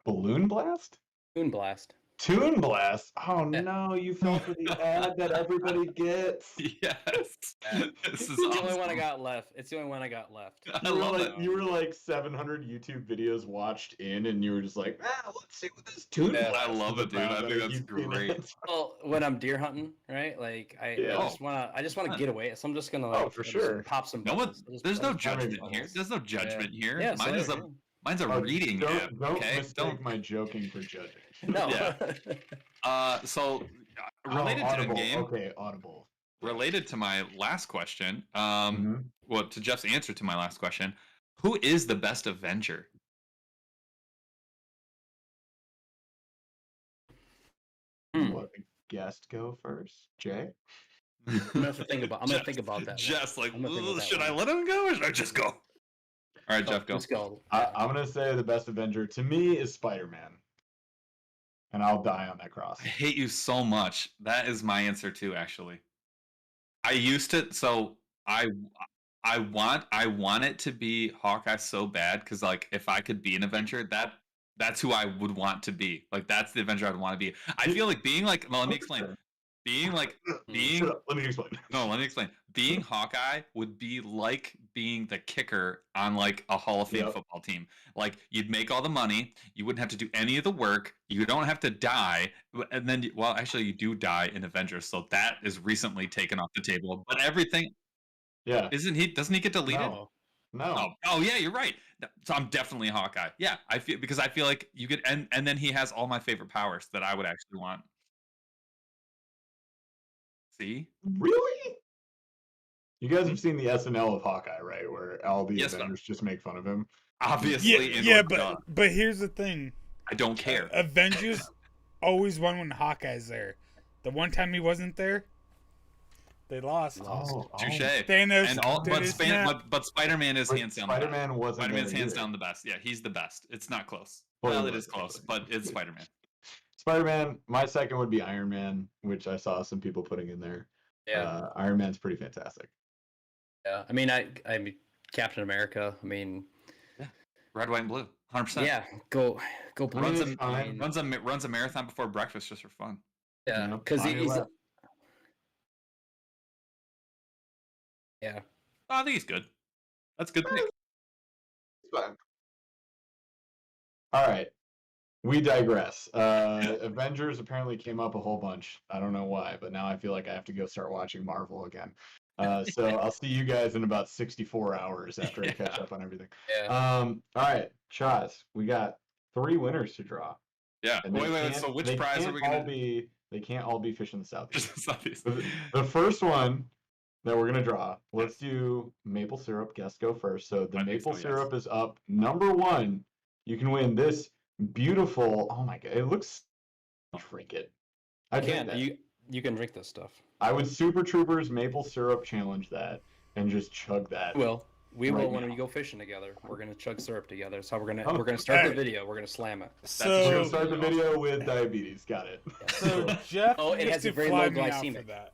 Balloon Blast? Moon Blast. Toon Blast? Oh no, you fell for the ad that everybody gets. Yes. This is It's the only awesome. one I got left. It's the only one I got left. I love it. You were like 700 YouTube videos watched in, and you were just like, let's see what this Toon Blast I love it, is dude. about. I think that's You've seen great. it. Well, when I'm deer hunting, right? Like I just wanna get away. So I'm just gonna like for sure. pop some. No one. buttons. Just There's no play- judgment here. There's no judgment here. Yeah, Mine's a reading app. Don't Okay. mistake my joking for judging. No. Yeah. So related to Audible. Endgame, Okay, Audible. related to my last question, Mhm. well, to Jeff's answer to my last question, who is the best Avenger? Let the guest go first. Jay? I'm gonna have to think about. I'm gonna think about that. Jeff's like, I'm gonna think about that should I one. let him go or should I just go? All right, Jeff, go. Let's go. I'm going to say the best Avenger to me is Spider-Man. And I'll die on that cross. I hate you so much. That is my answer too, actually. I used to, so I want it to be Hawkeye so bad because like if I could be an Avenger, that's who I would want to be. Like that's the Avenger I'd want to be. I feel like being like, well, let me explain. Let me explain. Being Hawkeye would be like being the kicker on like a Hall of Fame football team. Like you'd make all the money, you wouldn't have to do any of the work, you don't have to die, and then well, actually, you do die in Avengers, so that is recently taken off the table. But everything, doesn't he get deleted? No. Oh yeah, you're right. So I'm definitely Hawkeye. Yeah, I feel like you could, and then he has all my favorite powers that I would actually want. See? Really? You guys have seen the SNL of Hawkeye, right? Where all the Avengers just make fun of him. Obviously. But here's the thing. I don't care. Avengers always won when Hawkeye's there. The one time he wasn't there, they lost. Touche. Thanos And did his snap. but Spider-Man is hands down. Spider-Man wasn't. Spider-Man's there hands either. down the best. Yeah, he's the best. It's not close. Well, Well, it is close, but it's Spider-Man. Spider-Man. My second would be Iron Man, which I saw some people putting in there. Yeah. Iron Man's pretty fantastic. Yeah. I mean, I mean, Captain America. I mean, Red, white, and blue. 100%. yeah. Go blue. Runs a marathon before breakfast just for fun. Yeah, because he's. Yeah. Oh, I think he's good. That's a good pick. Fine. All right. We digress. Avengers apparently came up a whole bunch. I don't know why, but now I feel like I have to go start watching Marvel again. So I'll see you guys in about 64 hours after I catch up on everything. Yeah. All right, Chaz, we got 3 winners to draw. Yeah. And Wait. So which prize are we gonna? They can't all be fish in the southeast. Southeast. The first one that we're gonna draw. Let's do maple syrup. Guest go first. So the maple syrup is up. Number 1. You can win this beautiful. Oh my god! It looks. Shrink it. I You can. that. You can drink this stuff. I would Super Troopers maple syrup challenge that and just chug that. Well, we Right will when now. we go fishing together. We're gonna chug syrup together. So we're Oh. gonna start the Alright. video. We're gonna slam it. We're So, gonna start the video with diabetes. Got it. so Jeff Oh, it used has a to very fly low me out glycemic. for that.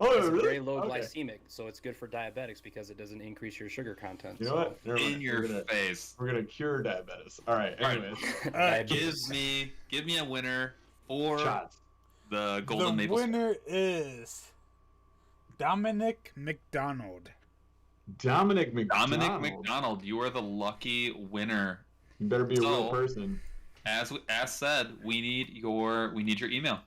Oh, It's really? very low Okay. glycemic, so it's good for diabetics because it doesn't increase your sugar content. You know so- what? Never mind. In your We're gonna- face. We're gonna cure diabetes. All right. All right. Anyways, Diabetes. Give me a winner for shots. the golden The maple syrup. winner is Dominic McDonald. Dominic McDonald. Dominic McDonald, you are the lucky winner. You better be a real So- person. As said, we need your email.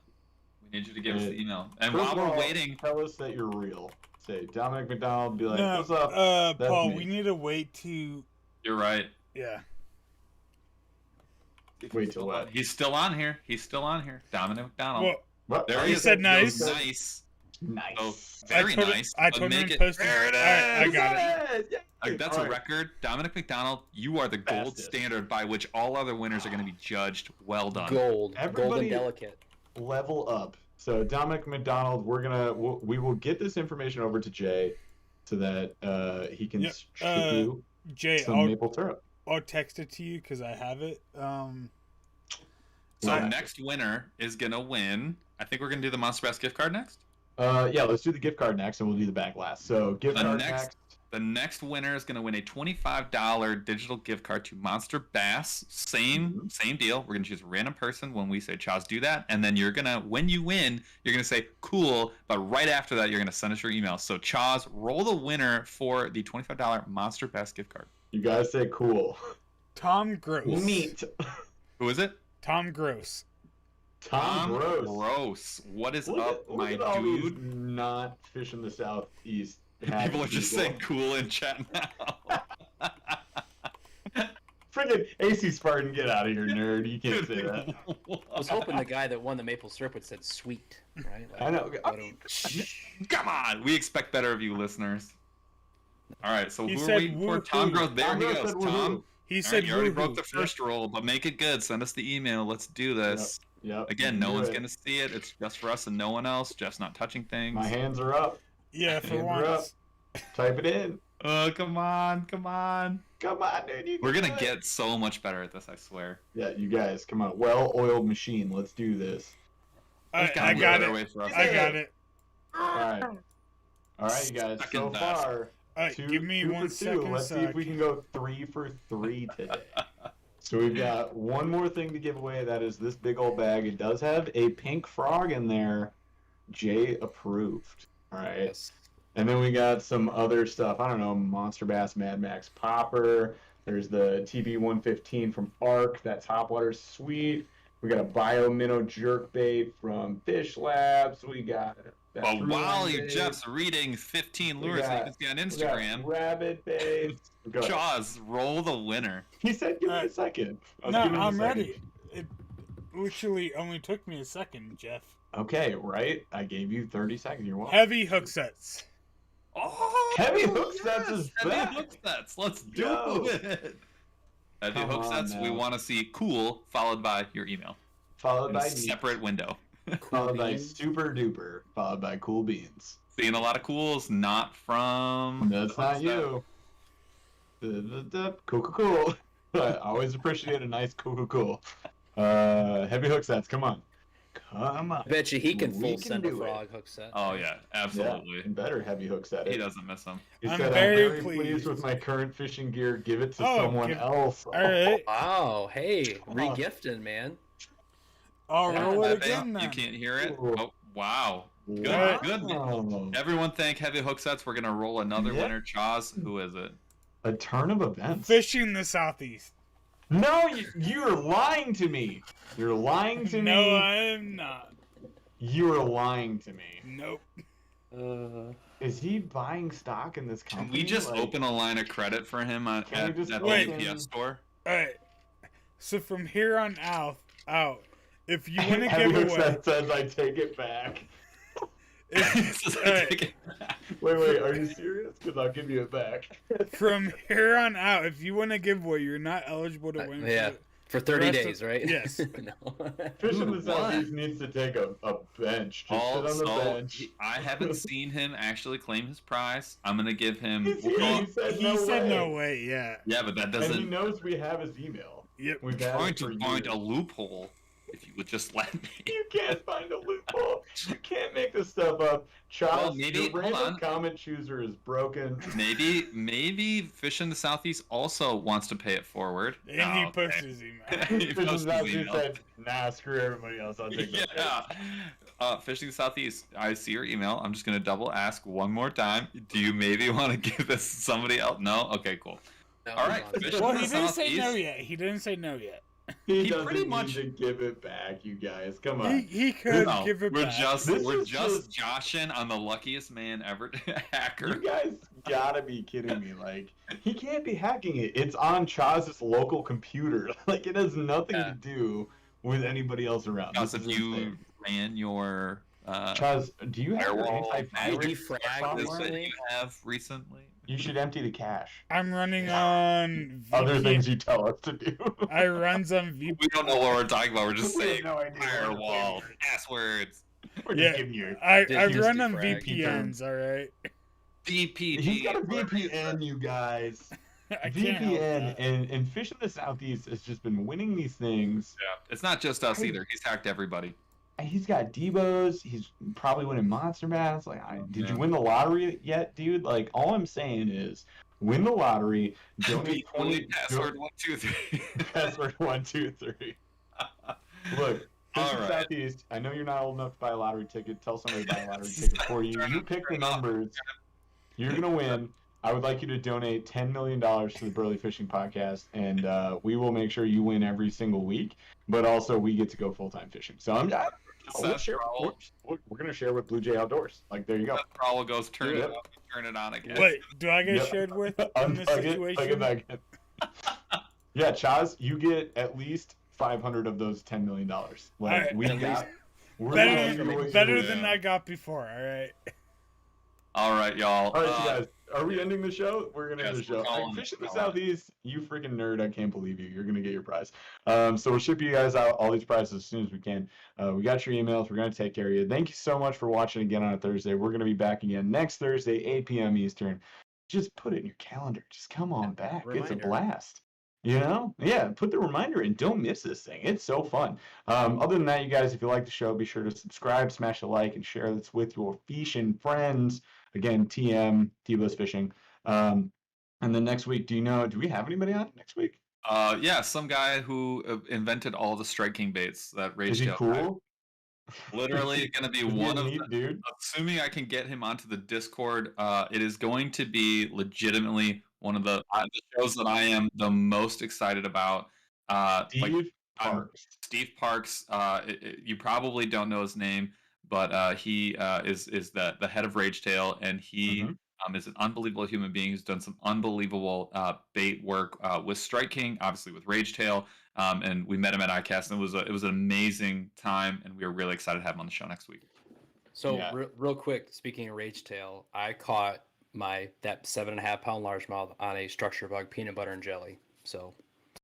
We need you to give us the email. And First while of we're all, waiting, tell us that you're real. Say Dominic McDonald. Be like, No, what's up? That's Paul, me. we need to wait to. you're right. Yeah. Wait till what? He's still on here. Dominic McDonald. Well, What? there he is. said nice. Nice. Nice. Oh, very I told nice. I but told him make to it. post it. There it Alright, I is. got it. Yay! That's All a right. record. Dominic McDonald, you are the gold Fastest. standard by which all other winners are going to be judged. Well done. Gold, Everybody- golden delicate. Level up. So Dominic McDonald, we will get this information over to Jay, so that he can Yeah, ship you Jay, some maple syrup. I'll text it to you because I have it. So Yeah. next winner is going to win. I think we're going to do the MonsterBass gift card next. Yeah, let's do the gift card next, and we'll do the back last. So gift The card next- next. The next winner is going to win a $25 digital gift card to Monster Bass. Same deal. We're going to choose a random person when we say, Chaz, do that. And then you're going to, when you win, you're going to say, cool. But right after that, you're going to send us your email. So, Chaz, roll the winner for the $25 Monster Bass gift card. You guys say cool. Tom Gross. Meat. Who is it? Tom Gross. Tom Gross. Gross. What is Look up, at my all these dude? not fish in the southeast. People are just saying cool in chat now. Friggin' AC Spartan, get out of here, nerd. You can't say that. I was hoping the guy that won the maple syrup would said sweet, right? Like, I know. what a- Come on. We expect better of you, listeners. All right, so He who are said we waiting for? woohoo. Tom Gross. There Tom he Gross goes. said Tom. woohoo. He All said right, you already woohoo. broke the first roll, but make it good. Send us the email. Let's do this. Yep. Again, no do one's it. gonna see it. It's just for us and no one else. Jeff's not touching things. My hands are up. Yeah, for Hands are up. once. Type it in. Oh, come on. Come on, dude. You We're can gonna do it. get so much better at this, I swear. Yeah, you guys, come on. Well-oiled machine. Let's do this. I Gotta be a got better it. way for us I to do got it. All right. All right, you guys. Second So best. far, All right, two, give me two one for two. second. Let's see if we can go 3 for 3 today. So we've got one more thing to give away. That is this big old bag. It does have a pink frog in there. Jay approved. All right. Yes. And then we got some other stuff. I don't know, Monster Bass Mad Max Popper. There's the TB115 from Arc. That topwater's sweet. We got a Bio Minnow Jerkbait from Fish Labs. We got that But True while Line you bait. Jeff's reading 15 We lures that you got- can see on We got Instagram, Rabbit bait. Go ahead. Jaws, roll the winner. He said, "Give me a Alright. second." I was No, giving him a I'm second. ready. It literally only took me a second, Jeff. Okay, right. I gave you 30 seconds. You're welcome. Heavy hook sets. Oh, Heavy hook sets is heavy back. hook sets. Let's do Yo. it. Heavy Come hook on sets. now. We want to see cool followed by your email Followed in a by separate window. Followed by beans. Super Duper. Followed by Cool Beans. Seeing a lot of cools, not from. That's not you. Cool. I always appreciate a nice cool. Heavy hook sets. Come on. Come on. I bet you he can We full can send a do it. frog hook set. Oh yeah, absolutely. Yeah, and better heavy hook set. He doesn't miss them. He I'm said, very I'm very pleased. pleased with my current fishing gear. Give it to Oh, someone give- else. All right. Wow, hey, regifting, man. I'll Yeah, roll it Pepe, again then. you can't hear it. Ooh. Oh wow. Good, Wow. good. Everyone thank Heavy Hook Sets. We're gonna roll another Yeah. winner. Chaz, who is it? A turn of events. Fishing the southeast. No, you're lying to me. You're lying to No, me. I am not. You're lying to me. Nope. Is he buying stock in this Can company? we just Like, open a line of credit for him Can we at just the Wait. UPS store? All right. So from here on out, if you want to Heavy give Hook away, Set says I take it back. if, all right, Wait, are you serious? Because I'll give you it back. from here on out, if you want to give away, you're not eligible to win Yeah. For 30 rest of- days, right? yes. No. Fish in the What? Southeast needs to take a bench. Just sit on the bench. I haven't seen him actually claim his prize. I'm gonna give him. He's here. He said He no said way. no way. Yeah. Yeah, but that And he doesn't. knows we have his email. Yep. We've had Trying it for to find years. a loophole. If you would just let me. You can't find a loophole. You can't make this stuff up. Charles, maybe- your hold random on. comment chooser is broken. Maybe Fish in the Southeast also wants to pay it forward. And Oh, he okay. pushed his email. He Fish in the posted his Southeast email. said, nah, screw everybody else. I'll take that. Yeah. Fishing Southeast, I see your email. I'm just gonna double ask one more time. Do you maybe want to give this to somebody else? No? Okay, cool. No, All right, no. Fish Well, in he the didn't say no Southeast. yet. He didn't say no yet. He pretty doesn't much- need to give it back, you guys. Come on. He could No, give it we're back. just This we're is just joshing on the luckiest man ever hacker. You guys gotta be kidding me. Like, he can't be hacking it. It's on Chaz's local computer. Like, it has nothing Yeah. to do with anybody else around. Because This if is you insane. ran your Chaz, do you have your firewall anti-virus defrag software? that recently? you have recently. You should empty the cache. I'm running on Other VPN. things you tell us to do. I runs on VPN. We don't know what we're talking about. We're just We have saying no idea what we're firewall, saying. passwords, We're Yeah. just giving you. I Just run on defrag. VPNs. All right. VPG. He's got a VPN, you guys. I can't help VPN that. and Fish in the Southeast has just been winning these things. Yeah, it's not just us either. He's hacked everybody. He's got Devos. He's probably winning Monster Bass. Like, did you win the lottery yet, dude? Like, all I'm saying is, win the lottery. Donate 20. Password 123. Password 123. Look, Fish All in the right. Southeast. I know you're not old enough to buy a lottery ticket. Tell somebody to buy a lottery ticket for you. You pick the numbers. You're gonna win. I would like you to donate $10 million to the Burly Fishing Podcast, and we will make sure you win every single week. But also, we get to go full-time fishing. So we'll share, we're gonna share with Blue Jay Outdoors. Like, there you go. Prowl goes turn it Yep. off, turn it on again. Wait, do I get Yep. shared with in this Unplug it, situation? plug it back in. Yeah, Chaz, you get at least 500 of those $10 million. Like, Alright, we at got. least. We're Better, gonna do better it. than I got before. All right. All right, y'all. All right, you guys. Are we ending the show? We're gonna end the Yes, show. we're calling Fish in it. the Call it. Southeast, you freaking nerd! I can't believe you. You're gonna get your prize. So we'll ship you guys out all these prizes as soon as we can. We got your emails. We're gonna take care of you. Thank you so much for watching again on a Thursday. We're gonna be back again next Thursday, 8 p.m. Eastern. Just put it in your calendar. Just come on back. It's a Reminder. blast. You know? Yeah, put the reminder in. Don't miss this thing. It's so fun. Other than that, you guys, if you like the show, be sure to subscribe, smash a like, and share this with your fishing friends. Again, TM, T-Less Fishing. And then next week, do we have anybody on next week? Yeah, some guy who invented all the striking baits that Rage Is he Tail cool? had. Literally gonna be Is he a one of neat the, dude? assuming I can get him onto the Discord, it is going to be legitimately one of the shows that I am the most excited about. Steve I'm- Parks. Steve Parks, you probably don't know his name, but he is the head of Rage Tail, and he Mhm. is an unbelievable human being who's done some unbelievable bait work with Strike King, obviously with Rage Tail, and we met him at ICAST, and it was an amazing time, and we are really excited to have him on the show next week. So Yeah. real quick, speaking of Rage Tail, I caught that 7.5 pound largemouth on a structure bug, peanut butter and jelly. So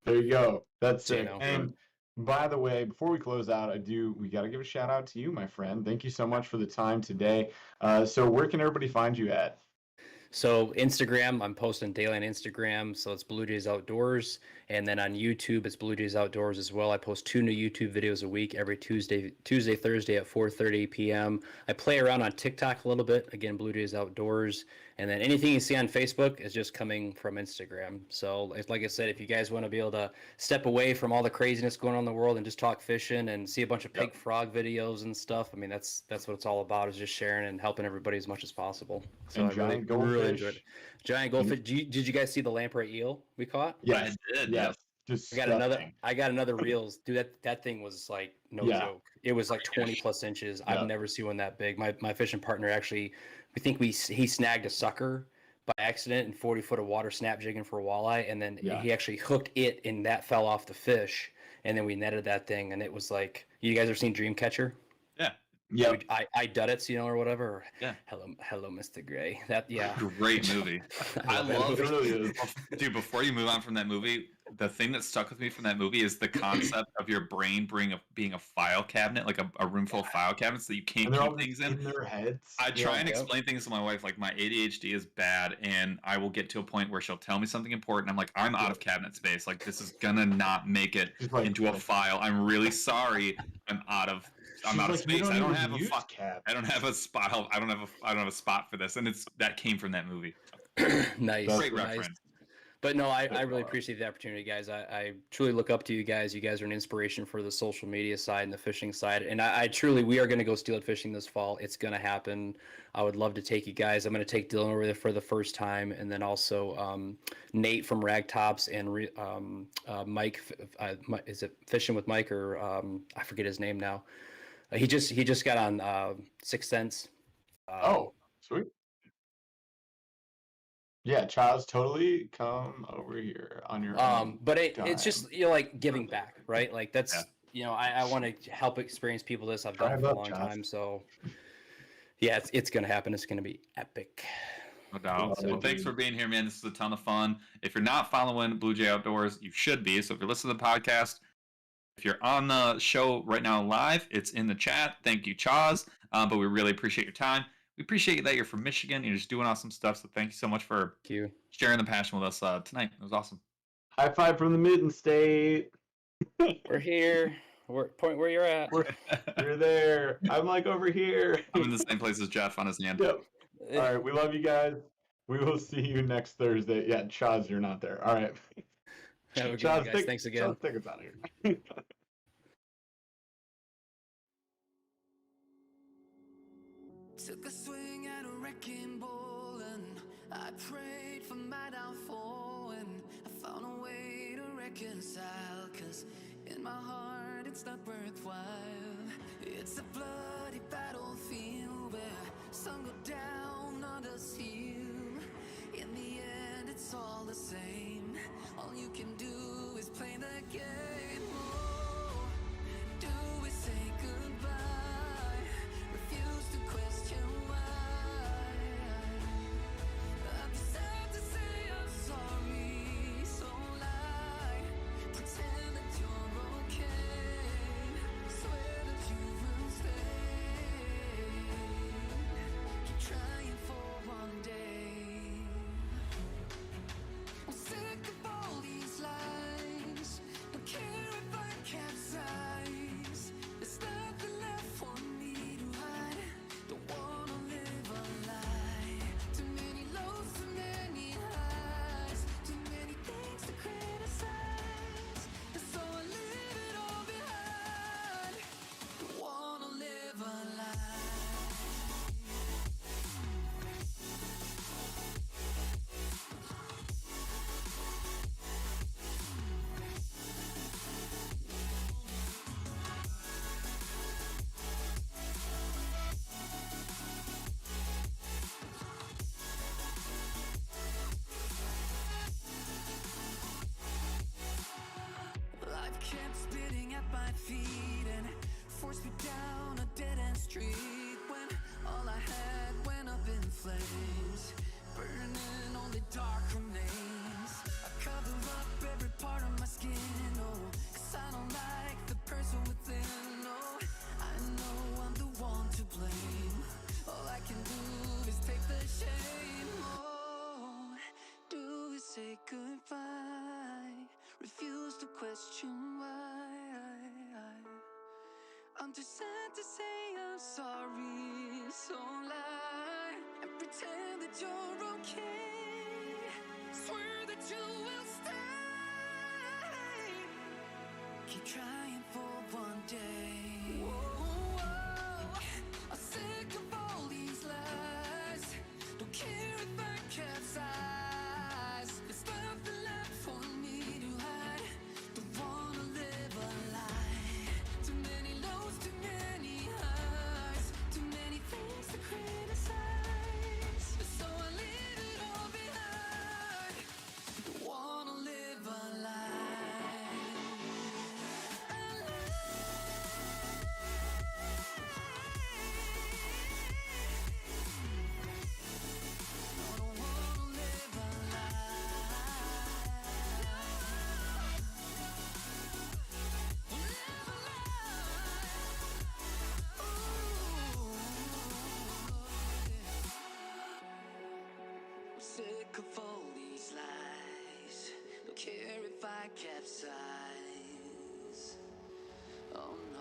There you go. That's So, you it. know. And by the way, before we close out, we got to give a shout out to you, my friend. Thank you so much for the time today. So where can everybody find you at? So Instagram, I'm posting daily on Instagram. So it's Blue Jays Outdoors. And then on YouTube, it's Blue Jays Outdoors as well. I post 2 new YouTube videos a week every Tuesday, Thursday at 4:30 p.m. I play around on TikTok a little bit. Again, Blue Jays Outdoors. And then anything you see on Facebook is just coming from Instagram. So like I said, if you guys want to be able to step away from all the craziness going on in the world and just talk fishing and see a bunch of pig frog videos and stuff, I mean, that's what it's all about, is just sharing and helping everybody as much as possible. So And I giant really goldfish. enjoyed it. Giant goldfish. Did you guys see the lamprey eel we caught? Yes. I did, Yes. I got another reels. Dude, that thing was like no Yeah. joke. It was like 20 plus inches. Yeah. I've never seen one that big. My fishing partner actually, he snagged a sucker by accident in 40 foot of water, snap jigging for a walleye, and then Yeah. he actually hooked it, and that fell off the fish, and then we netted that thing, and it was like, you guys ever seen Dreamcatcher? Yeah. Dude, I Duddits, or whatever. Or, Yeah. Hello, Mr. Gray. That, yeah. Great movie. I love that love movie. It really is. Dude, before you move on from that movie, the thing that stuck with me from that movie is the concept of your brain being a file cabinet, like a room full of file cabinets that you can't And they're keep all things in their heads. I try and Yep. explain things to my wife, like my ADHD is bad, and I will get to a point where she'll tell me something important. I'm like, I'm out of cabinet space. Like, this is gonna not make it She's like, into a file. I'm really sorry. I'm out of space. I don't have a I don't have a spot. I don't have a spot for this, and that came from that movie. Nice. Great nice. reference. But no, I really appreciate the opportunity, guys. I truly look up to you guys. You guys are an inspiration for the social media side and the fishing side. And I truly, we are going to go steelhead fishing this fall. It's going to happen. I would love to take you guys. I'm going to take Dylan over there for the first time. And then also Nate from Ragtops and Mike. Is it Fishing with Mike or I forget his name now. He just got on Sixth Sense. Oh, sweet. Yeah, Chaz, totally come over here on your own. But it's just, like giving back, right? Like that's, I want to help experience people this. I've done it for a long time. So yeah, it's going to happen. It's going to be epic. No doubt. Well, thanks for being here, man. This is a ton of fun. If you're not following Blue Jay Outdoors, you should be. So if you're listening to the podcast, if you're on the show right now live, it's in the chat. Thank you, Chaz. But we really appreciate your time. We appreciate that you're from Michigan. You're just doing awesome stuff. So thank you so much for sharing the passion with us tonight. It was awesome. High five from the Mitten State. We're here. Point where you're at. You're there. I'm like over here. I'm in the same place as Jeff on his hand. Yep. All right. We love you guys. We will see you next Thursday. Yeah, Chaz, you're not there. All right. Have a good one, guys. Thanks again. Chaz, take us out of here. Took a swing at a wrecking ball and I prayed for my downfall, and I found a way to reconcile, 'cause in my heart it's not worthwhile. It's a bloody battlefield where some go down, others heal. In the end it's all the same. All you can do is play the game. Oh, do we say goodbye? Refuse to question why. I'm sad to say I'm sorry, so lie. Pretend that you're okay. Swear that you will stay. Keep trying for one day. I'm sick of all these lies. Don't care if I capsize. There's nothing left for me to hide. Don't wanna live a lie. Too many lows, too many highs. Too many things to criticize. And so I leave it all behind. Don't wanna live a lie. Life kept spitting at my feet and forced me down a dead-end street, when all I had went up in flames, burning only dark remains. I cover up every part of my skin, oh, 'cause I don't like the person within, oh. I know I'm the one to blame. All I can do is take the shame. Oh, do we say goodbye? Refuse to question why. I'm too sad to say I'm sorry, so lie and pretend that you're okay. Swear that you will stay. Keep trying for one day. Whoa, I'm sick of all these lies. Don't care if I capsize. There's nothing left for me to hide. Don't wanna live a lie. Too many lows, too many highs. Too many things to criticize. So I leave it all behind. Don't wanna live a lie. A lie. wreck of all these lies. Don't care if I capsize. Oh no.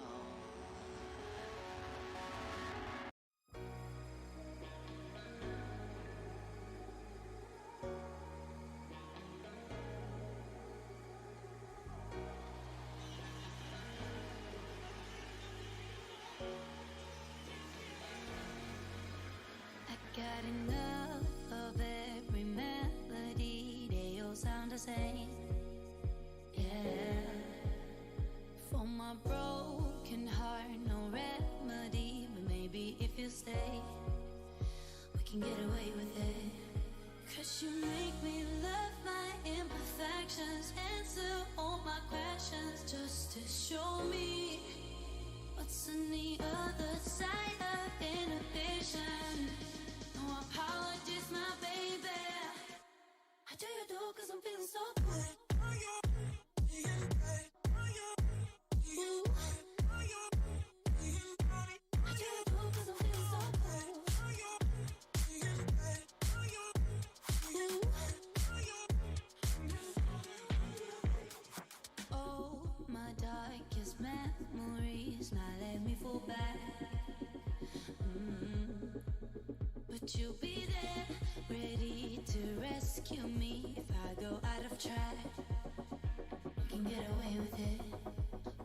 Got enough of every melody, they all sound the same. Yeah. For my broken heart, no remedy, but maybe if you stay, we can get away with it. 'Cause you make me love my imperfections, answer all my questions, just to show me what's on the other side of inhibition. No apologies, my baby. I do you do 'cause I'm feeling so good. Ooh. I do you do 'cause I'm feeling so good. Ooh. Oh, my darkest memories, now let me fall back. But you'll be there, ready to rescue me if I go out of track. You can get away with it.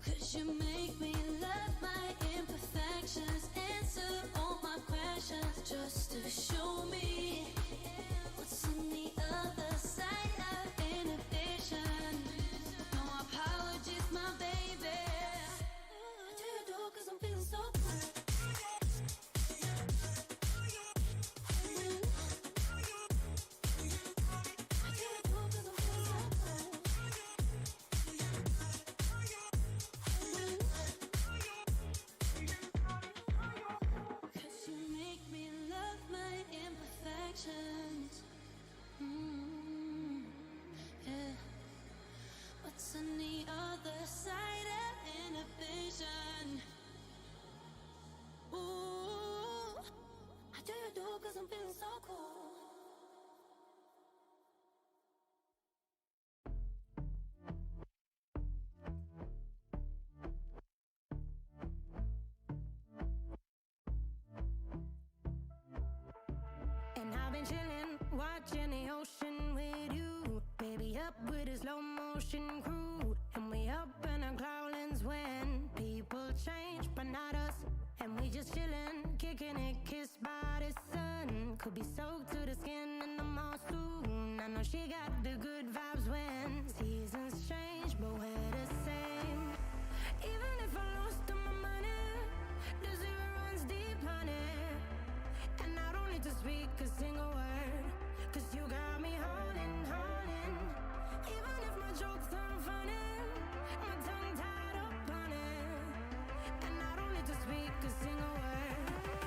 'Cause you make me love my imperfections, answer all my questions, just to show me what's on the other side of inhibition. No apologies, my baby. I do you do 'cause I'm feeling so good. Yeah. What's on the other side of inhibition? Ooh, I do you do 'cause I'm feeling so cool. And I've been chillin', watching the ocean with you. Baby, up with a slow motion crew. And we up in our cloudlands when people change, but not us. And we just chillin', kicking it, kissed by the sun. Could be soaked to the skin in the monsoon. I know she got the good vibes when seasons change, but we're the same. Even if I lost all my money, the zero runs deep, honey. And I don't need to speak a single word, 'cause you got me holding, holding. Even if my jokes aren't funny, my tongue tied up on it. And I don't need to speak a single word,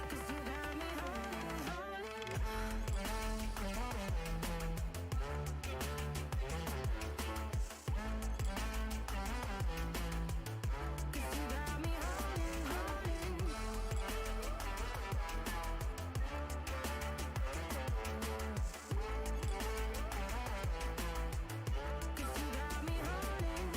'cause you got me holding, holding. 'Cause you got me holding, holding. Cause you got me holding.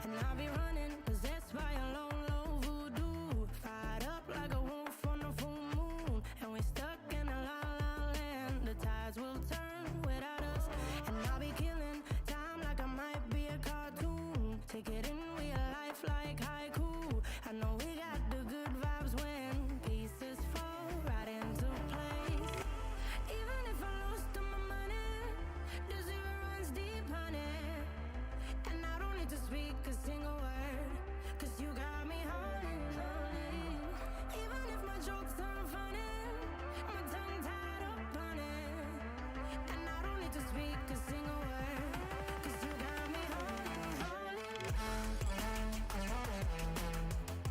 And I'll be running, possessed by a low, low voodoo. Fired up like a wolf on a full moon. And we're stuck in a la la land. The tides will turn without us. And I'll be killing time like I might be a cartoon. Take it in real life like haiku. I know we got the good vibes when pieces fall right into place. Even if I lost all my money, the zero runs deep, honey. And I don't need to speak a single word, 'cause you got me holding, holding. Even if my jokes aren't funny, my tongue tied up on it. And I don't need to speak